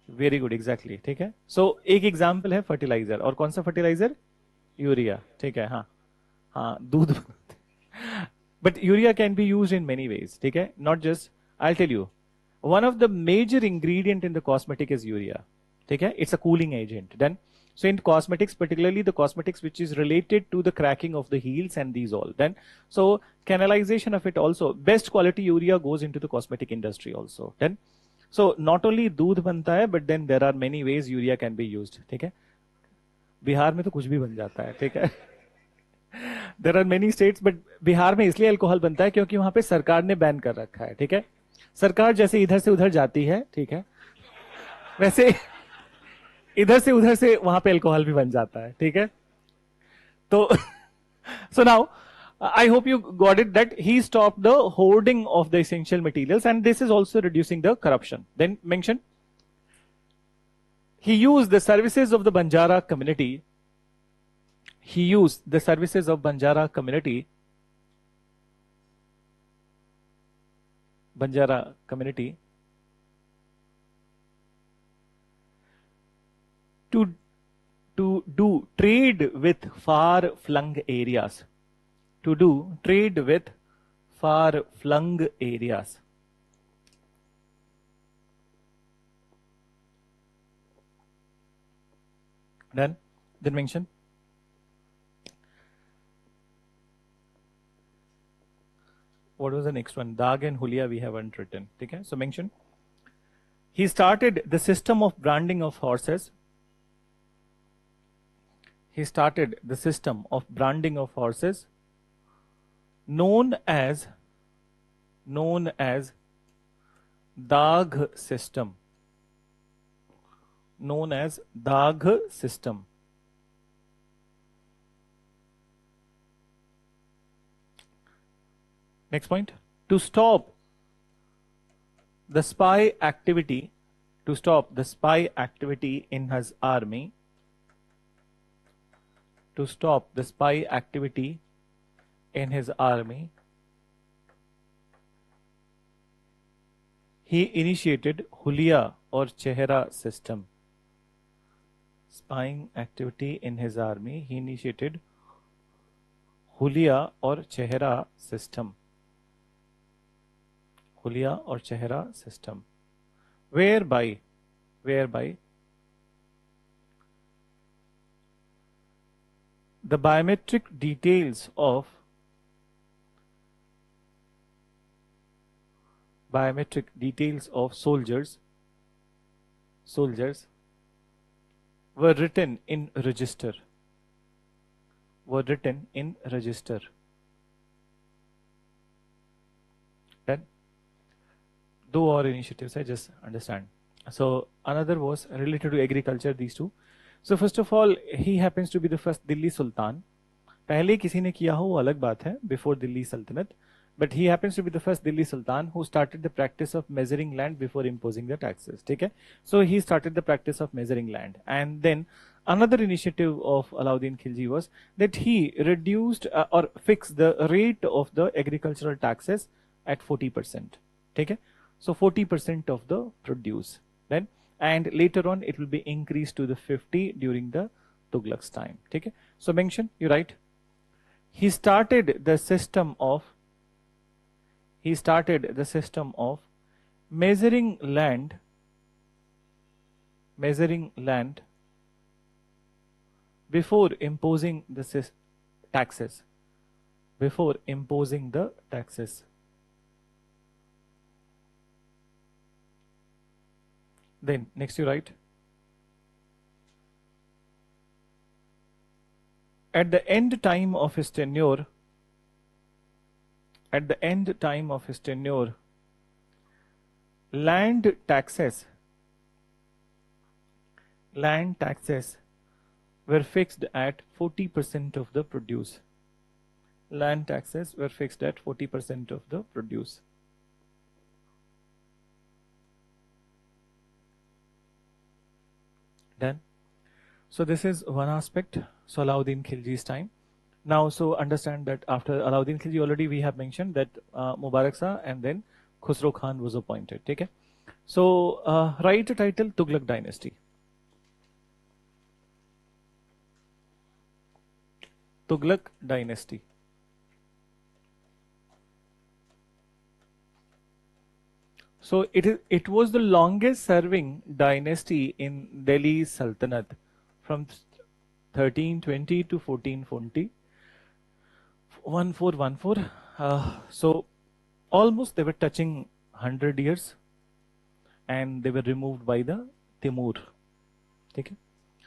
Very good, exactly, ठीक है? So एक example है fertilizer, और कौन सा fertilizer? Urea, ठीक है? हाँ, दूध. But urea can be used in many ways, ठीक है? Not just, I'll tell you, one of the major ingredient in the cosmetic is urea. ठीक है, it's a cooling agent. Then so in cosmetics, particularly the cosmetics which is related to the cracking of the heels and these all, then so canalization of it also, best quality urea goes into the cosmetic industry also. Then so not only दूध बनता है, but then there are many ways urea can be used. ठीक है, बिहार में तो कुछ भी बन जाता है, ठीक है. There are many states, but Bihar में इसलिए अल्कोहल बनता है क्योंकि वहां पे सरकार ने बैन कर रखा है. ठीक है, सरकार जैसे इधर से उधर जाती है, ठीक है, वैसे इधर से उधर से वहां पे अल्कोहल भी बन जाता है. ठीक है, तो so now I hope you got it that he stopped the hoarding of the essential materials, and this is also reducing the corruption. Then mention he used the services of the Banjara community. He used the services of Banjara community to do trade with far flung areas. To do trade with far flung areas. Done. Then mention what was the next one? Dag and Hulia we haven't written. Okay, so mention he started the system of branding of horses. He started the system of branding of horses known as Dag system. Known as Dag system. Next point, to stop the spy activity, in his army, to stop the spy activity in his army, he initiated Hulia or Chehra system. Spying activity in his army, he initiated Hulia or Chehra system. Hulia or Chehra system, whereby the biometric details of soldiers were written in register. Then दो और initiatives है, just understand. So another was related to agriculture, these two. So first of all, he happens to be the first Delhi Sultan. पहले किसी ने किया हो वो अलग बात है, before Delhi Sultanate, but he happens to be the first Delhi Sultan who started the practice of measuring land before imposing the taxes. ठीक है, so he started the practice of measuring land. And then another initiative of Alauddin Khilji was that he reduced or fixed the rate of the agricultural taxes at 40%. ठीक है, so 40% of the produce. Then and later on it will be increased to the 50 during the Tughlaq's time. Okay, so mention, you write, he started the system of measuring land before imposing the taxes. Then next you write, at the end time of his tenure, land taxes were fixed at 40% of the produce. Land taxes were fixed at 40% of the produce. Done. So this is one aspect. So Alauddin Khilji's time. Now, so understand that after Alauddin Khilji, already we have mentioned that Mubarak Shah and then Khusro Khan was appointed. Okay. So write a title, Tughlaq Dynasty. Tughlaq Dynasty. So it was the longest serving dynasty in Delhi Sultanate from 1320 to 1440. 1414. So almost they were touching 100 years, and they were removed by the Timur. Okay.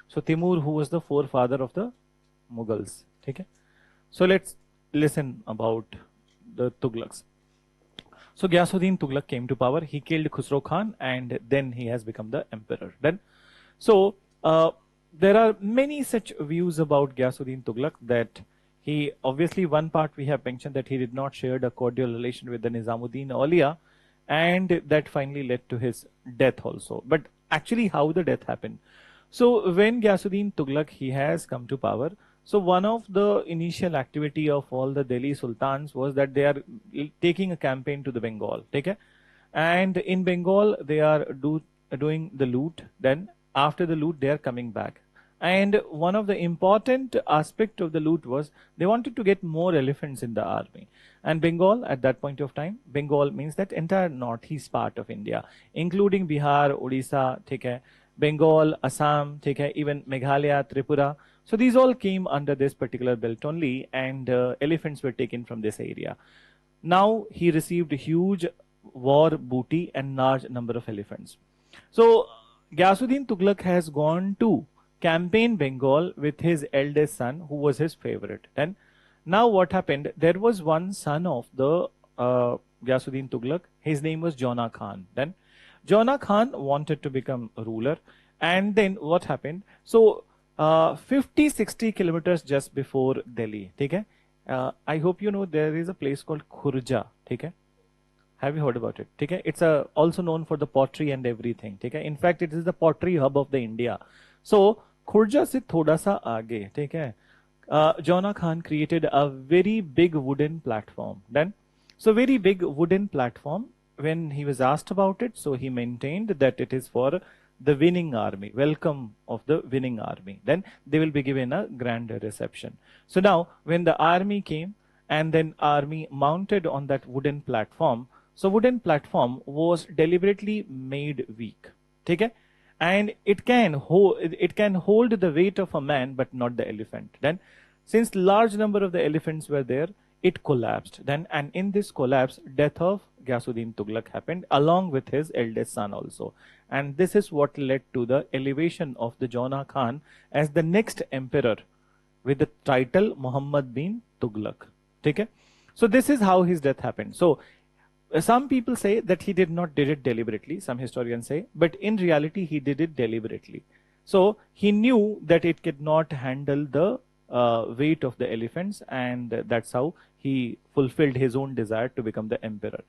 So Timur, who was the forefather of the Mughals. Okay. So let's listen about the Tughlaqs. So Ghiyasuddin Tughlaq came to power. He killed Khusro Khan, and then he has become the emperor. Then, so there are many such views about Ghiyasuddin Tughlaq, that he, obviously, one part we have mentioned that he did not share a cordial relation with the Nizamuddin Auliya, and that finally led to his death also. But actually, how the death happened? So when Ghiyasuddin Tughlaq, he has come to power, so one of the initial activity of all the Delhi sultans was that they are taking a campaign to the Bengal, okay? And in Bengal they are doing the loot. Then after the loot they are coming back. And one of the important aspect of the loot was they wanted to get more elephants in the army. And Bengal at that point of time, Bengal means that entire northeast part of India, including Bihar, Odisha, okay, Bengal, Assam, okay, even Meghalaya, Tripura. So these all came under this particular belt only, and elephants were taken from this area. Now he received a huge war booty and large number of elephants. So Ghiyasuddin Tughlaq has gone to campaign Bengal with his eldest son, who was his favorite. And now what happened? There was one son of the Ghiyasuddin Tughlaq. His name was Jona Khan. Then Jona Khan wanted to become a ruler, and then what happened? So 50-60 kilometers just before Delhi, okay? I hope you know there is a place called Khurja, okay? Have you heard about it? Okay? It's also known for the pottery and everything, okay? In fact, it is the pottery hub of the India. So Khurja se thoda sa aage, okay? Jona Khan created a very big wooden platform. Then, so very big wooden platform. When he was asked about it, so he maintained that it is for the winning army, welcome of the winning army. Then they will be given a grand reception. So now when the army came, and then army mounted on that wooden platform, so wooden platform was deliberately made weak, okay? And it can hold the weight of a man but not the elephant. Then since large number of the elephants were there, it collapsed. Then, and in this collapse, death of Ghiyasuddin Tughlaq happened along with his eldest son also. And this is what led to the elevation of the Jona Khan as the next emperor with the title Muhammad bin Tughlaq. Okay? So this is how his death happened. So some people say that he did not did it deliberately, some historians say, but in reality he did it deliberately. So he knew that it could not handle the weight of the elephants, and that's how he fulfilled his own desire to become the emperor.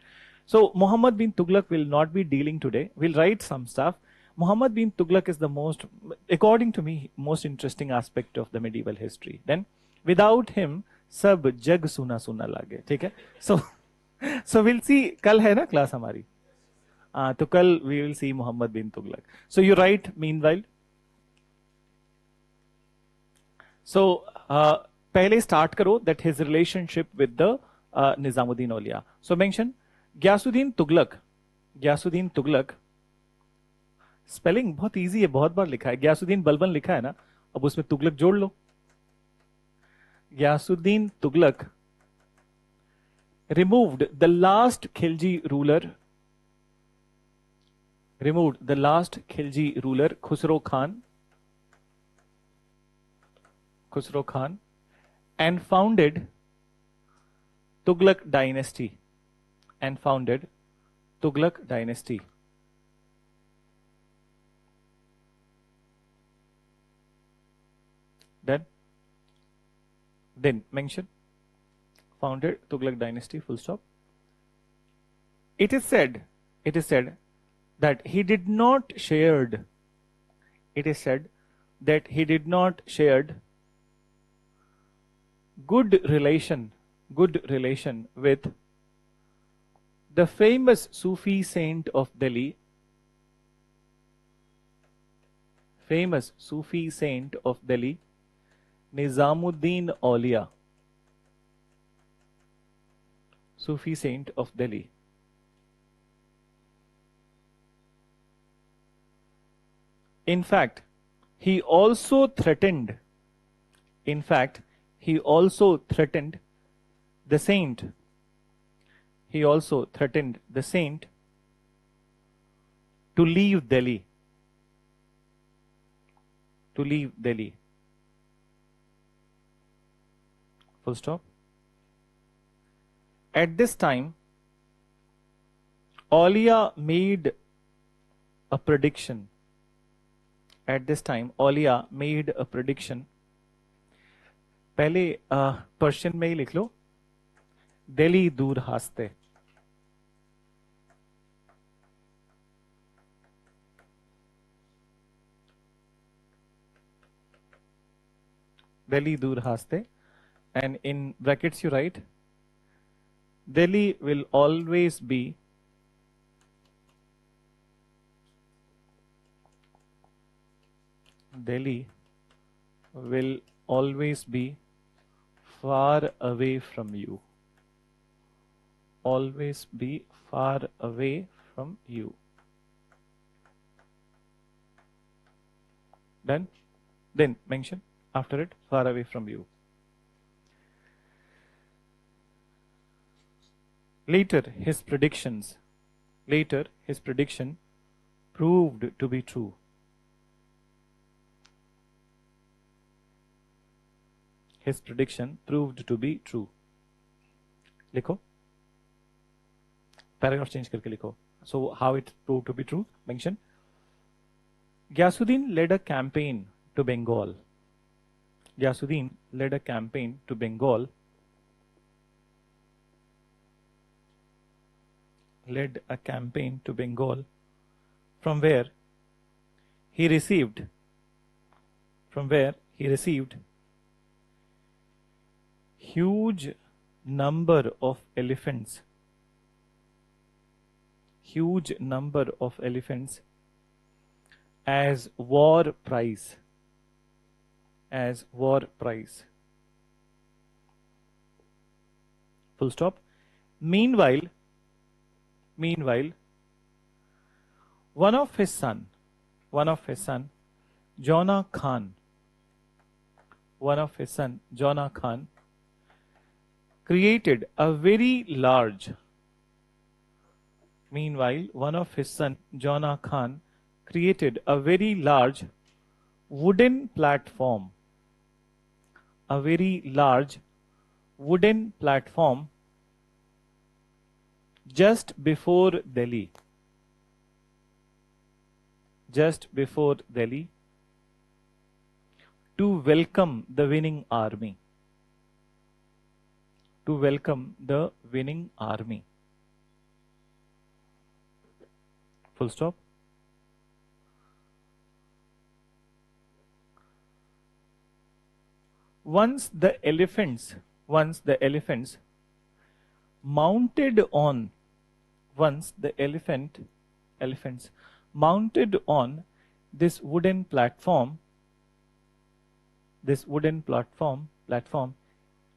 So Muhammad bin Tughlaq will not be dealing today. We'll write some stuff. Muhammad bin Tughlaq is the most, according to me, most interesting aspect of the medieval history. Then without him, sab jag suna suna lage. ठीक है? So we'll see. कल है ना class हमारी? तो कल we will see Muhammad bin Tughlaq. So you write meanwhile. So पहले start करो that his relationship with the Nizamuddin Auliya. So mention Ghiyasuddin Tughlaq. Ghiyasuddin Tughlaq. Spelling बहुत इजी है, बहुत बार लिखा है. Ghiyasuddin बलबन लिखा है ना, अब उसमें तुगलक जोड़ लो. Ghiyasuddin Tughlaq removed the last Khilji ruler. Removed the last Khilji ruler, Khusro Khan. Khusro Khan, and founded Tughlaq dynasty. And founded Tughlaq dynasty. Then mention founded Tughlaq dynasty, full stop. It is said that he did not shared. It is said that he did not shared good relation with the famous Sufi saint of Delhi. Famous Sufi saint of Delhi, Nizamuddin Auliya. Sufi saint of Delhi. In fact, he also threatened, in fact, he also threatened the saint, he also threatened the saint to leave Delhi, to leave Delhi. Full stop. At this time, Aulia made a prediction. At this time, Aulia made a prediction. पहले Persian में ही लिख लो, दिल्ली दूर हासते, Delhi dur haste, and in brackets you write Delhi will always be far away from you. Always be far away from you. Done? Then mention after it, far away from you. Later, his prediction proved to be true. His prediction proved to be true. लिखो, paragraph change करके लिखो. So how it proved to be true? Mention. Ghiyasuddin led a campaign to Bengal. Ghiyasuddin led a campaign to Bengal. Led a campaign to Bengal, from where he received huge number of elephants, as war prize. Full stop. Meanwhile, one of his son, Jona Khan, created a very large. Meanwhile, one of his son, Jona Khan, created a very large wooden platform. Just before Delhi, to welcome the winning army. Full stop. Once the elephants mounted on this wooden platform,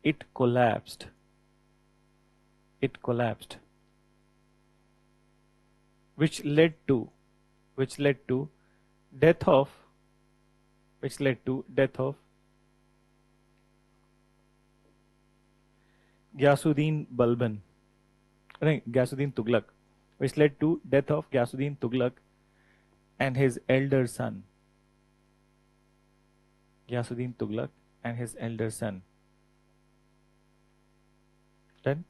it collapsed. Which led to death of Ghiyasuddin Tughlaq, which led to death of Ghiyasuddin Tughlaq and his elder son. Then,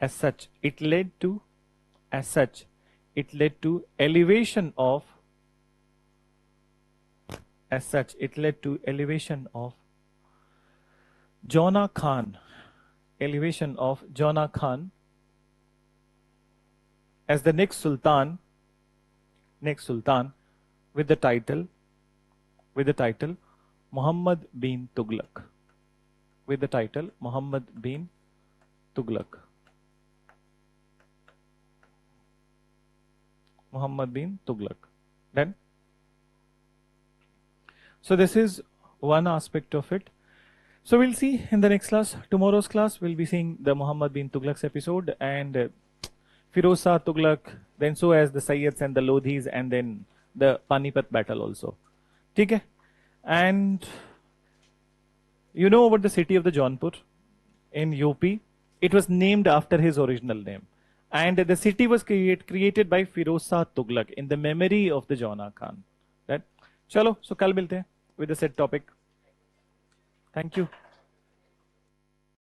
as such, it led to elevation of Jona Khan, as the next sultan with the title Muhammad bin Tughlaq. Then, so this is one aspect of it. So we'll see in the next class. Tomorrow's class we'll be seeing the Muhammad bin Tughlaq's episode, and Firoz Shah Tughlaq, then so as the Sayyids and the Lodhis, and then the Panipat battle also. Okay? And you know about the city of the Jaunpur in UP? It was named after his original name. And the city was created by Firoz Shah Tughlaq in the memory of the Jauna Khan. Right? Chalo, so kal milte hain with the said topic. Thank you.